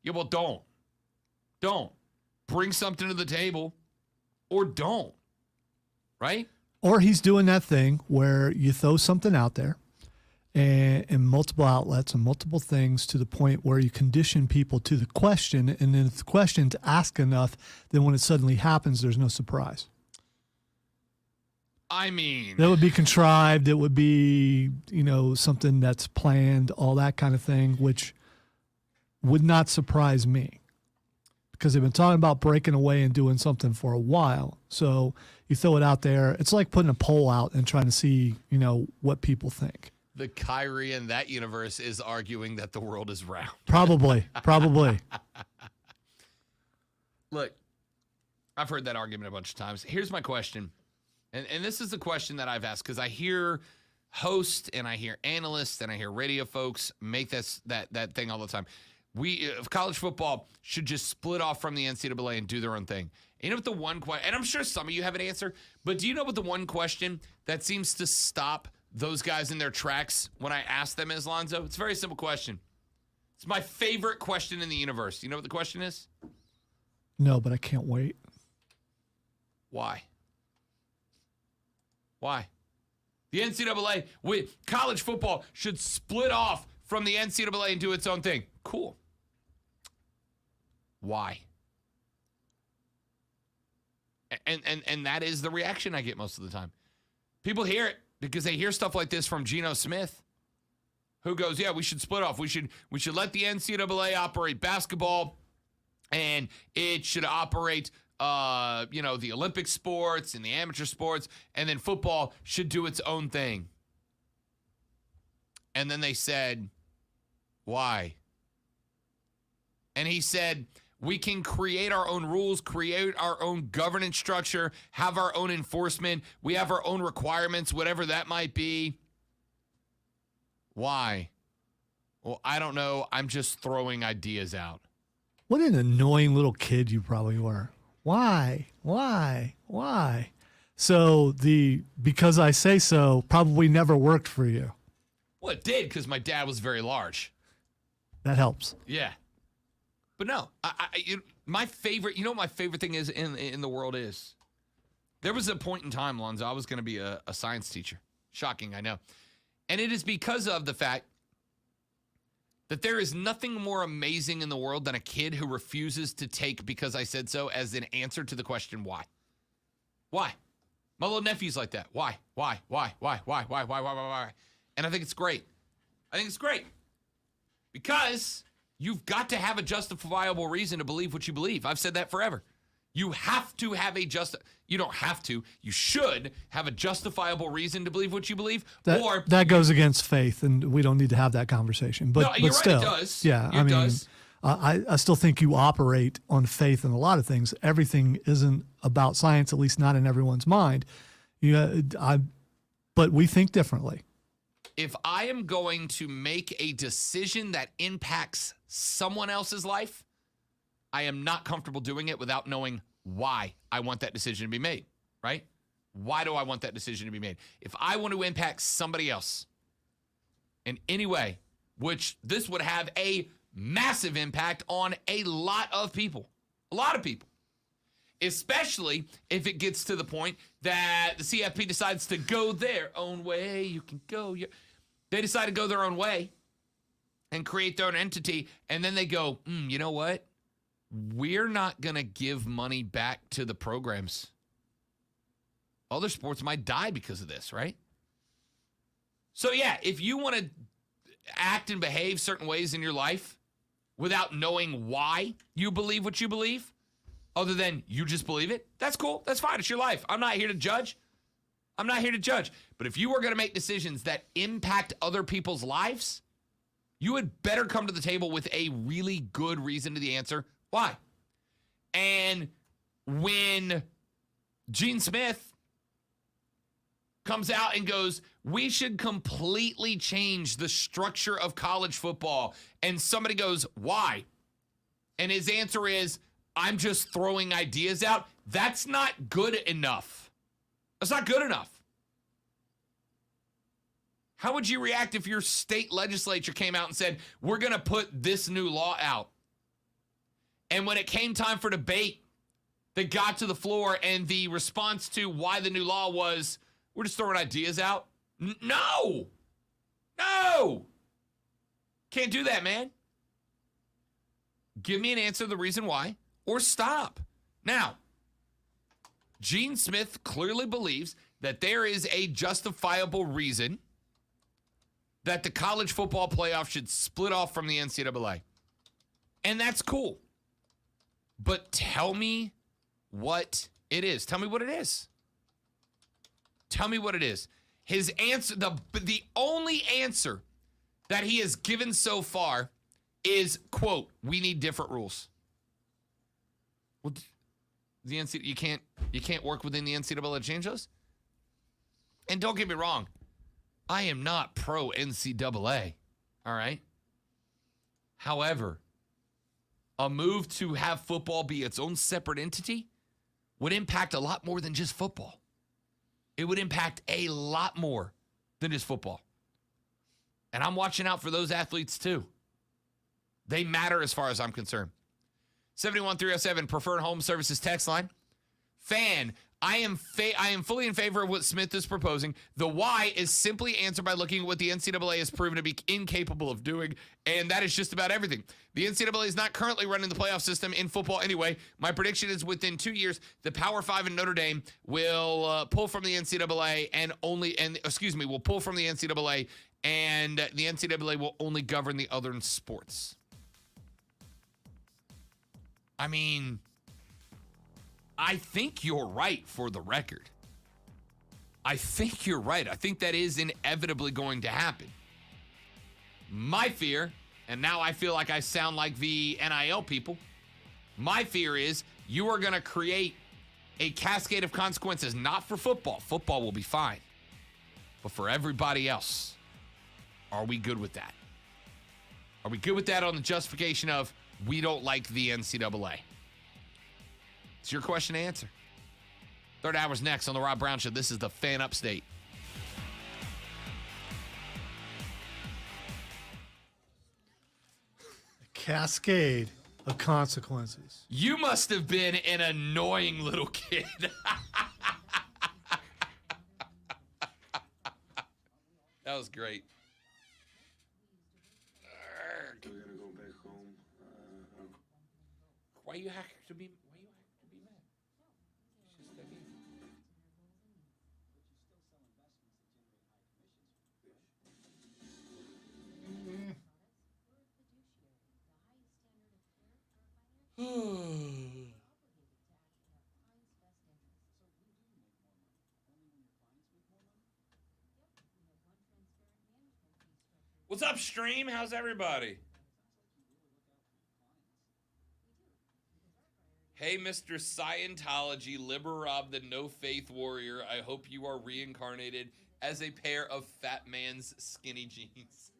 Speaker 2: Yeah, well, don't. Bring something to the table or don't, right?
Speaker 1: Or he's doing that thing where you throw something out there and in multiple outlets and multiple things to the point where you condition people to the question. And then if the question's asked enough, then when it suddenly happens, there's no surprise.
Speaker 2: I mean,
Speaker 1: That would be contrived. It would be, something that's planned, all that kind of thing, which would not surprise me because they've been talking about breaking away and doing something for a while. So you throw it out there. It's like putting a poll out and trying to see, what people think.
Speaker 2: the Kyrie in that universe is arguing that the world is round.
Speaker 1: Probably.
Speaker 2: Look, I've heard that argument a bunch of times. Here's my question. And this is the question that I've asked because I hear hosts and I hear analysts and I hear radio folks make that thing all the time. College football should just split off from the NCAA and do their own thing. You know what the one question, and I'm sure some of you have an answer, but do you know what the one question that seems to stop those guys in their tracks when I ask them is, Lonzo? It's a very simple question. It's my favorite question in the universe. You know what the question is?
Speaker 1: No, but I can't wait.
Speaker 2: Why? The NCAA, college football should split off from the NCAA and do its own thing. Cool. Why? And that is the reaction I get most of the time. People hear it because they hear stuff like this from Geno Smith, who goes, "Yeah, we should split off. We should let the NCAA operate basketball, and it should operate the Olympic sports and the amateur sports, and then football should do its own thing." And then they said, "Why?" And he said, "We can create our own rules, create our own governance structure, have our own enforcement. We have our own requirements, whatever that might be." Why? Well, I don't know. I'm just throwing ideas out.
Speaker 1: What an annoying little kid you probably were. Why? So the because I say so probably never worked for you.
Speaker 2: Well, it did because my dad was very large.
Speaker 1: That helps.
Speaker 2: Yeah. But no, my favorite, you know what my favorite thing is in the world is? There was a point in time, Lonzo, I was going to be a science teacher. Shocking, I know. And it is because of the fact that there is nothing more amazing in the world than a kid who refuses to take "because I said so" as an answer to the question, why? Why? My little nephew's like that. Why? And I think it's great. Because you've got to have a justifiable reason to believe what you believe. I've said that forever. You have to have you don't have to. You should have a justifiable reason to believe what you believe.
Speaker 1: That goes against faith, and we don't need to have that conversation. But,
Speaker 2: No, you're
Speaker 1: but still,
Speaker 2: right, it does.
Speaker 1: Yeah,
Speaker 2: It does.
Speaker 1: I still think you operate on faith in a lot of things. Everything isn't about science, at least not in everyone's mind. But we think differently.
Speaker 2: If I am going to make a decision that impacts someone else's life, I am not comfortable doing it without knowing why I want that decision to be made, right? Why do I want that decision to be made? If I want to impact somebody else in any way, which this would have a massive impact on a lot of people, especially if it gets to the point that the CFP decides to go their own way. You can go. They decide to go their own way and create their own entity, and then they go, you know what? We're not going to give money back to the programs. Other sports might die because of this, right? So, yeah, if you want to act and behave certain ways in your life, without knowing why you believe what you believe, other than you just believe it, that's cool. That's fine. It's your life. I'm not here to judge. But if you are going to make decisions that impact other people's lives, you had better come to the table with a really good reason to the answer why. And when Gene Smith comes out and goes, we should completely change the structure of college football, and somebody goes, why? And his answer is, I'm just throwing ideas out. That's not good enough. That's not good enough. How would you react if your state legislature came out and said, we're going to put this new law out? And when it came time for debate, they got to the floor and the response to why the new law was, we're just throwing ideas out? No! Can't do that, man. Give me an answer, the reason why, or stop. Now, Gene Smith clearly believes that there is a justifiable reason that the college football playoff should split off from the NCAA. And that's cool. But tell me what it is. Tell me what it is. Tell me what it is. His answer, the only answer that he has given so far is, quote, we need different rules. Well, the NCAA, you can't work within the NCAA to change those? And don't get me wrong, I am not pro NCAA, all right? However, a move to have football be its own separate entity would impact a lot more than just football. It would impact a lot more than just football. And I'm watching out for those athletes too. They matter as far as I'm concerned. 71307 Preferred Home Services text line. Fan, I am fully in favor of what Smith is proposing. The why is simply answered by looking at what the NCAA has proven to be incapable of doing, and that is just about everything. The NCAA is not currently running the playoff system in football anyway. My prediction is within 2 years, the Power 5 in Notre Dame will pull from the NCAA will pull from the NCAA, and the NCAA will only govern the other sports. I mean, I think you're right for the record. I think you're right. I think that is inevitably going to happen. My fear, and now I feel like I sound like the NIL people, my fear is you are going to create a cascade of consequences, not for football. Football will be fine. But for everybody else, are we good with that? Are we good with that on the justification of we don't like the NCAA? It's your question to answer. Third hour's next on the Rob Brown Show. This is the Fan Upstate.
Speaker 1: Cascade of consequences.
Speaker 2: You must have been an annoying little kid. That was great.
Speaker 7: We're gonna go back home.
Speaker 2: Why you have to be mad? It's just that easy. What's up, stream? How's everybody? Hey, Mr. Scientology, Liber Rob, the No Faith Warrior. I hope you are reincarnated as a pair of fat man's skinny jeans.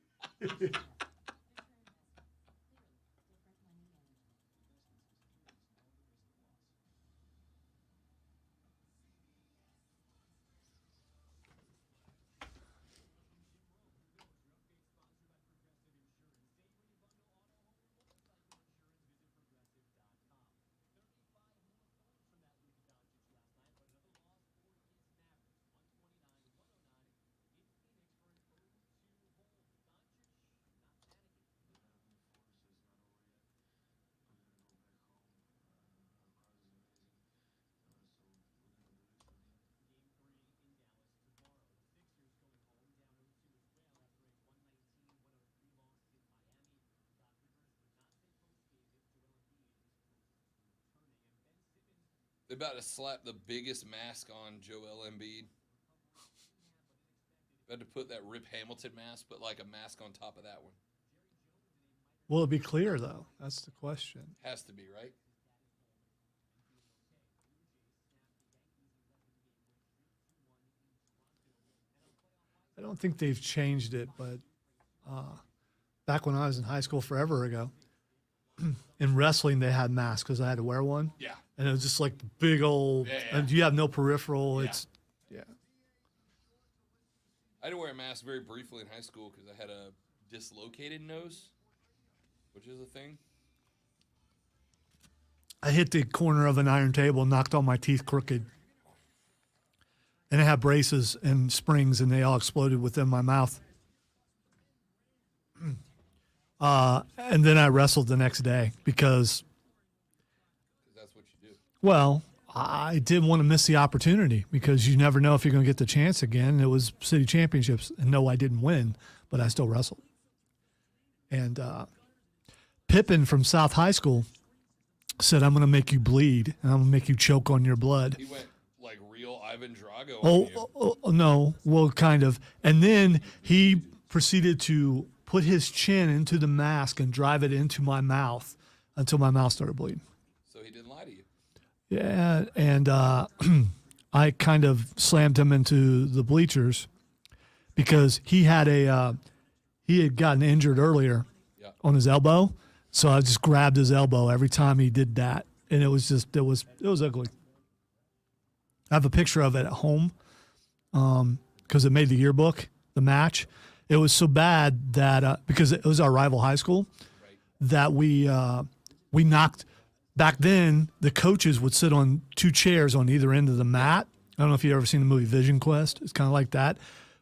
Speaker 2: They're about to slap the biggest mask on Joel Embiid. About to put that Rip Hamilton mask, but like a mask on top of that one.
Speaker 1: Will it be clear though? That's the question.
Speaker 2: Has to be, right?
Speaker 1: I don't think they've changed it, but back when I was in high school forever ago, in wrestling they had masks because I had to wear one.
Speaker 2: Yeah.
Speaker 1: And it was just like big old, and you have no peripheral.
Speaker 2: Yeah.
Speaker 1: It's, yeah.
Speaker 2: I had to wear a mask very briefly in high school because I had a dislocated nose, which is a thing.
Speaker 1: I hit the corner of an iron table and knocked all my teeth crooked. And I had braces and springs, and they all exploded within my mouth. And then I wrestled the next day because,
Speaker 2: That's what you do.
Speaker 1: well, I didn't want to miss the opportunity because you never know if you're going to get the chance again. It was city championships, and no, I didn't win, but I still wrestled. And Pippin from South High School said, "I'm going to make you bleed, and I'm going to make you choke on your blood."
Speaker 2: He went like real Ivan Drago on you.
Speaker 1: Oh, no, well, kind of. And then he proceeded to put his chin into the mask and drive it into my mouth until my mouth started bleeding.
Speaker 2: So he didn't lie to you.
Speaker 1: Yeah, and I kind of slammed him into the bleachers because he had gotten injured earlier
Speaker 2: Yeah.
Speaker 1: on his elbow, so I just grabbed his elbow every time he did that, and it was ugly. I have a picture of it at home because it made the yearbook, the match. It was so bad that because it was our rival high school, that we knocked. Back then, the coaches would sit on two chairs on either end of the mat. I don't know if you've ever seen the movie Vision Quest. It's kind of like that.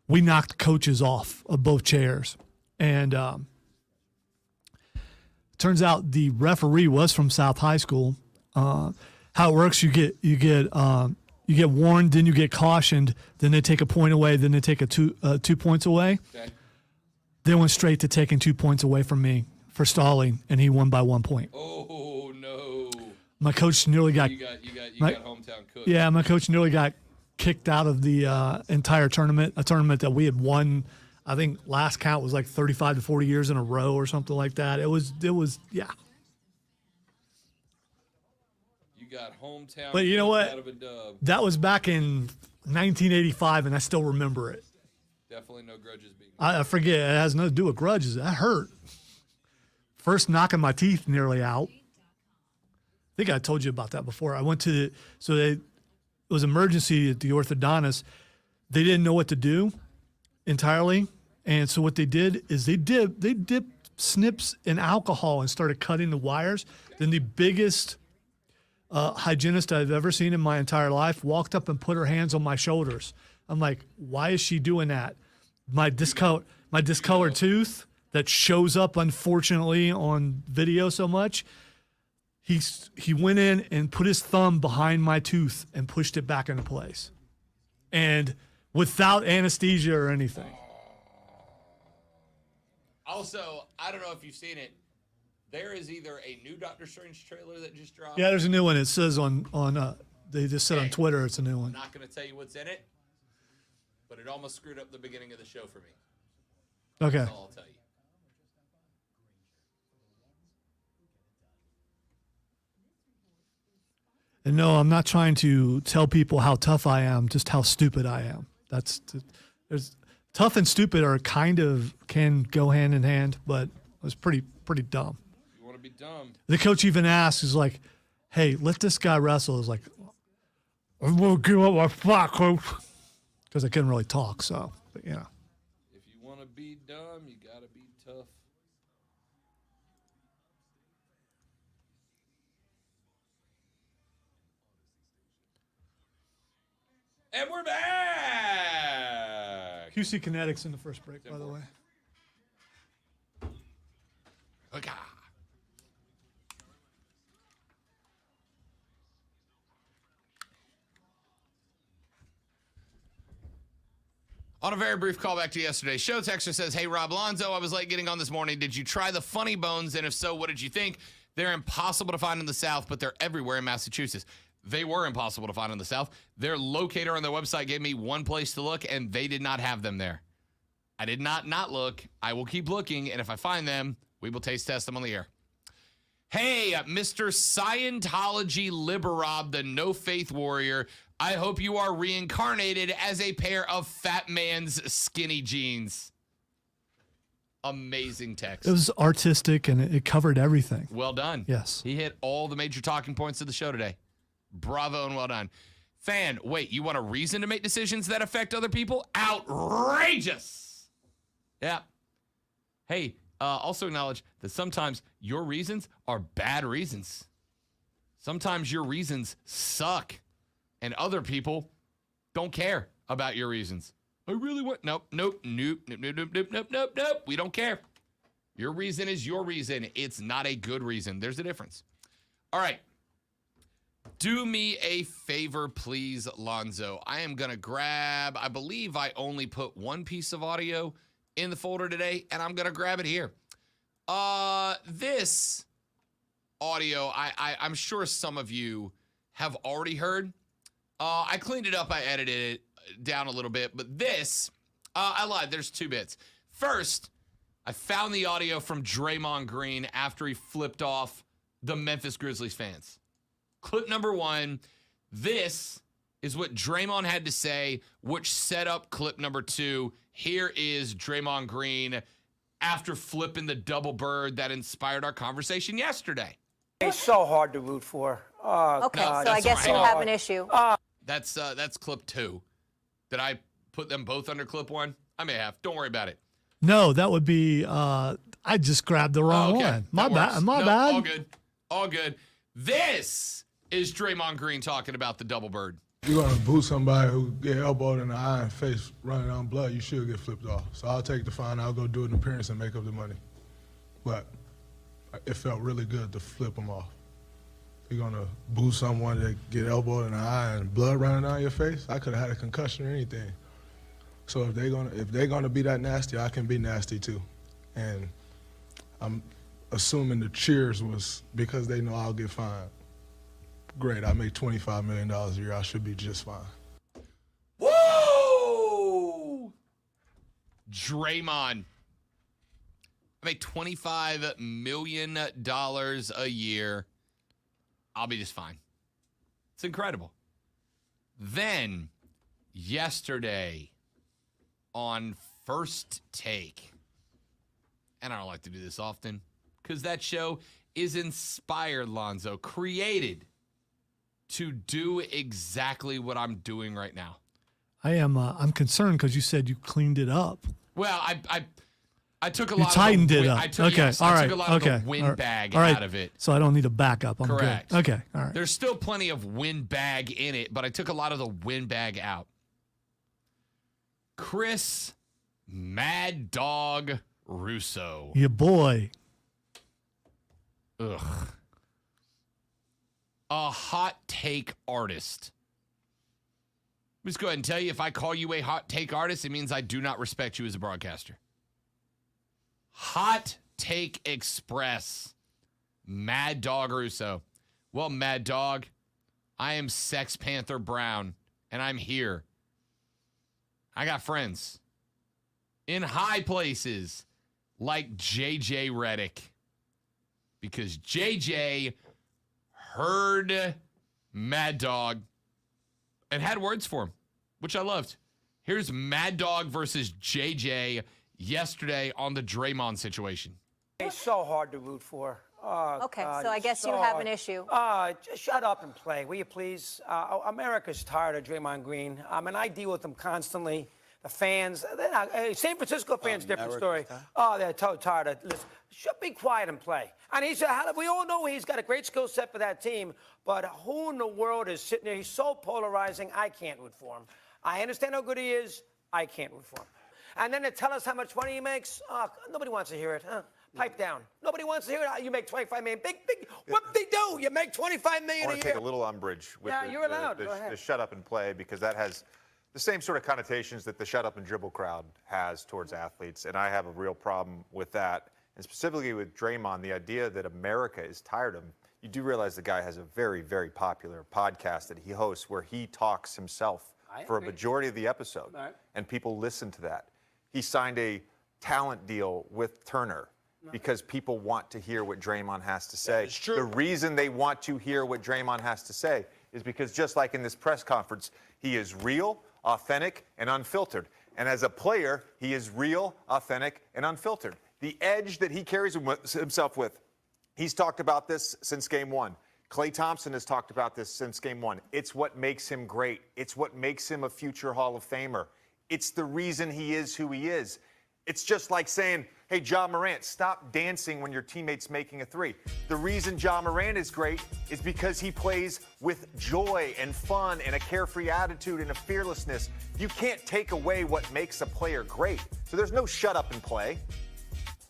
Speaker 1: We knocked coaches off of both chairs, and turns out the referee was from South High School. How it works, you get warned, then you get cautioned, then they take a point away, then they take 2 points away.
Speaker 2: Okay.
Speaker 1: They went straight to taking 2 points away from me for stalling, and he won by 1 point.
Speaker 2: Oh no.
Speaker 1: My coach nearly got
Speaker 2: You got
Speaker 1: my-
Speaker 2: hometown cooked.
Speaker 1: yeah, my coach nearly got kicked out of the entire tournament, a tournament that we had won. I think last count was like 35 to 40 years in a row or something like that. It was yeah.
Speaker 2: You got hometown
Speaker 1: But you know
Speaker 2: cooked
Speaker 1: what?
Speaker 2: out of a dub.
Speaker 1: That was back in 1985, and I still remember it.
Speaker 2: Definitely no grudges being.
Speaker 1: I forget. It has nothing to do with grudges. That hurt. First knocking my teeth nearly out. I think I told you about that before. I went to it was emergency at the orthodontist. They didn't know what to do entirely. And so what they did is they dipped snips in alcohol and started cutting the wires. Then the biggest hygienist I've ever seen in my entire life walked up and put her hands on my shoulders. I'm like, why is she doing that? My discolored tooth that shows up, unfortunately, on video so much. He went in and put his thumb behind my tooth and pushed it back into place. And without anesthesia or anything.
Speaker 2: Also, I don't know if you've seen it. There is either a new Doctor Strange trailer that just dropped.
Speaker 1: Yeah, there's a new one. It says on they just said on Twitter it's a new
Speaker 2: I'm
Speaker 1: one.
Speaker 2: not going to tell you what's in it, but it almost screwed up the beginning of the show for me.
Speaker 1: Okay.
Speaker 2: That's all I'll tell you.
Speaker 1: And no, I'm not trying to tell people how tough I am, just how stupid I am. There's tough and stupid are can go hand in hand, but it was pretty dumb.
Speaker 2: You want to be dumb?
Speaker 1: The coach even asked, he's like, "Hey, let this guy wrestle." I was like, "I'm gonna give up my fuck, coach," because I couldn't really talk. So, but yeah.
Speaker 2: If you want to be dumb, you got to be tough. And we're back.
Speaker 1: QC Kinetics in the first break, by the way.
Speaker 2: Okay. On a very brief callback to yesterday's show, Texter says, "Hey, Rob Lonzo, I was late getting on this morning. Did you try the funny bones? And if so, what did you think? They're impossible to find in the South, but they're everywhere in Massachusetts." They were impossible to find in the South. Their locator on their website gave me one place to look, and they did not have them there. I did not look. I will keep looking, and if I find them, we will taste test them on the air. Hey, Mr. Scientology Liberob, the no-faith warrior, I hope you are reincarnated as a pair of fat man's skinny jeans. Amazing text.
Speaker 1: It was artistic and it covered everything.
Speaker 2: Well done.
Speaker 1: Yes.
Speaker 2: He hit all the major talking points of the show today. Bravo and well done. Fan, wait, you want a reason to make decisions that affect other people? Outrageous. Yeah. Hey, also acknowledge that sometimes your reasons are bad reasons. Sometimes your reasons suck, and other people don't care about your reasons. I really want, nope. We don't care. Your reason is your reason. It's not a good reason. There's a difference. All right. Do me a favor, please, Lonzo. I am going to grab, I believe I only put one piece of audio in the folder today, and I'm going to grab it here. This audio, I'm sure some of you have already heard. I cleaned it up. I edited it down a little bit, but this, I lied. There's two bits. First, I found the audio from Draymond Green after he flipped off the Memphis Grizzlies fans. Clip number one, this is what Draymond had to say, which set up clip number two. Here is Draymond Green after flipping the double bird that inspired our conversation yesterday.
Speaker 8: He's so hard to root for. Oh,
Speaker 9: okay,
Speaker 8: God.
Speaker 9: so I guess you
Speaker 2: all right.
Speaker 9: have an issue.
Speaker 2: That's clip two. Did I put them both under clip one? I may have. Don't worry about it.
Speaker 1: No, that would be, I just grabbed the wrong one. My bad. My bad.
Speaker 2: All good. All good. This is Draymond Green talking about the double bird.
Speaker 10: You're gonna boo somebody who get elbowed in the eye and face running on blood, you should get flipped off. So I'll take the fine, I'll go do an appearance and make up the money. But it felt really good to flip them off. You're gonna boo someone that get elbowed in the eye and blood running down your face, I could have had a concussion or anything. So if they're gonna be that nasty, I can be nasty too. And I'm assuming the cheers was because they know I'll get fined. Great, I make $25 million a year. I should be just fine.
Speaker 2: Whoa! Draymond. I make $25 million a year. I'll be just fine. It's incredible. Then, yesterday, on First Take, and I don't like to do this often, because that show is inspired, Lonzo, created to do exactly what I'm doing right now.
Speaker 1: I'm concerned because you said you cleaned it up.
Speaker 2: Well, I took a
Speaker 1: You
Speaker 2: lot
Speaker 1: tightened
Speaker 2: of the
Speaker 1: it up.
Speaker 2: I took,
Speaker 1: Okay,
Speaker 2: yes,
Speaker 1: all
Speaker 2: I
Speaker 1: right.
Speaker 2: took a lot of
Speaker 1: Okay,
Speaker 2: the windbag
Speaker 1: all right.
Speaker 2: out of it.
Speaker 1: So I don't need a backup. I'm
Speaker 2: Correct.
Speaker 1: good. Okay, all right.
Speaker 2: There's still plenty of windbag in it, but I took a lot of the windbag out. Chris Mad Dog Russo.
Speaker 1: Your boy.
Speaker 2: Ugh. A hot take artist. Let me just go ahead and tell you, if I call you a hot take artist, it means I do not respect you as a broadcaster. Hot Take Express. Mad Dog Russo. Well, Mad Dog, I am Sex Panther Brown, and I'm here. I got friends in high places like JJ Redick, because JJ heard Mad Dog and had words for him, which I loved. Here's Mad Dog versus JJ yesterday on the Draymond situation.
Speaker 8: He's so hard to root for. Oh,
Speaker 9: Okay,
Speaker 8: God,
Speaker 9: so I
Speaker 8: he's
Speaker 9: guess you
Speaker 8: so
Speaker 9: have
Speaker 8: hard.
Speaker 9: an issue.
Speaker 8: Just shut up and play, will you please? America's tired of Draymond Green. And I deal with them constantly. The fans, they're not, San Francisco fans, different story. Oh, they're tired of, listen, should be quiet and play. And we all know he's got a great skill set for that team, but who in the world is sitting there? He's so polarizing, I can't root for him. I understand how good he is, I can't root for him. And then to tell us how much money he makes, nobody wants to hear it, huh? Pipe down. Nobody wants to hear it. You make $25 million. Big. Whoop-de-doo. You make $25 million a year.
Speaker 6: I want to take a little umbrage with
Speaker 8: you're allowed. Go
Speaker 6: the
Speaker 8: ahead.
Speaker 6: shut up and play, because that has the same sort of connotations that the shut up and dribble crowd has towards athletes. And I have a real problem with that. And specifically with Draymond, the idea that America is tired of him. you do realize the guy has a very, very popular podcast that he hosts where he talks himself for a majority of the episode, and people listen to that. He signed a talent deal with Turner because people want to hear what Draymond has to say.
Speaker 9: It's true.
Speaker 6: The reason they want to hear what Draymond has to say is because just like in this press conference, he is real, authentic, and unfiltered. And as a player, he is real, authentic, and unfiltered. The edge that he carries himself with, he's talked about this since game one. Klay Thompson has talked about this since game one. It's what makes him great. It's what makes him a future Hall of Famer. It's the reason he is who he is. It's just like saying, hey, Ja Morant, stop dancing when your teammate's making a three. The reason Ja Morant is great is because he plays with joy and fun and a carefree attitude and a fearlessness. You can't take away what makes a player great. So there's no shut up and play.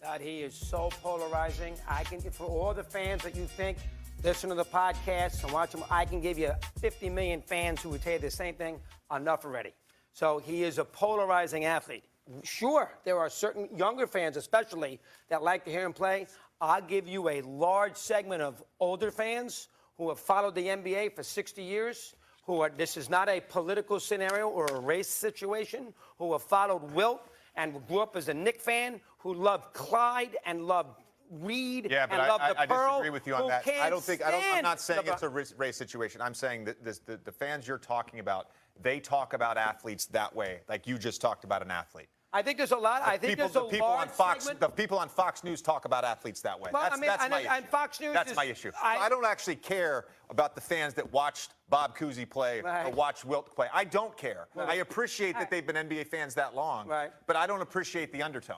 Speaker 8: God, he is so polarizing. I can, for all the fans that you think listen to the podcast and watch them, I can give you 50 million fans who would tell you the same thing. Enough already. So he is a polarizing athlete. Sure, there are certain younger fans, especially, that like to hear him play. I'll give you a large segment of older fans who have followed the NBA for 60 years, who are, this is not a political scenario or a race situation, who have followed Wilt and grew up as a Knick fan, who loved Clyde and loved Reed
Speaker 6: Yeah, but
Speaker 8: and loved
Speaker 6: I
Speaker 8: the Pearl.
Speaker 6: disagree with you on that. I'm not saying it's a
Speaker 8: race.
Speaker 6: race situation. I'm saying that the fans you're talking about, they talk about athletes that way, like you just talked about an athlete.
Speaker 8: I think there's a lot. I think there's a large segment.
Speaker 6: The people on Fox News talk about athletes that way.
Speaker 8: Well,
Speaker 6: That's my issue.
Speaker 8: and Fox News
Speaker 6: That's
Speaker 8: is,
Speaker 6: my issue. I don't actually care about the fans that watched Bob Cousy play or watched Wilt play. I don't care. I appreciate that they've been NBA fans that long, but I don't appreciate the undertone.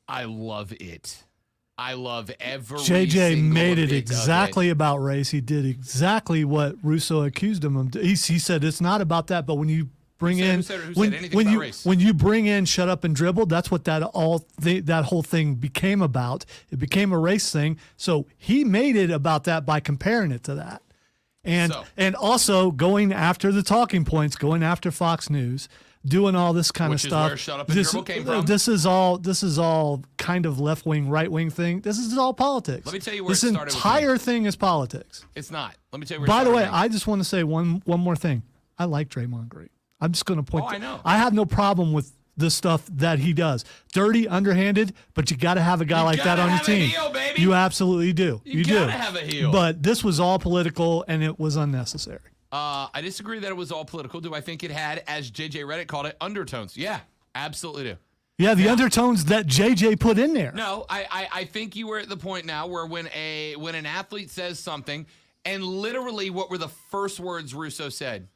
Speaker 2: I love it. I love every
Speaker 1: JJ
Speaker 2: single
Speaker 1: made it
Speaker 2: bit
Speaker 1: exactly about race. He did exactly what Russo accused him of. He said it's not about that, but when you bring
Speaker 2: Who said anything about race?
Speaker 1: when you bring in shut up and dribble, that's what that whole thing became about. It became a race thing. So he made it about that by comparing it to that. And also going after the talking points, going after Fox News, doing all this kind
Speaker 2: Which
Speaker 1: of
Speaker 2: is
Speaker 1: stuff.
Speaker 2: where Shut Up and Dribble came from.
Speaker 1: This is all kind of left wing, right wing thing. This is all politics.
Speaker 2: Let me tell you where
Speaker 1: this
Speaker 2: it started with
Speaker 1: entire thing is politics.
Speaker 2: It's not. Let me tell you where it
Speaker 1: By the
Speaker 2: started
Speaker 1: way,
Speaker 2: with me.
Speaker 1: I just want to say one more thing. I like Draymond Green. I'm just going to point.
Speaker 2: I know.
Speaker 1: I have no problem with the stuff that he does. Dirty, underhanded, but you got to have a guy like that on your team.
Speaker 2: You gotta have a heel, baby.
Speaker 1: You absolutely do. You do.
Speaker 2: gotta have a heel.
Speaker 1: But this was all political and it was unnecessary.
Speaker 2: I disagree that it was all political. Do I think it had, as JJ Reddick called it, undertones? Yeah, absolutely do.
Speaker 1: Yeah, the undertones that JJ put in there.
Speaker 2: No, I think you were at the point now where when an athlete says something, and literally what were the first words Russo said?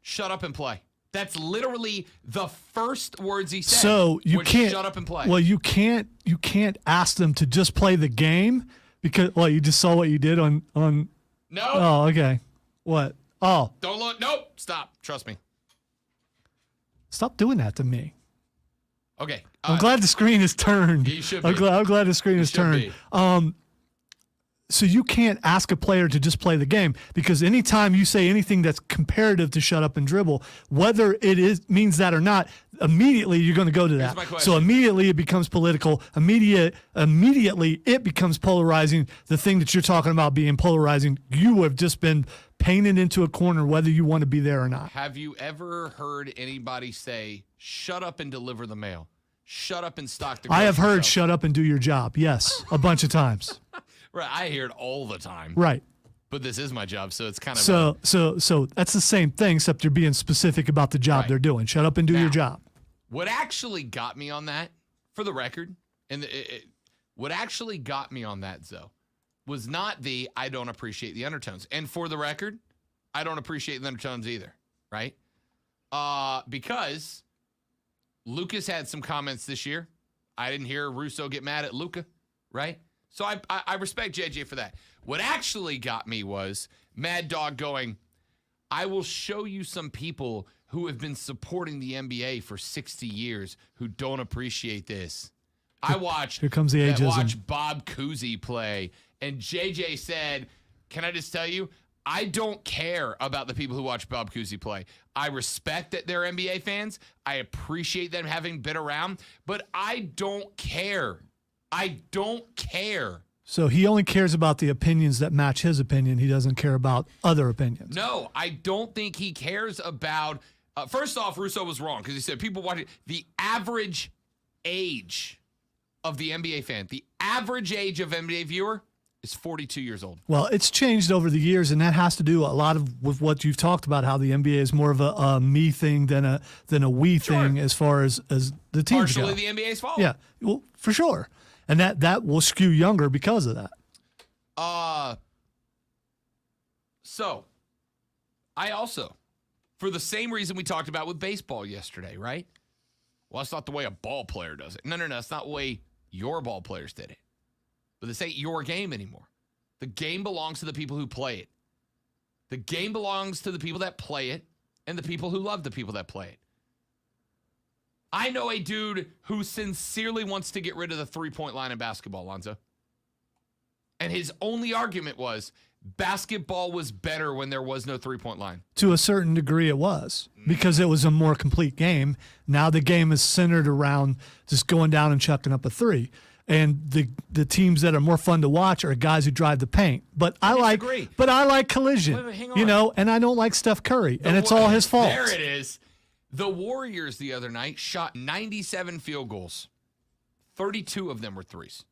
Speaker 2: Shut up and play. That's literally the first words he said.
Speaker 1: So you can't
Speaker 2: shut up and play.
Speaker 1: Well, you can't ask them to just play the game because you just saw what you did on.
Speaker 2: No.
Speaker 1: Oh, okay. What? Oh.
Speaker 2: Don't look. Nope. Stop. Trust me.
Speaker 1: Stop doing that to me.
Speaker 2: Okay.
Speaker 1: I'm glad the screen is turned.
Speaker 2: You should be.
Speaker 1: I'm glad the screen is turned. So you can't ask a player to just play the game because anytime you say anything that's comparative to shut up and dribble, whether it means that or not, immediately you're going to go to that.
Speaker 2: my question.
Speaker 1: So immediately it becomes political. Immediately it becomes polarizing. The thing that you're talking about being polarizing, you have just been painted into a corner whether you want to be there or not.
Speaker 2: Have you ever heard anybody say, shut up and deliver the mail? Shut up and stock the
Speaker 1: I have
Speaker 2: grocery
Speaker 1: heard
Speaker 2: shelf?
Speaker 1: shut up and do your job. Yes, a bunch of times.
Speaker 2: Right, I hear it all the time.
Speaker 1: Right.
Speaker 2: But this is my job, so it's kind of
Speaker 1: So that's the same thing, except you're being specific about the job they're doing. Shut up and do your job.
Speaker 2: What actually got me on that, for the record, and what actually got me on that, Zoe, was not the I don't appreciate the undertones. And for the record, I don't appreciate the undertones either, right? Because Lucas had some comments this year. I didn't hear Russo get mad at Luka, right? So I respect JJ for that. What actually got me was Mad Dog going, I will show you some people who have been supporting the NBA for 60 years who don't appreciate this. I watched
Speaker 1: Here comes the ageism.
Speaker 2: watch Bob Cousy play, and JJ said, can I just tell you, I don't care about the people who watch Bob Cousy play. I respect that they're NBA fans. I appreciate them having been around, but I don't care I don't care.
Speaker 1: So he only cares about the opinions that match his opinion. He doesn't care about other opinions.
Speaker 2: No, I don't think he cares about. First off, Russo was wrong because he said people watching the average age of the NBA fan, the average age of NBA viewer is 42 years old.
Speaker 1: Well, it's changed over the years, and that has to do a lot with what you've talked about, how the NBA is more of a me thing than a we thing as far as the teams go.
Speaker 2: Partially the NBA's fault.
Speaker 1: Yeah, well, for sure. And that will skew younger because of that.
Speaker 2: So I also, for the same reason we talked about with baseball yesterday, right? Well, that's not the way a ball player does it. No, that's not the way your ball players did it. But this ain't your game anymore. The game belongs to the people who play it. The game belongs to the people that play it and the people who love the people that play it. I know a dude who sincerely wants to get rid of the three-point line in basketball, Lonzo. And his only argument was basketball was better when there was no three-point line.
Speaker 1: To a certain degree, it was because it was a more complete game. Now the game is centered around just going down and chucking up a three. And the teams that are more fun to watch are guys who drive the paint. But I like collision,
Speaker 2: Wait, hang on.
Speaker 1: and I don't like Steph Curry, and it's all his fault.
Speaker 2: There it is. The Warriors the other night shot 97 field goals. 32 of them were threes.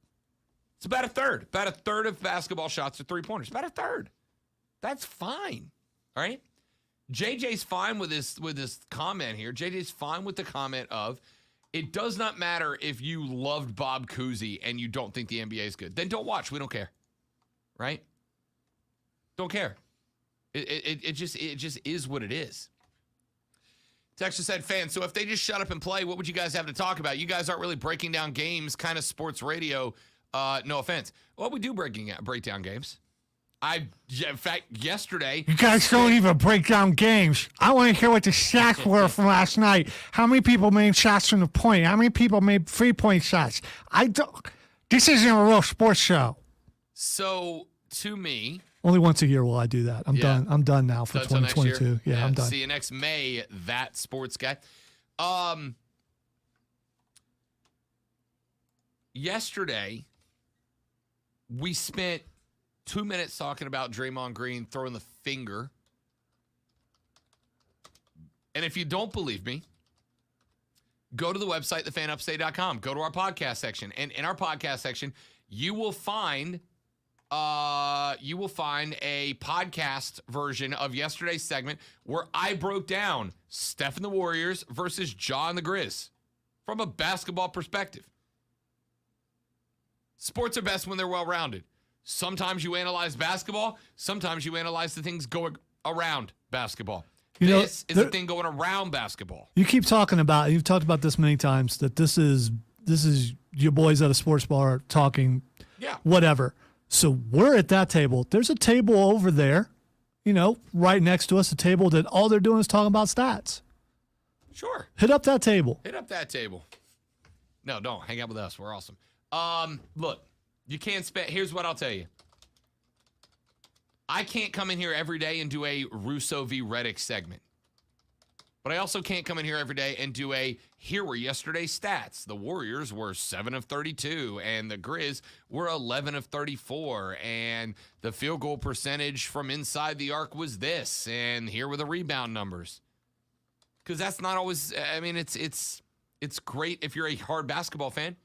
Speaker 2: It's about a third. About a third of basketball shots are three-pointers. About a third. That's fine. All right? JJ's fine with this comment here. JJ's fine with the comment of, it does not matter if you loved Bob Cousy and you don't think the NBA is good. Then don't watch. We don't care. Right? Don't care. It just is what it is. Texas said, fans, so if they just shut up and play, what would you guys have to talk about? You guys aren't really breaking down games, kind of sports radio. No offense. Well, we do break down games. In fact, yesterday.
Speaker 1: You guys don't even break down games. I want to hear what the stats were from last night. How many people made shots from the point? How many people made 3-point shots? This isn't a real sports show.
Speaker 2: So, to me.
Speaker 1: Only once a year will I do that. I'm done. I'm done now for 2022. Yeah, I'm done.
Speaker 2: See you next May, that sports guy. Yesterday, we spent 2 minutes talking about Draymond Green throwing the finger. And if you don't believe me, go to the website, thefanupstate.com. Go to our podcast section. And in our podcast section, you will find a podcast version of yesterday's segment where I broke down Steph and the Warriors versus Ja and the Grizz from a basketball perspective. Sports are best when they're well-rounded. Sometimes you analyze basketball. Sometimes you analyze the things going around basketball. This is the thing going around basketball.
Speaker 1: You keep talking about, you've talked about this many times, that this is your boys at a sports bar talking whatever. So we're at that table. There's a table over there, right next to us, a table that all they're doing is talking about stats.
Speaker 2: Sure.
Speaker 1: Hit up that table.
Speaker 2: No, don't. Hang out with us. We're awesome. Look, you can't spend. Here's what I'll tell you. I can't come in here every day and do a Russo v. Reddick segment. But I also can't come in here every day and do here were yesterday's stats. The Warriors were 7 of 32, and the Grizz were 11 of 34, and the field goal percentage from inside the arc was this, and here were the rebound numbers. Because that's not always, it's great if you're a hard basketball fan.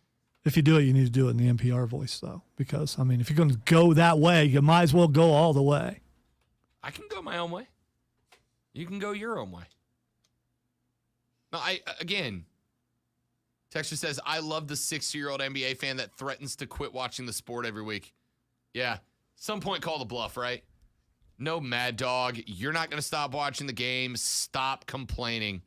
Speaker 1: If you do it, you need to do it in the NPR voice, though. Because, if you're going to go that way, you might as well go all the way.
Speaker 2: I can go my own way. You can go your own way. No, Texture says, I love the 60-year-old NBA fan that threatens to quit watching the sport every week. Yeah. Some point call the bluff, right? No, Mad Dog. You're not going to stop watching the game. Stop complaining.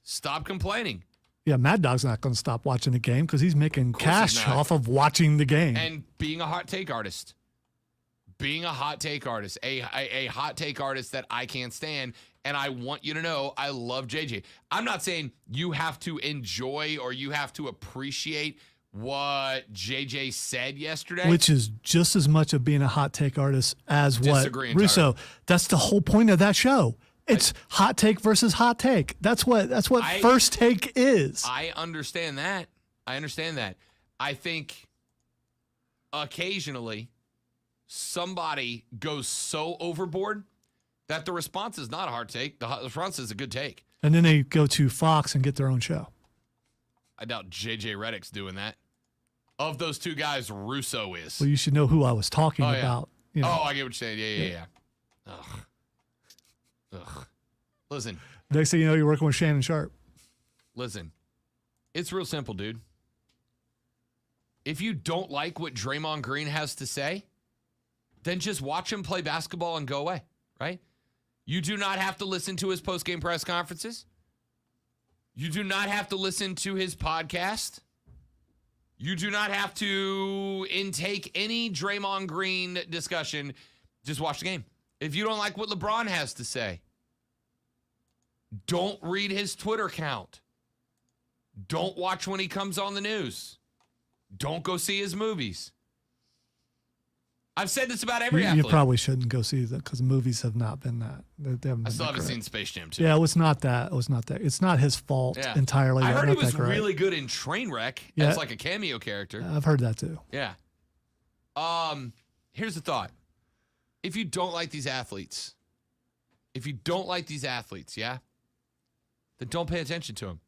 Speaker 2: Stop complaining.
Speaker 1: Yeah, Mad Dog's not going to stop watching the game because he's making cash off of watching the game.
Speaker 2: And being a hot take artist. A hot take artist that I can't stand. And I want you to know I love JJ. I'm not saying you have to enjoy or you have to appreciate what JJ said yesterday.
Speaker 1: Which is just as much of being a hot take artist as what Russo. That's the whole point of that show. It's hot take versus hot take. That's what First Take is.
Speaker 2: I understand that. I think occasionally somebody goes so overboard that the response is not a hard take. The response is a good take.
Speaker 1: And then they go to Fox and get their own show.
Speaker 2: I doubt JJ Redick's doing that. Of those two guys, Russo is.
Speaker 1: Well, you should know who I was talking
Speaker 2: Oh, yeah.
Speaker 1: about. You know.
Speaker 2: Oh, I get what you're saying. Yeah. Ugh. Listen.
Speaker 1: Next thing you know, you're working with Shannon Sharp.
Speaker 2: Listen. It's real simple, dude. If you don't like what Draymond Green has to say, then just watch him play basketball and go away, right? You do not have to listen to his post-game press conferences. You do not have to listen to his podcast. You do not have to intake any Draymond Green discussion. Just watch the game. If you don't like what LeBron has to say, don't read his Twitter account. Don't watch when he comes on the news. Don't go see his movies. I've said this about every
Speaker 1: You
Speaker 2: athlete.
Speaker 1: probably shouldn't go see them because the movies have not been that. They haven't
Speaker 2: I
Speaker 1: been
Speaker 2: still
Speaker 1: that
Speaker 2: haven't
Speaker 1: great.
Speaker 2: seen Space Jam 2.
Speaker 1: Yeah, it was not that. It was not that. It's not his fault
Speaker 2: Yeah.
Speaker 1: entirely.
Speaker 2: I heard he
Speaker 1: Not
Speaker 2: was
Speaker 1: that great.
Speaker 2: really good in Trainwreck
Speaker 1: Yeah.
Speaker 2: as like a cameo character.
Speaker 1: I've heard that too.
Speaker 2: Yeah. Here's the thought. If you don't like these athletes, yeah, then don't pay attention to them.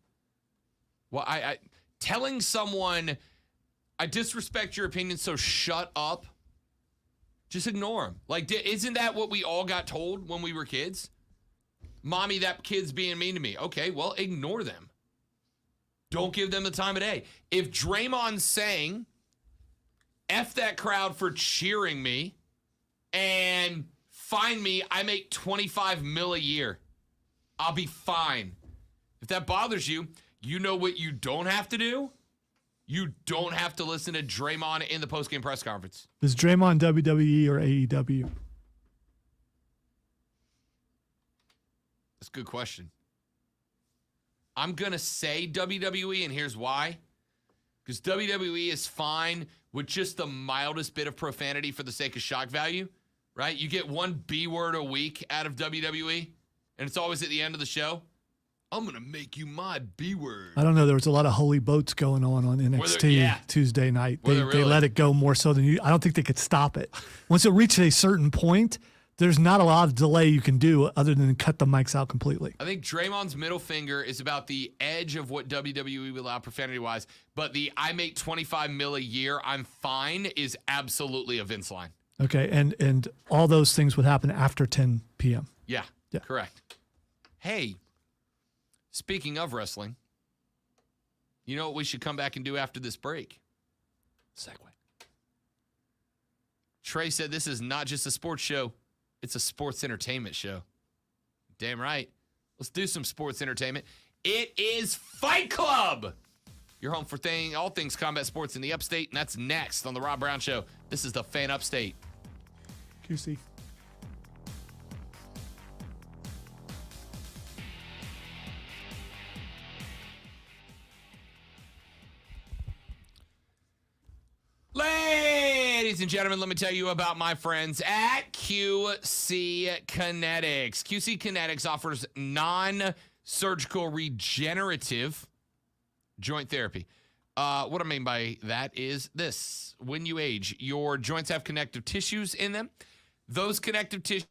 Speaker 2: Well, I telling someone, I disrespect your opinion, so shut up. Just ignore them. Like, isn't that what we all got told when we were kids? Mommy, that kid's being mean to me. Okay, well, ignore them. Don't give them the time of day. If Draymond's saying, F that crowd for cheering me and fine me, I make $25 million a year. I'll be fine. If that bothers you, you know what you don't have to do? You don't have to listen to Draymond in the postgame press conference.
Speaker 1: Is Draymond WWE or AEW?
Speaker 2: That's a good question. I'm going to say WWE, and here's why. Because WWE is fine with just the mildest bit of profanity for the sake of shock value, right? You get one B word a week out of WWE, and it's always at the end of the show. I'm going to make you my B word.
Speaker 1: I don't know. There was a lot of holy boats going on NXT
Speaker 2: yeah.
Speaker 1: Tuesday night.
Speaker 2: Were
Speaker 1: They
Speaker 2: there really?
Speaker 1: let it go more so than you. I don't think they could stop it. Once it reached a certain point, there's not a lot of delay you can do other than cut the mics out completely.
Speaker 2: I think Draymond's middle finger is about the edge of what WWE will allow profanity-wise, but the I make $25 million a year, I'm fine is absolutely a Vince line.
Speaker 1: Okay, and all those things would happen after 10 p.m.
Speaker 2: Yeah,
Speaker 1: Yeah.
Speaker 2: correct. Hey, speaking of wrestling, you know what we should come back and do after this break? Segue. Trey said this is not just a sports show. It's a sports entertainment show. Damn right. Let's do some sports entertainment. It is Fight Club. Your home for all things combat sports in the upstate, and that's next on The Rob Brown Show. This is the Fan Upstate.
Speaker 1: QC.
Speaker 2: Ladies and gentlemen, let me tell you about my friends at QC Kinetics. QC Kinetics offers non-surgical regenerative joint therapy. What I mean by that is this. When you age, your joints have connective tissues in them. Those connective tissues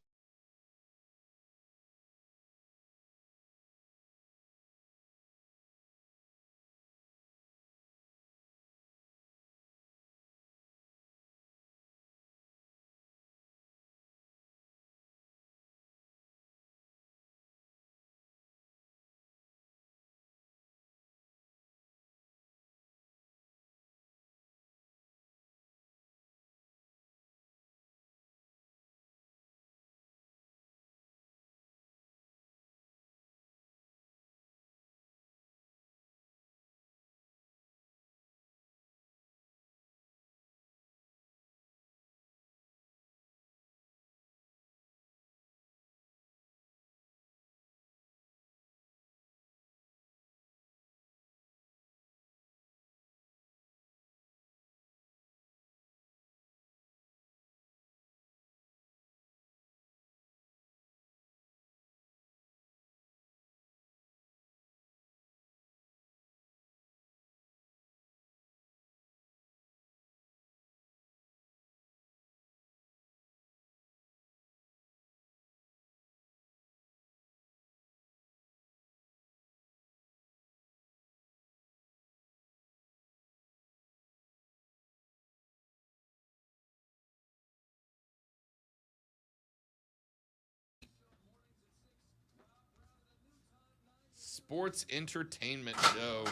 Speaker 2: sports entertainment show.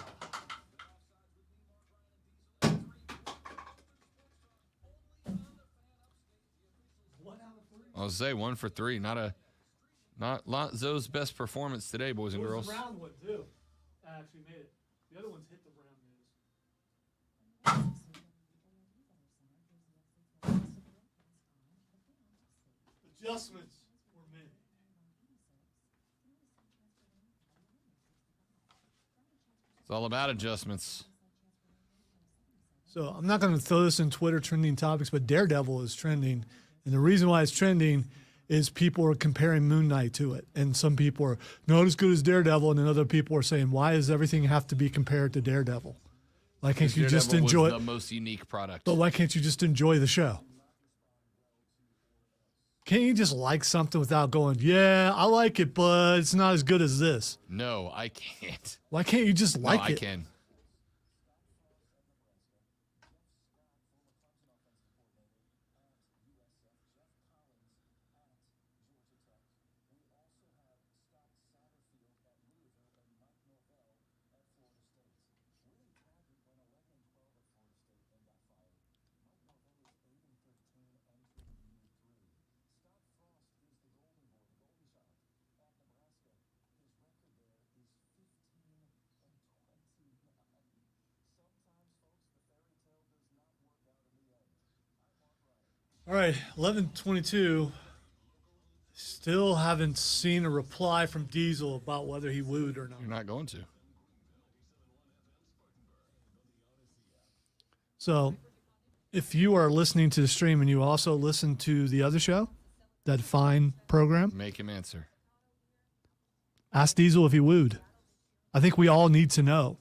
Speaker 2: I'll say 1 for 3. Not Zoe's best performance today, boys and girls.
Speaker 1: Brown one too. I actually made it. The other ones hit the brown news. Adjustments were made.
Speaker 2: It's all about adjustments.
Speaker 1: So I'm not going to throw this in Twitter trending topics, but Daredevil is trending. And the reason why it's trending is people are comparing Moon Knight to it. And some people are not as good as Daredevil. And then other people are saying, why does everything have to be compared to Daredevil? Why can't you just enjoy
Speaker 2: was the most unique product?
Speaker 1: But why can't you just enjoy the show? Can't you just like something without going, yeah, I like it, but it's not as good as this?
Speaker 2: No, I can't.
Speaker 1: Why can't you just like
Speaker 2: I
Speaker 1: it?
Speaker 2: can.
Speaker 1: All right, 11:22. Still haven't seen a reply from Diesel about whether he wooed or not.
Speaker 2: You're not going to.
Speaker 1: So, if you are listening to the stream and you also listen to the other show, that fine program,
Speaker 2: Make him answer.
Speaker 1: ask Diesel if he wooed. I think we all need to know.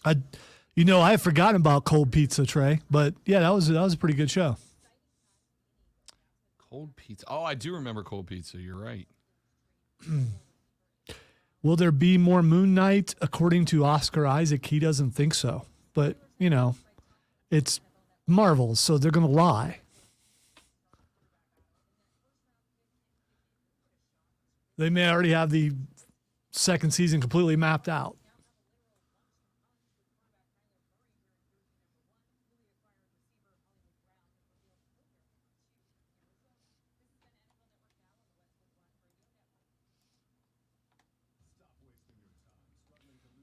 Speaker 1: I had forgotten about Cold Pizza, Trey, but yeah, that was a pretty good show.
Speaker 2: Cold pizza. Oh, I do remember cold pizza. You're right.
Speaker 1: Will there be more Moon Knight? According to Oscar Isaac, he doesn't think so. But, it's Marvel, so they're going to lie. They may already have the second season completely mapped out.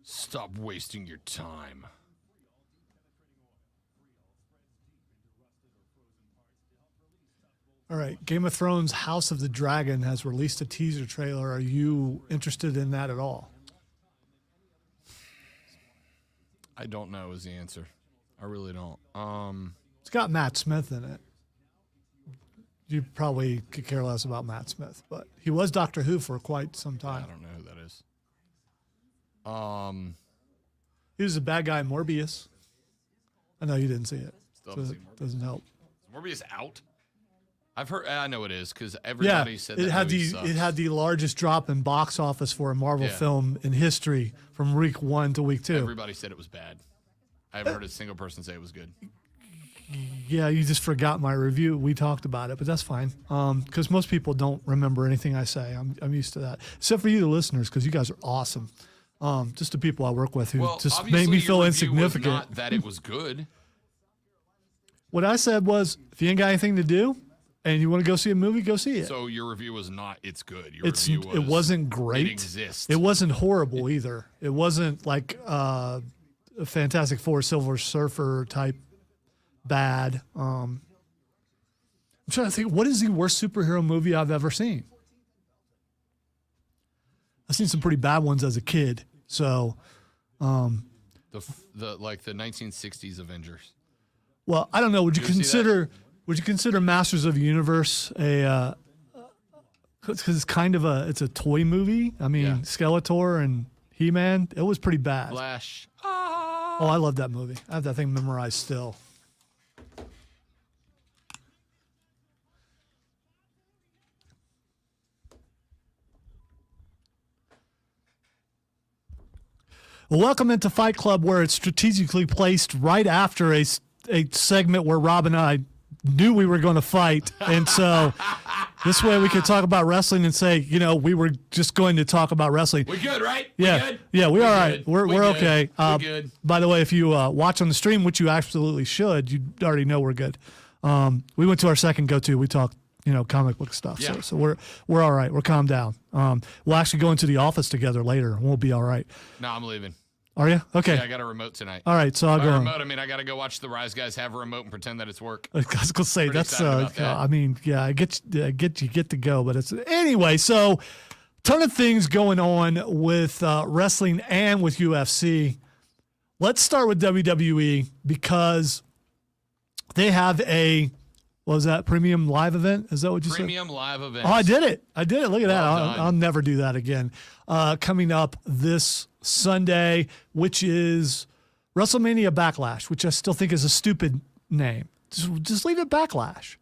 Speaker 2: Stop wasting your time.
Speaker 1: All right, Game of Thrones House of the Dragon has released a teaser trailer. Are you interested in that at all?
Speaker 2: I don't know is the answer. I really don't.
Speaker 1: It's got Matt Smith in it. You probably could care less about Matt Smith, but he was Doctor Who for quite some time.
Speaker 2: I don't know who that is.
Speaker 1: He was a bad guy in Morbius. I know you didn't see it.
Speaker 2: Still
Speaker 1: So
Speaker 2: haven't
Speaker 1: it
Speaker 2: seen Morbius.
Speaker 1: doesn't help.
Speaker 2: Is Morbius out? I've heard. I know it is because everybody said that
Speaker 1: it had
Speaker 2: movie
Speaker 1: the
Speaker 2: sucks.
Speaker 1: it had the largest drop in box office for a Marvel
Speaker 2: Yeah.
Speaker 1: film in history from week 1 to week 2.
Speaker 2: Everybody said it was bad. I haven't heard a single person say it was good.
Speaker 1: Yeah, you just forgot my review. We talked about it, but that's fine. Because most people don't remember anything I say. I'm used to that, except for you, the listeners, because you guys are awesome. Just the people I work with who
Speaker 2: Well,
Speaker 1: just
Speaker 2: obviously
Speaker 1: make me
Speaker 2: your
Speaker 1: feel
Speaker 2: review
Speaker 1: insignificant.
Speaker 2: Was not that it was good.
Speaker 1: What I said was, if you ain't got anything to do and you want to go see a movie, go see it.
Speaker 2: So your review was not. It's good. Your
Speaker 1: It
Speaker 2: review was.
Speaker 1: wasn't great.
Speaker 2: It exists.
Speaker 1: It wasn't horrible either. It wasn't like a Fantastic Four Silver Surfer type bad. I'm trying to think, what is the worst superhero movie I've ever seen? I've seen some pretty bad ones as a kid. So,
Speaker 2: the 1960s Avengers.
Speaker 1: well, I don't know. Would you
Speaker 2: Did you see
Speaker 1: consider Masters of the Universe a? Because it's kind of it's a toy movie. I mean,
Speaker 2: Yeah.
Speaker 1: Skeletor and He-Man. It was pretty bad.
Speaker 2: Flash.
Speaker 1: Oh, I love that movie. I have that thing memorized still. Well, welcome into Fight Club, where it's strategically placed right after a segment where Rob and I knew we were going to fight. And so this way we could talk about wrestling and say, we were just going to talk about wrestling.
Speaker 2: We good, right?
Speaker 1: Yeah.
Speaker 2: We good?
Speaker 1: Yeah, we're all right.
Speaker 2: good.
Speaker 1: We're
Speaker 2: good.
Speaker 1: okay.
Speaker 2: We good.
Speaker 1: By the way, if you watch on the stream, which you absolutely should, you already know we're good. We went to our second go-to. We talked, comic book stuff.
Speaker 2: Yeah.
Speaker 1: So we're all right. We're calmed down. We'll actually go into the office together later, and we'll be all right.
Speaker 2: No, I'm leaving.
Speaker 1: Are you? Okay.
Speaker 2: Yeah, I got a remote tonight.
Speaker 1: All right, so I'll
Speaker 2: By
Speaker 1: go.
Speaker 2: remote, I mean I got to go watch the Rise guys have a remote and pretend that it's work.
Speaker 1: I was gonna say
Speaker 2: Pretty
Speaker 1: that's.
Speaker 2: excited about that.
Speaker 1: I mean, yeah, I get you get to go, but it's anyway. So, ton of things going on with wrestling and with UFC. Let's start with WWE because they have a what was that premium live event? Is that what you said?
Speaker 2: Premium live event.
Speaker 1: Oh, I did it. Look at that.
Speaker 2: Well done.
Speaker 1: I'll never do that again. Coming up this Sunday, which is WrestleMania Backlash, which I still think is a stupid name. Just leave it Backlash.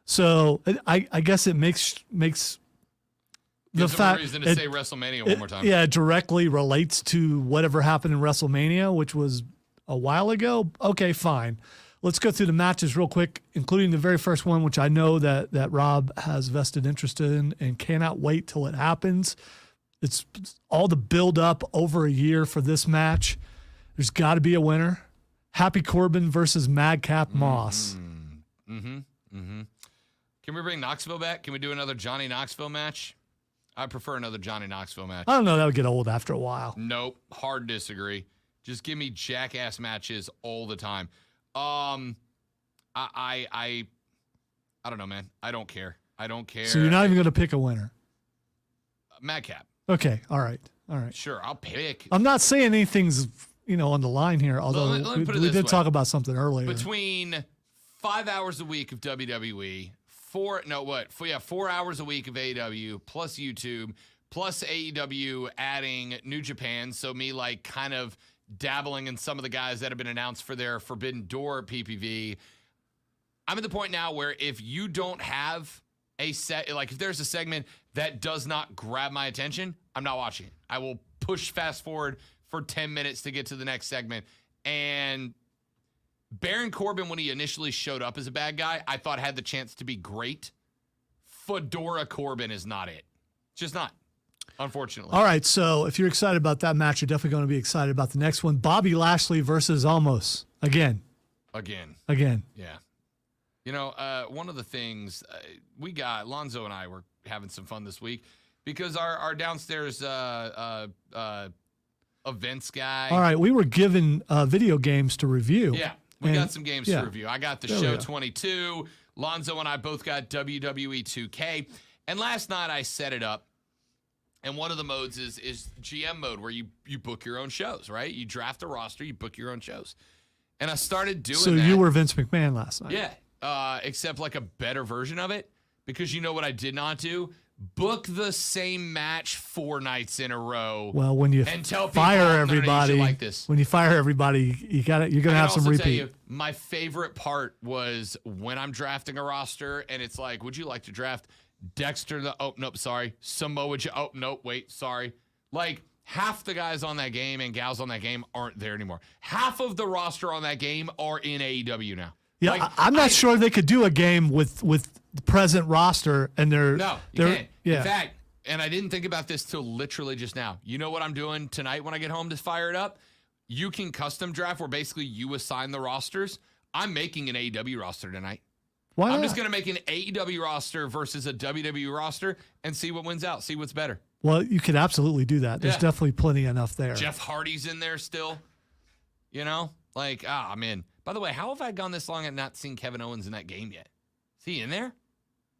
Speaker 1: So I guess it makes
Speaker 2: Gives
Speaker 1: the
Speaker 2: them
Speaker 1: fact
Speaker 2: a reason to say WrestleMania one more time.
Speaker 1: Yeah, it directly relates to whatever happened in WrestleMania, which was a while ago. Okay, fine. Let's go through the matches real quick, including the very first one, which I know that Rob has vested interest in and cannot wait till it happens. It's all the build up over a year for this match. There's got to be a winner. Happy Corbin versus Madcap Moss.
Speaker 2: Can we bring Knoxville back? Can we do another Johnny Knoxville match? I prefer another Johnny Knoxville match.
Speaker 1: I don't know. That would get old after a while.
Speaker 2: Nope. Hard disagree. Just give me jackass matches all the time. I don't know, man. I don't care.
Speaker 1: So you're not even going to pick a winner.
Speaker 2: Madcap.
Speaker 1: Okay. All right.
Speaker 2: Sure, I'll pick.
Speaker 1: I'm not saying anything's on the line here, although
Speaker 2: let me put it
Speaker 1: we
Speaker 2: this
Speaker 1: did
Speaker 2: way.
Speaker 1: talk about something earlier.
Speaker 2: Between 5 hours a week of WWE, 4 hours a week of AEW, plus YouTube, plus AEW adding New Japan, so me like kind of dabbling in some of the guys that have been announced for their Forbidden Door PPV. I'm at the point now where if you don't have a set, like if there's a segment that does not grab my attention, I'm not watching it. I will push fast forward for 10 minutes to get to the next segment. And Baron Corbin, when he initially showed up as a bad guy, I thought had the chance to be great. Fedora Corbin is not it. Just not. Unfortunately.
Speaker 1: All right, so if you're excited about that match, you're definitely going to be excited about the next one. Bobby Lashley versus Almost. Again.
Speaker 2: Yeah. One of the things we got, Lonzo and I were having some fun this week because our downstairs events guy.
Speaker 1: All right, we were given video games to review.
Speaker 2: Yeah, we got some games to review. I got the
Speaker 1: There we
Speaker 2: show
Speaker 1: go.
Speaker 2: 22. Lonzo and I both got WWE 2K. And last night I set it up. And one of the modes is GM mode where you book your own shows, right? You draft a roster, you book your own shows. And I started doing
Speaker 1: So
Speaker 2: that.
Speaker 1: you were Vince McMahon last night.
Speaker 2: Yeah, except like a better version of it. Because you know what I did not do? Book the same match 4 nights in a row.
Speaker 1: Well, when you
Speaker 2: and tell people,
Speaker 1: fire
Speaker 2: "No, no, you
Speaker 1: everybody,
Speaker 2: should like this."
Speaker 1: when you fire everybody, you're gonna
Speaker 2: I can
Speaker 1: have some
Speaker 2: also
Speaker 1: repeat.
Speaker 2: tell you, my favorite part was when I'm drafting a roster and it's like, would you like to draft Dexter? Oh, nope, sorry. Samoa Joe. Oh, nope, wait, sorry. Like, half the guys on that game and gals on that game aren't there anymore. Half of the roster on that game are in AEW now.
Speaker 1: Yeah,
Speaker 2: Like,
Speaker 1: I'm not sure they could do a game with the present roster and they're
Speaker 2: No, you
Speaker 1: they're
Speaker 2: can't.
Speaker 1: yeah.
Speaker 2: In fact, and I didn't think about this till literally just now. You know what I'm doing tonight when I get home to fire it up? You can custom draft where basically you assign the rosters. I'm making an AEW roster tonight.
Speaker 1: Why
Speaker 2: I'm
Speaker 1: not?
Speaker 2: just going to make an AEW roster versus a WWE roster and see what wins out, see what's better.
Speaker 1: Well, you could absolutely do that. There's
Speaker 2: Yeah.
Speaker 1: definitely plenty enough there.
Speaker 2: Jeff Hardy's in there still. Like, I'm in. By the way, how have I gone this long and not seen Kevin Owens in that game yet? Is he in there?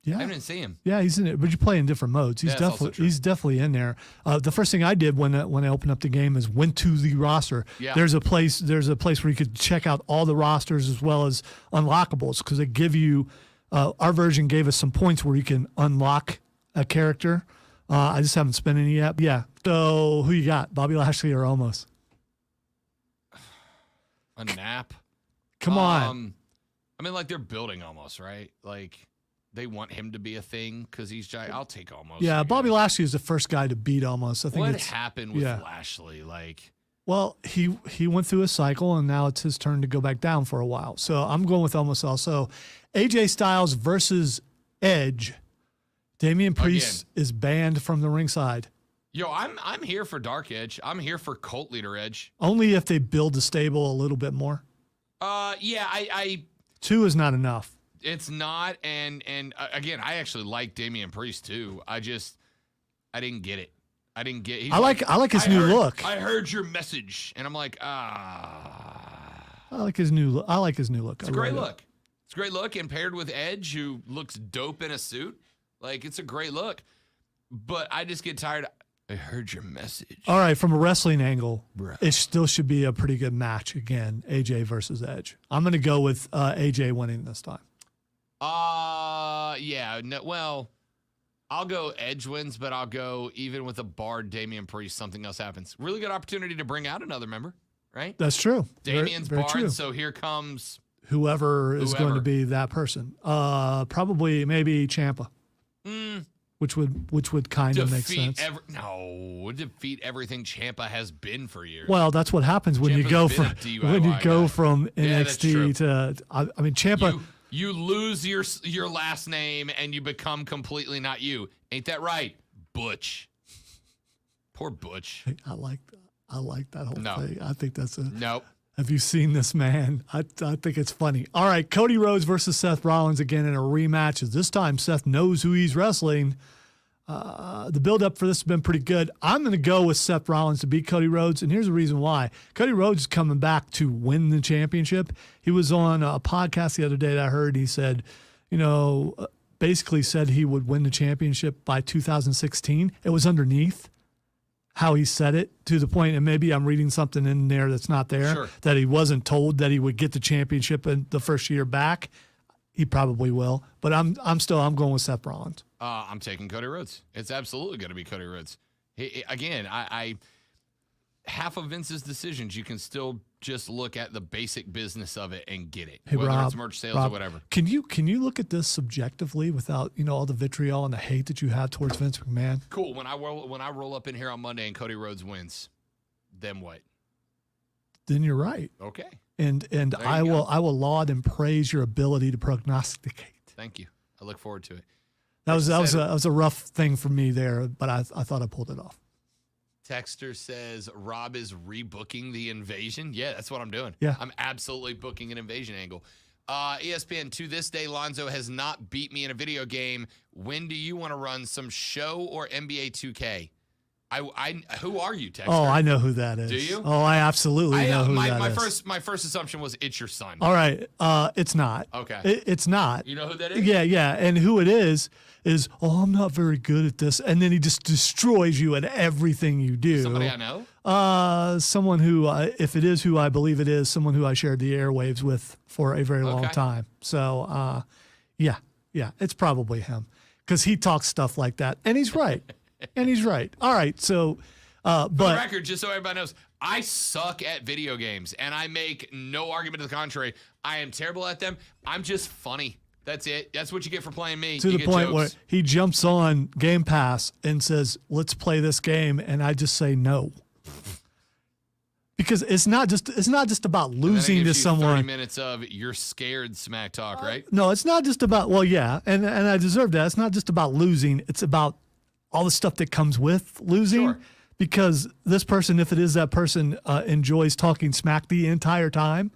Speaker 1: Yeah.
Speaker 2: I haven't even seen him.
Speaker 1: Yeah, he's in it, but you play in different modes. He's
Speaker 2: Yeah, that's also
Speaker 1: definitely
Speaker 2: true.
Speaker 1: he's definitely in there. The first thing I did when I opened up the game is went to the roster.
Speaker 2: Yeah.
Speaker 1: There's a place where you could check out all the rosters as well as unlockables because they give you. Our version gave us some points where you can unlock a character. I just haven't spent any yet. Yeah. So who you got? Bobby Lashley or Almost?
Speaker 2: A nap.
Speaker 1: Come on.
Speaker 2: I mean, like, they're building Almost, right? Like, they want him to be a thing because he's giant. I'll take Almost.
Speaker 1: Yeah,
Speaker 2: I
Speaker 1: Bobby
Speaker 2: guess.
Speaker 1: Lashley is the first guy to beat Almost. I think
Speaker 2: What
Speaker 1: it's
Speaker 2: happened with
Speaker 1: yeah.
Speaker 2: Lashley? Like,
Speaker 1: Well, he went through a cycle, and now it's his turn to go back down for a while. So I'm going with almost also AJ Styles versus Edge. Damian Priest is banned from the ringside.
Speaker 2: Yo, I'm here for Dark Edge. I'm here for Cult Leader Edge.
Speaker 1: Only if they build the stable a little bit more.
Speaker 2: Yeah, I
Speaker 1: 2 is not enough.
Speaker 2: It's not, and again, I actually like Damian Priest too. I didn't get it. I didn't get.
Speaker 1: I like his new look.
Speaker 2: I heard your message, and I'm like,
Speaker 1: I like his new look.
Speaker 2: It's a great look. It's a great look, and paired with Edge, who looks dope in a suit, like it's a great look. But I just get tired. I heard your message.
Speaker 1: All right, from a wrestling angle, it still should be a pretty good match again. AJ versus Edge. I'm going to go with AJ winning this time.
Speaker 2: Yeah. No, well, I'll go Edge wins, but I'll go even with a barred Damian Priest. Something else happens. Really good opportunity to bring out another member, right?
Speaker 1: That's true.
Speaker 2: Damian's
Speaker 1: very
Speaker 2: barred,
Speaker 1: true.
Speaker 2: so here comes
Speaker 1: whoever is going to be that person. Probably maybe Ciampa. Which would kind of make sense.
Speaker 2: Defeat everything Ciampa has been for years.
Speaker 1: Well, that's what happens when you go from NXT to. I mean, Ciampa.
Speaker 2: You lose your last name and you become completely not you. Ain't that right, Butch? Poor Butch.
Speaker 1: I like that whole thing. I think that's a
Speaker 2: nope.
Speaker 1: Have you seen this man? I think it's funny. All right, Cody Rhodes versus Seth Rollins again in a rematch. As this time Seth knows who he's wrestling. The build-up for this has been pretty good. I'm going to go with Seth Rollins to beat Cody Rhodes, and here's the reason why. Cody Rhodes is coming back to win the championship. He was on a podcast the other day that I heard. He said, basically said he would win the championship by 2016. It was underneath how he said it, to the point, and maybe I'm reading something in there that's not there, that he wasn't told that he would get the championship in the first year back. He probably will, but I'm going with Seth Rollins.
Speaker 2: I'm taking Cody Rhodes. It's absolutely going to be Cody Rhodes. Again, I half of Vince's decisions, you can still just look at the basic business of it and get it, whether it's merch sales or whatever.
Speaker 1: Can you look at this subjectively without all the vitriol and the hate that you have towards Vince McMahon?
Speaker 2: Cool. When I roll up in here on Monday and Cody Rhodes wins, then what?
Speaker 1: Then you're right.
Speaker 2: Okay.
Speaker 1: And I will laud and praise your ability to prognosticate.
Speaker 2: Thank you. I look forward to it.
Speaker 1: That was a rough thing for me there, but I thought I pulled it off.
Speaker 2: Texter says Rob is rebooking the invasion. Yeah, that's what I'm doing.
Speaker 1: Yeah.
Speaker 2: I'm absolutely booking an invasion angle. ESPN, to this day, Lonzo has not beat me in a video game. When do you want to run some show or NBA 2K? Who are you, Texter?
Speaker 1: Oh, I know who that is.
Speaker 2: Do you?
Speaker 1: Oh, I absolutely know who that is.
Speaker 2: My first assumption was it's your son.
Speaker 1: All right. It's not.
Speaker 2: Okay.
Speaker 1: It's not.
Speaker 2: You know who that is?
Speaker 1: Yeah. And who it is, I'm not very good at this. And then he just destroys you at everything you do.
Speaker 2: Somebody I know?
Speaker 1: Someone who, if it is who I believe it is, someone who I shared the airwaves with for a very long time. So, yeah, it's probably him. Because he talks stuff like that. And he's right. All right. So,
Speaker 2: For the record, just so everybody knows, I suck at video games, and I make no argument to the contrary. I am terrible at them. I'm just funny. That's it. That's what you get for playing me.
Speaker 1: To the point where he jumps on Game Pass and says, "Let's play this game," and I just say no. Because it's not just about losing to someone.
Speaker 2: 30 minutes of you're scared smack talk, right?
Speaker 1: No, it's not just about. Well, yeah, and I deserve that. It's not just about losing. It's about all the stuff that comes with losing.
Speaker 2: Sure.
Speaker 1: Because this person, if it is that person, enjoys talking smack the entire time,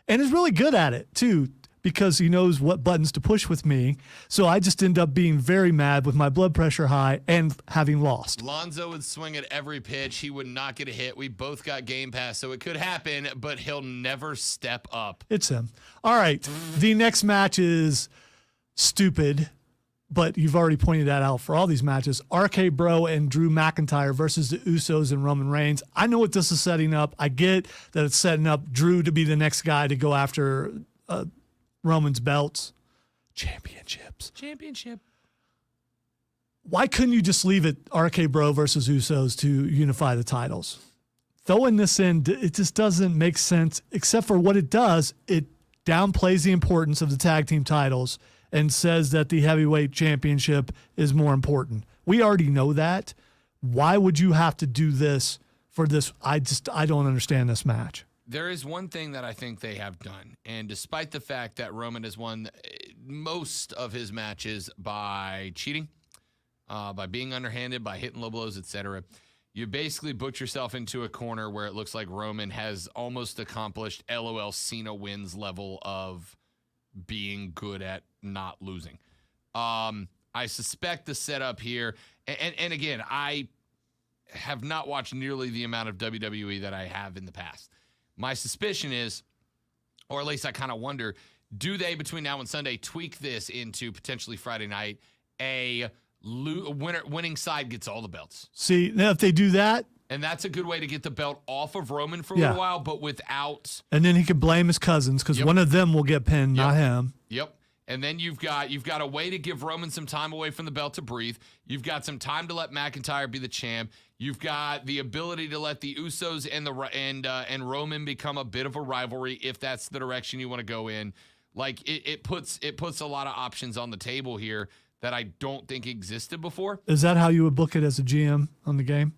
Speaker 1: and is really good at it too. Because he knows what buttons to push with me. So I just end up being very mad with my blood pressure high and having lost.
Speaker 2: Lonzo would swing at every pitch. He would not get a hit. We both got Game Pass, so it could happen, but he'll never step up.
Speaker 1: It's him. All right. The next match is stupid, but you've already pointed that out for all these matches. RK Bro and Drew McIntyre versus the Usos and Roman Reigns. I know what this is setting up. I get that it's setting up Drew to be the next guy to go after Roman's belts, championships. Why couldn't you just leave it RK Bro versus Usos to unify the titles? Throwing this in, it just doesn't make sense, except for what it does. It downplays the importance of the tag team titles and says that the heavyweight championship is more important. We already know that. Why would you have to do this for this. I don't understand this match.
Speaker 2: There is one thing that I think they have done, and despite the fact that Roman has won most of his matches by cheating, by being underhanded, by hitting low blows, etc., you basically booked yourself into a corner where it looks like Roman has almost accomplished LOL Cena wins level of being good at not losing. I suspect the setup here, and again, I have not watched nearly the amount of WWE that I have in the past. My suspicion is, or at least I kind of wonder, do they, between now and Sunday, tweak this into potentially Friday night, a winning side gets all the belts?
Speaker 1: See, now if they do that,
Speaker 2: and that's a good way to get the belt off of Roman for a little while, but without...
Speaker 1: And then he can blame his cousins, because one of them will get pinned, not him.
Speaker 2: Yep. And then you've got a way to give Roman some time away from the belt to breathe. You've got some time to let McIntyre be the champ. You've got the ability to let the Usos and Roman become a bit of a rivalry if that's the direction you want to go in. Like it puts a lot of options on the table here that I don't think existed before.
Speaker 1: Is that how you would book it as a GM on the game?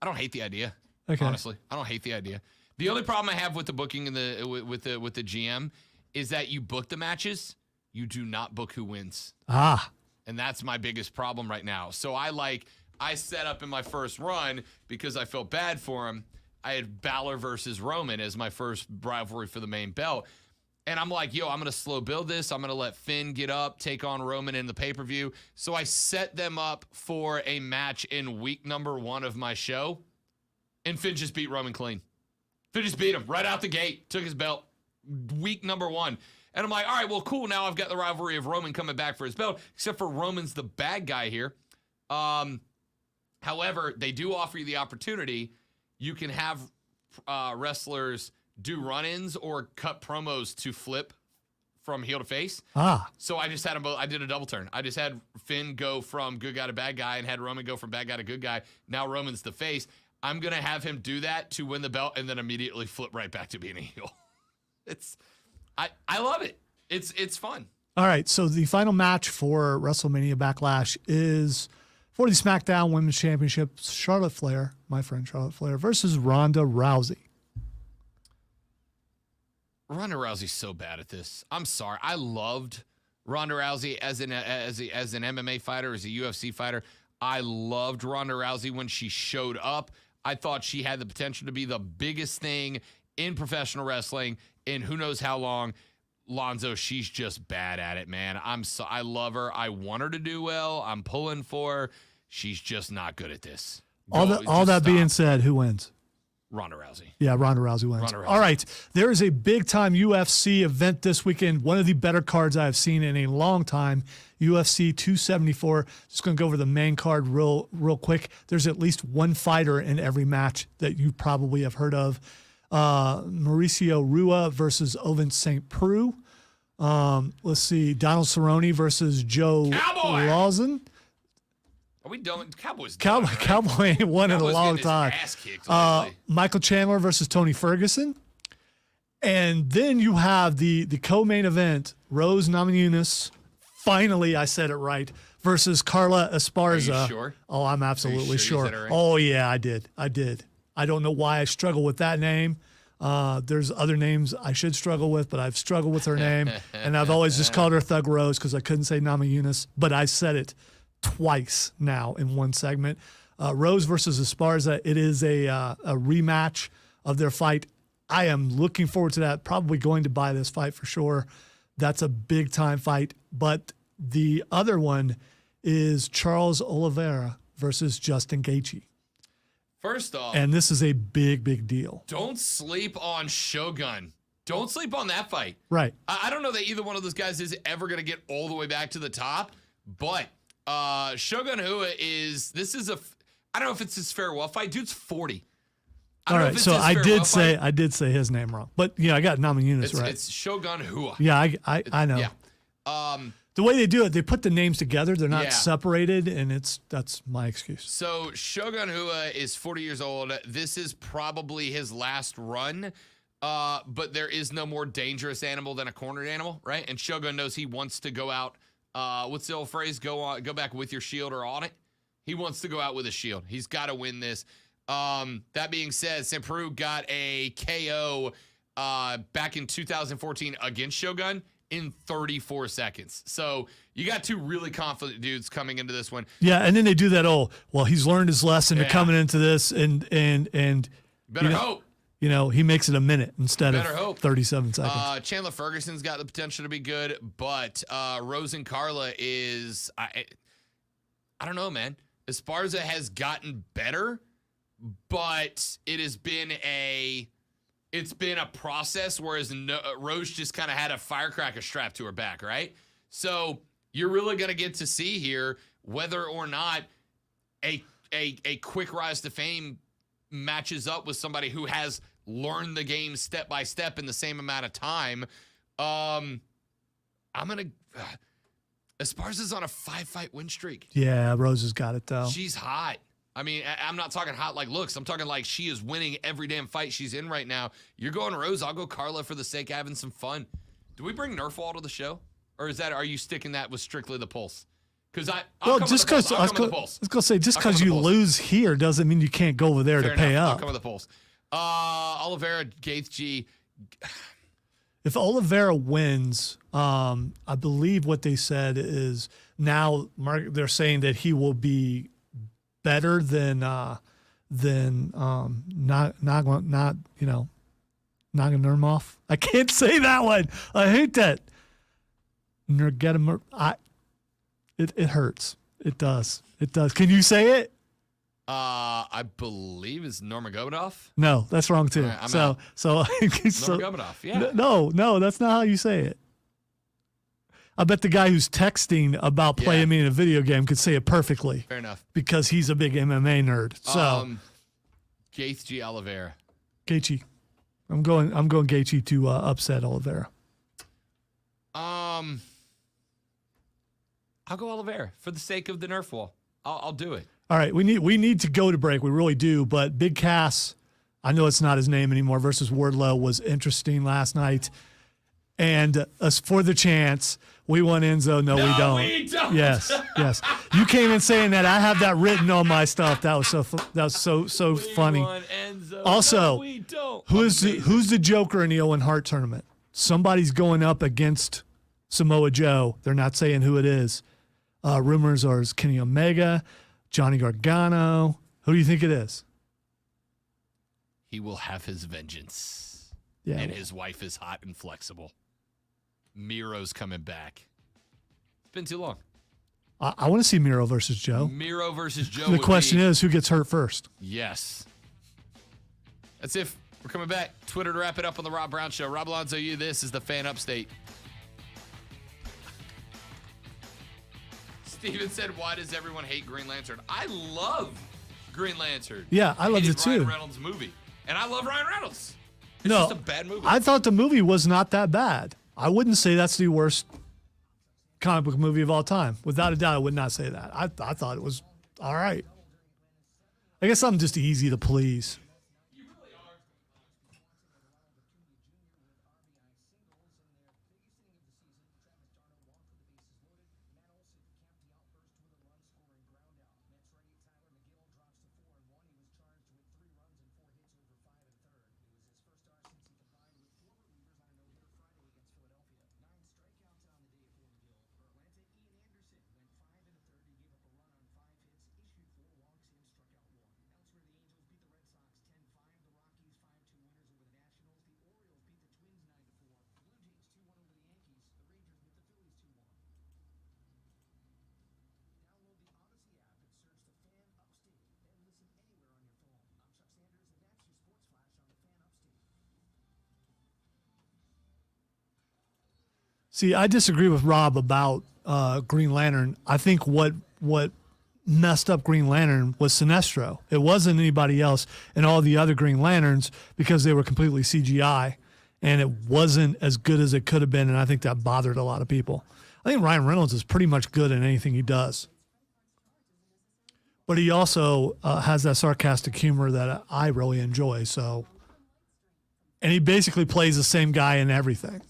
Speaker 2: I don't hate the idea.
Speaker 1: Okay.
Speaker 2: Honestly, I don't hate the idea. The only problem I have with the booking and with the GM is that you book the matches, you do not book who wins. And that's my biggest problem right now. So I set up in my first run, because I felt bad for him, I had Balor versus Roman as my first rivalry for the main belt. And I'm like, I'm going to slow build this. I'm going to let Finn get up, take on Roman in the pay-per-view. So I set them up for a match in week number 1 of my show. And Finn just beat Roman clean. Finn just beat him right out the gate, took his belt. Week number 1. And I'm like, all right, well, cool. Now I've got the rivalry of Roman coming back for his belt, except for Roman's the bad guy here. However, they do offer you the opportunity. You can have wrestlers do run-ins or cut promos to flip from heel to face. So I just had them. I did a double turn. I just had Finn go from good guy to bad guy and had Roman go from bad guy to good guy. Now Roman's the face. I'm going to have him do that to win the belt and then immediately flip right back to being a heel. I love it. It's fun.
Speaker 1: All right, so the final match for WrestleMania Backlash is for the SmackDown Women's Championship, Charlotte Flair, my friend Charlotte Flair, versus Ronda Rousey.
Speaker 2: Ronda Rousey's so bad at this. I'm sorry. I loved Ronda Rousey as an MMA fighter, as a UFC fighter. I loved Ronda Rousey when she showed up. I thought she had the potential to be the biggest thing in professional wrestling in who knows how long. Lonzo, she's just bad at it, man. I love her. I want her to do well. I'm pulling for her. She's just not good at this.
Speaker 1: All that being said, who wins?
Speaker 2: Ronda Rousey.
Speaker 1: Yeah, Ronda Rousey wins.
Speaker 2: Ronda Rousey.
Speaker 1: All right, there is a big-time UFC event this weekend, one of the better cards I've seen in a long time, UFC 274. Just going to go over the main card real quick. There's at least one fighter in every match that you probably have heard of. Mauricio Rua versus Ovince St. Preux. Let's see, Donald Cerrone versus Joe Lawson.
Speaker 2: Are we done? Cowboys done, right?
Speaker 1: Cowboy ain't won in a long time.
Speaker 2: Ass kicked lately.
Speaker 1: Michael Chandler versus Tony Ferguson. And then you have the co-main event, Rose Namajunas, finally I said it right, versus Carla Esparza.
Speaker 2: Are you sure?
Speaker 1: Oh, I'm absolutely
Speaker 2: sure you said it
Speaker 1: sure.
Speaker 2: right?
Speaker 1: Oh, yeah, I did. I don't know why I struggle with that name. There's other names I should struggle with, but I've struggled with her name. And I've always just called her Thug Rose because I couldn't say Namajunas, but I said it twice now in one segment. Rose versus Esparza. It is a rematch of their fight. I am looking forward to that. Probably going to buy this fight for sure. That's a big time fight. But the other one is Charles Oliveira versus Justin Gaethje.
Speaker 2: First off,
Speaker 1: and this is a big deal.
Speaker 2: Don't sleep on Shogun. Don't sleep on that fight.
Speaker 1: Right.
Speaker 2: I don't know that either one of those guys is ever going to get all the way back to the top, but Shogun Rua I don't know if it's his farewell fight. Dude's 40.
Speaker 1: All right, so I did say his name wrong, but yeah, I got Namajunas right.
Speaker 2: It's Shogun Rua.
Speaker 1: Yeah, I know.
Speaker 2: Yeah.
Speaker 1: The way they do it, they put the names together. They're not separated, and that's my excuse.
Speaker 2: So Shogun Rua is 40 years old. This is probably his last run, but there is no more dangerous animal than a cornered animal, right? And Shogun knows he wants to go out. What's the old phrase? Go back with your shield or on it. He wants to go out with a shield. He's got to win this. That being said, Samperu got a KO back in 2014 against Shogun in 34 seconds. So you got two really confident dudes coming into this one.
Speaker 1: Yeah, and then they do that. Oh, well, he's learned his lesson to coming into this, and
Speaker 2: Better hope.
Speaker 1: He makes it a minute instead
Speaker 2: Better
Speaker 1: of
Speaker 2: hope.
Speaker 1: 37 seconds.
Speaker 2: Chandler Ferguson's got the potential to be good, but Rose and Carla is I don't know, man. Esparza has gotten better, but it has been a process, whereas Rose just kind of had a firecracker strapped to her back, right? So you're really going to get to see here whether or not a quick rise to fame matches up with somebody who has learned the game step by step in the same amount of time. Esparza's on a 5-fight win streak.
Speaker 1: Yeah, Rose has got it though.
Speaker 2: She's hot. I mean, I'm not talking hot like looks. I'm talking like she is winning every damn fight she's in right now. You're going Rose. I'll go Carla for the sake of having some fun. Do we bring Nerfwall to the show? Or are you sticking that with strictly the Pulse? Because I'll come with the Pulse.
Speaker 1: I was going to say, just because you lose here doesn't mean you can't go over there to pay up.
Speaker 2: I'll come with the Pulse. Oliveira, Gaethje.
Speaker 1: If Oliveira wins, I believe what they said is now they're saying that he will be better than Nurmagomedov. I can't say that one. I hate that. It hurts. It does. It does. Can you say it?
Speaker 2: I believe it's Nurmagomedov.
Speaker 1: No, that's wrong too.
Speaker 2: Right,
Speaker 1: so
Speaker 2: Nurmagomedov. Yeah.
Speaker 1: No, that's not how you say it. I bet the guy who's texting about playing me in a video game could say it perfectly.
Speaker 2: Fair enough.
Speaker 1: Because he's a big MMA nerd. So
Speaker 2: Gaethje, Oliveira.
Speaker 1: Gaethje. I'm going Gaethje to upset Oliveira.
Speaker 2: I'll go Oliveira for the sake of the Nerf wall. I'll do it.
Speaker 1: All right, we need to go to break. We really do. But Big Cass, I know it's not his name anymore, versus Wardlow was interesting last night. And as for the chance, we want Enzo. No, we don't.
Speaker 2: We don't.
Speaker 1: Yes. You came in saying that. I have that written on my stuff. That was so funny.
Speaker 2: Want Enzo.
Speaker 1: Also,
Speaker 2: no, we don't.
Speaker 1: who's the Joker in the Owen Hart tournament? Somebody's going up against Samoa Joe. They're not saying who it is. Rumors are Kenny Omega, Johnny Gargano. Who do you think it is?
Speaker 2: He will have his vengeance.
Speaker 1: Yeah.
Speaker 2: And his wife is hot and flexible. Miro's coming back. It's been too long.
Speaker 1: I want to see Miro versus Joe.
Speaker 2: Miro versus Joe.
Speaker 1: The question is, who gets hurt first?
Speaker 2: Yes. That's it. We're coming back. Twitter to wrap it up on the Rob Brown Show. Rob Alonzo, this is the Fan Upstate. Steven said, why does everyone hate Green Lantern? I love Green Lantern.
Speaker 1: Yeah, I loved it too.
Speaker 2: Ryan Reynolds' movie. And I love Ryan Reynolds. It's just a bad movie.
Speaker 1: I thought the movie was not that bad. I wouldn't say that's the worst comic book movie of all time. Without a doubt, I would not say that. I thought it was all right. I guess I'm just easy to please. See, I disagree with Rob about Green Lantern. I think what messed up Green Lantern was Sinestro. It wasn't anybody else and all the other Green Lanterns because they were completely CGI, and it wasn't as good as it could have been, and I think that bothered a lot of people. I think Ryan Reynolds is pretty much good in anything he does. But he also has that sarcastic humor that I really enjoy. So, and he basically plays the same guy in everything.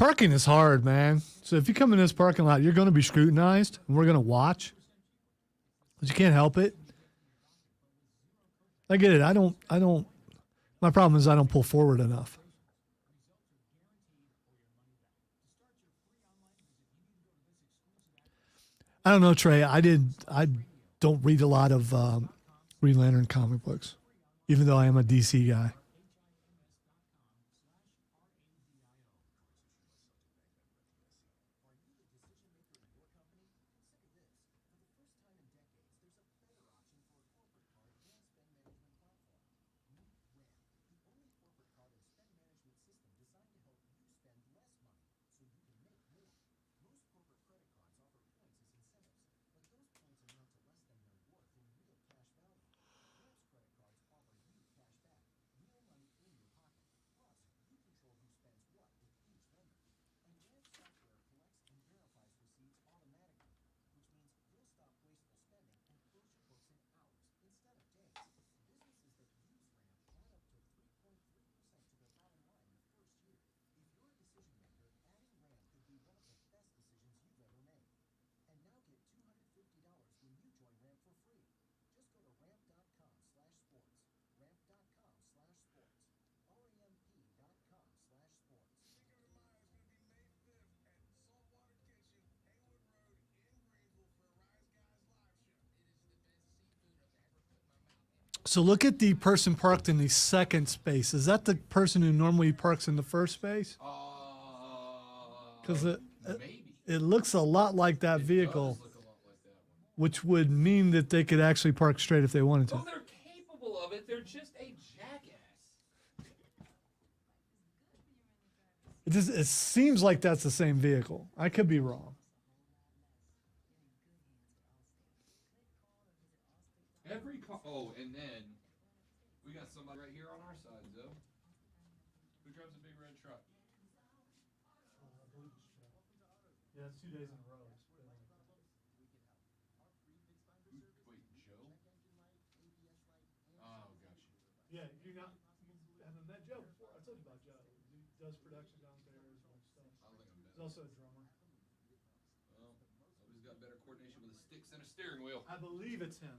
Speaker 1: Parking is hard, man. So if you come in this parking lot, you're going to be scrutinized, and we're going to watch. But you can't help it. I get it. I don't. My problem is I don't pull forward enough. I don't know, Trey. I don't read a lot of Green Lantern comic books, even though I am a DC guy. So look at the person parked in the second space. Is that the person who normally parks in the first space? Because it looks a lot like that vehicle, which would mean that they could actually park straight if they wanted to.
Speaker 2: Well, they're capable of it. They're just a jackass.
Speaker 1: It seems like that's the same vehicle. I could be wrong.
Speaker 2: Oh, and then we got somebody right here on our side, though. Who drives a big red truck?
Speaker 1: Yeah, it's 2 days in a row.
Speaker 2: Wait, Joe? Oh, gotcha.
Speaker 1: Yeah, you haven't met Joe before. I told you about Joe. He does production downstairs and stuff.
Speaker 2: I don't think I'm
Speaker 1: He's also a drummer.
Speaker 2: Well, somebody's got better coordination with the sticks and a steering wheel.
Speaker 1: I believe it's him.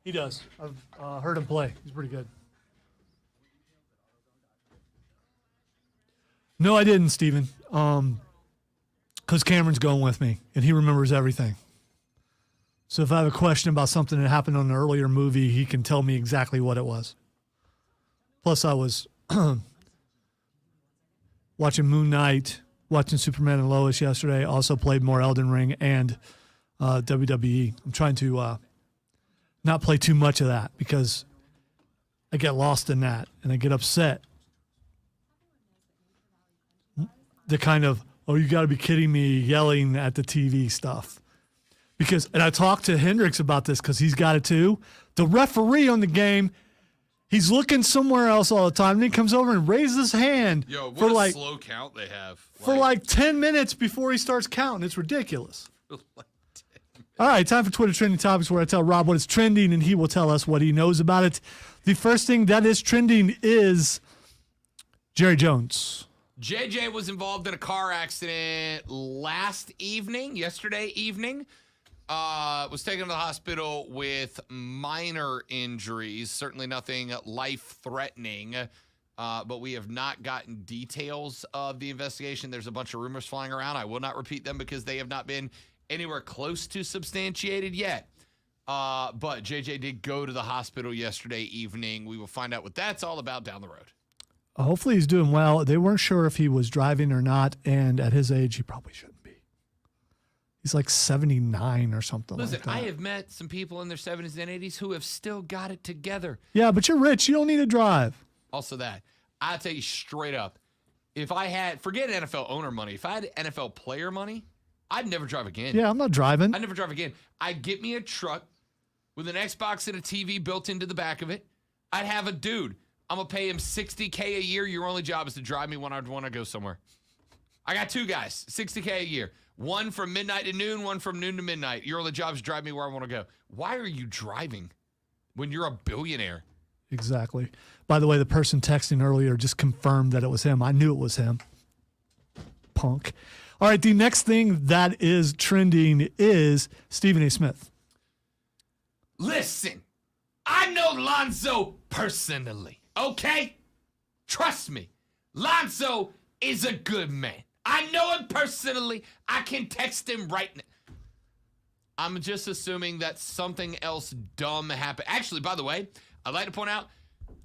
Speaker 1: He does. I've heard him play. He's pretty good. No, I didn't, Steven. Because Cameron's going with me, and he remembers everything. So if I have a question about something that happened on an earlier movie, he can tell me exactly what it was. Plus, I was watching Moon Knight, watching Superman and Lois yesterday. Also played more Elden Ring and WWE. I'm trying to not play too much of that because I get lost in that and I get upset. The kind of, oh, you got to be kidding me, yelling at the TV stuff. Because, and I talked to Hendricks about this because he's got it too. The referee on the game, he's looking somewhere else all the time. And he comes over and raises his hand
Speaker 2: Yo,
Speaker 1: for
Speaker 2: what a slow count they have.
Speaker 1: for like 10 minutes before he starts counting. It's ridiculous. All right, time for Twitter Trending Topics, where I tell Rob what is trending and he will tell us what he knows about it. The first thing that is trending is Jerry Jones.
Speaker 2: JJ was involved in a car accident yesterday evening. Was taken to the hospital with minor injuries, certainly nothing life-threatening, but we have not gotten details of the investigation. There's a bunch of rumors flying around. I will not repeat them because they have not been anywhere close to substantiated yet. But JJ did go to the hospital yesterday evening. We will find out what that's all about down the road.
Speaker 1: Hopefully he's doing well. They weren't sure if he was driving or not, and at his age, he probably shouldn't be. He's like 79 or something
Speaker 2: Listen,
Speaker 1: like that.
Speaker 2: I have met some people in their 70s and 80s who have still got it together.
Speaker 1: Yeah, but you're rich. You don't need to drive.
Speaker 2: Also that. I'll tell you straight up, if I had, forget NFL owner money, if I had NFL player money, I'd never drive again.
Speaker 1: Yeah, I'm not driving.
Speaker 2: I'd never drive again. I'd get me a truck with an Xbox and a TV built into the back of it. I'd have a dude. I'm going to pay him $60K a year. Your only job is to drive me when I want to go somewhere. I got two guys, $60K a year. One from midnight to noon, one from noon to midnight. Your only job is to drive me where I want to go. Why are you driving when you're a billionaire?
Speaker 1: Exactly. By the way, the person texting earlier just confirmed that it was him. I knew it was him. Punk. All right, the next thing that is trending is Stephen A. Smith.
Speaker 2: Listen, I know Lonzo personally, okay? Trust me, Lonzo is a good man. I know him personally. I can text him right now. I'm just assuming that something else dumb happened. Actually, by the way, I'd like to point out,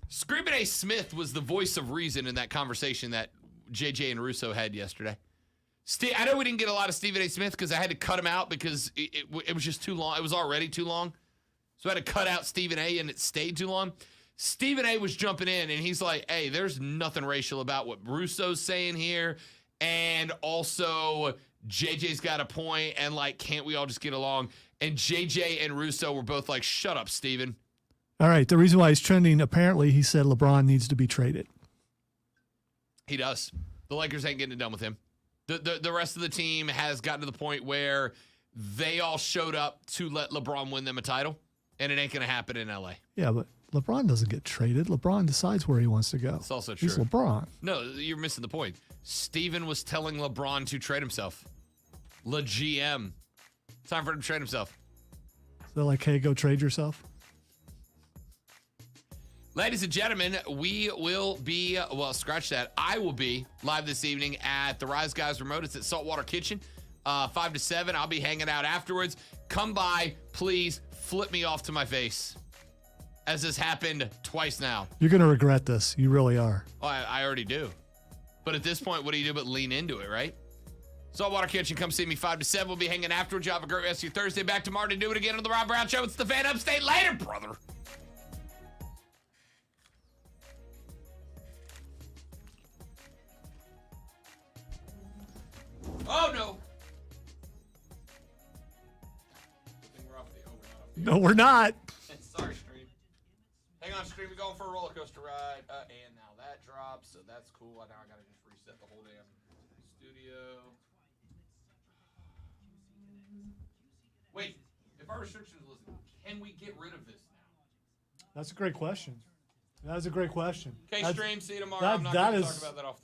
Speaker 2: Stephen A. Smith was the voice of reason in that conversation that JJ and Russo had yesterday. I know we didn't get a lot of Stephen A. Smith because I had to cut him out because it was just too long. It was already too long. So I had to cut out Stephen A. and it stayed too long. Stephen A. was jumping in and he's like, hey, there's nothing racial about what Russo's saying here. And also JJ's got a point and like, can't we all just get along? And JJ and Russo were both like, shut up, Stephen.
Speaker 1: All right, the reason why he's trending, apparently he said LeBron needs to be traded.
Speaker 2: He does. The Lakers ain't getting it done with him. The rest of the team has gotten to the point where they all showed up to let LeBron win them a title, and it ain't going to happen in LA.
Speaker 1: Yeah, but LeBron doesn't get traded. LeBron decides where he wants to go.
Speaker 2: It's also true.
Speaker 1: He's LeBron.
Speaker 2: No, you're missing the point. Steven was telling LeBron to trade himself. GM. Time for him to trade himself.
Speaker 1: So like, hey, go trade yourself?
Speaker 2: Ladies and gentlemen, we will be, well, scratch that. I will be live this evening at the Rise Guys Remote. It's at Saltwater Kitchen, 5 to 7. I'll be hanging out afterwards. Come by, please flip me off to my face, as this happened twice now.
Speaker 1: You're going to regret this. You really are.
Speaker 2: Oh, I already do. But at this point, what do you do but lean into it, right? Saltwater Kitchen, come see me 5 to 7. We'll be hanging afterwards. You have a great rest of your Thursday. Back tomorrow to do it again on The Rob Brown Show. It's the Fan Upstate. Later, brother. Oh, no.
Speaker 1: No, we're not.
Speaker 2: Sorry, stream. Hang on, stream. We're going for a roller coaster ride. And now that drops, so that's cool. Now I got to just reset the whole damn studio. Wait, if our restrictions listen, can we get rid of this now?
Speaker 1: That's a great question. That is a great question.
Speaker 2: Okay,
Speaker 1: That's-
Speaker 2: stream. See you tomorrow.
Speaker 1: that-
Speaker 2: I'm not
Speaker 1: that
Speaker 2: going to
Speaker 1: is-
Speaker 2: talk about that off the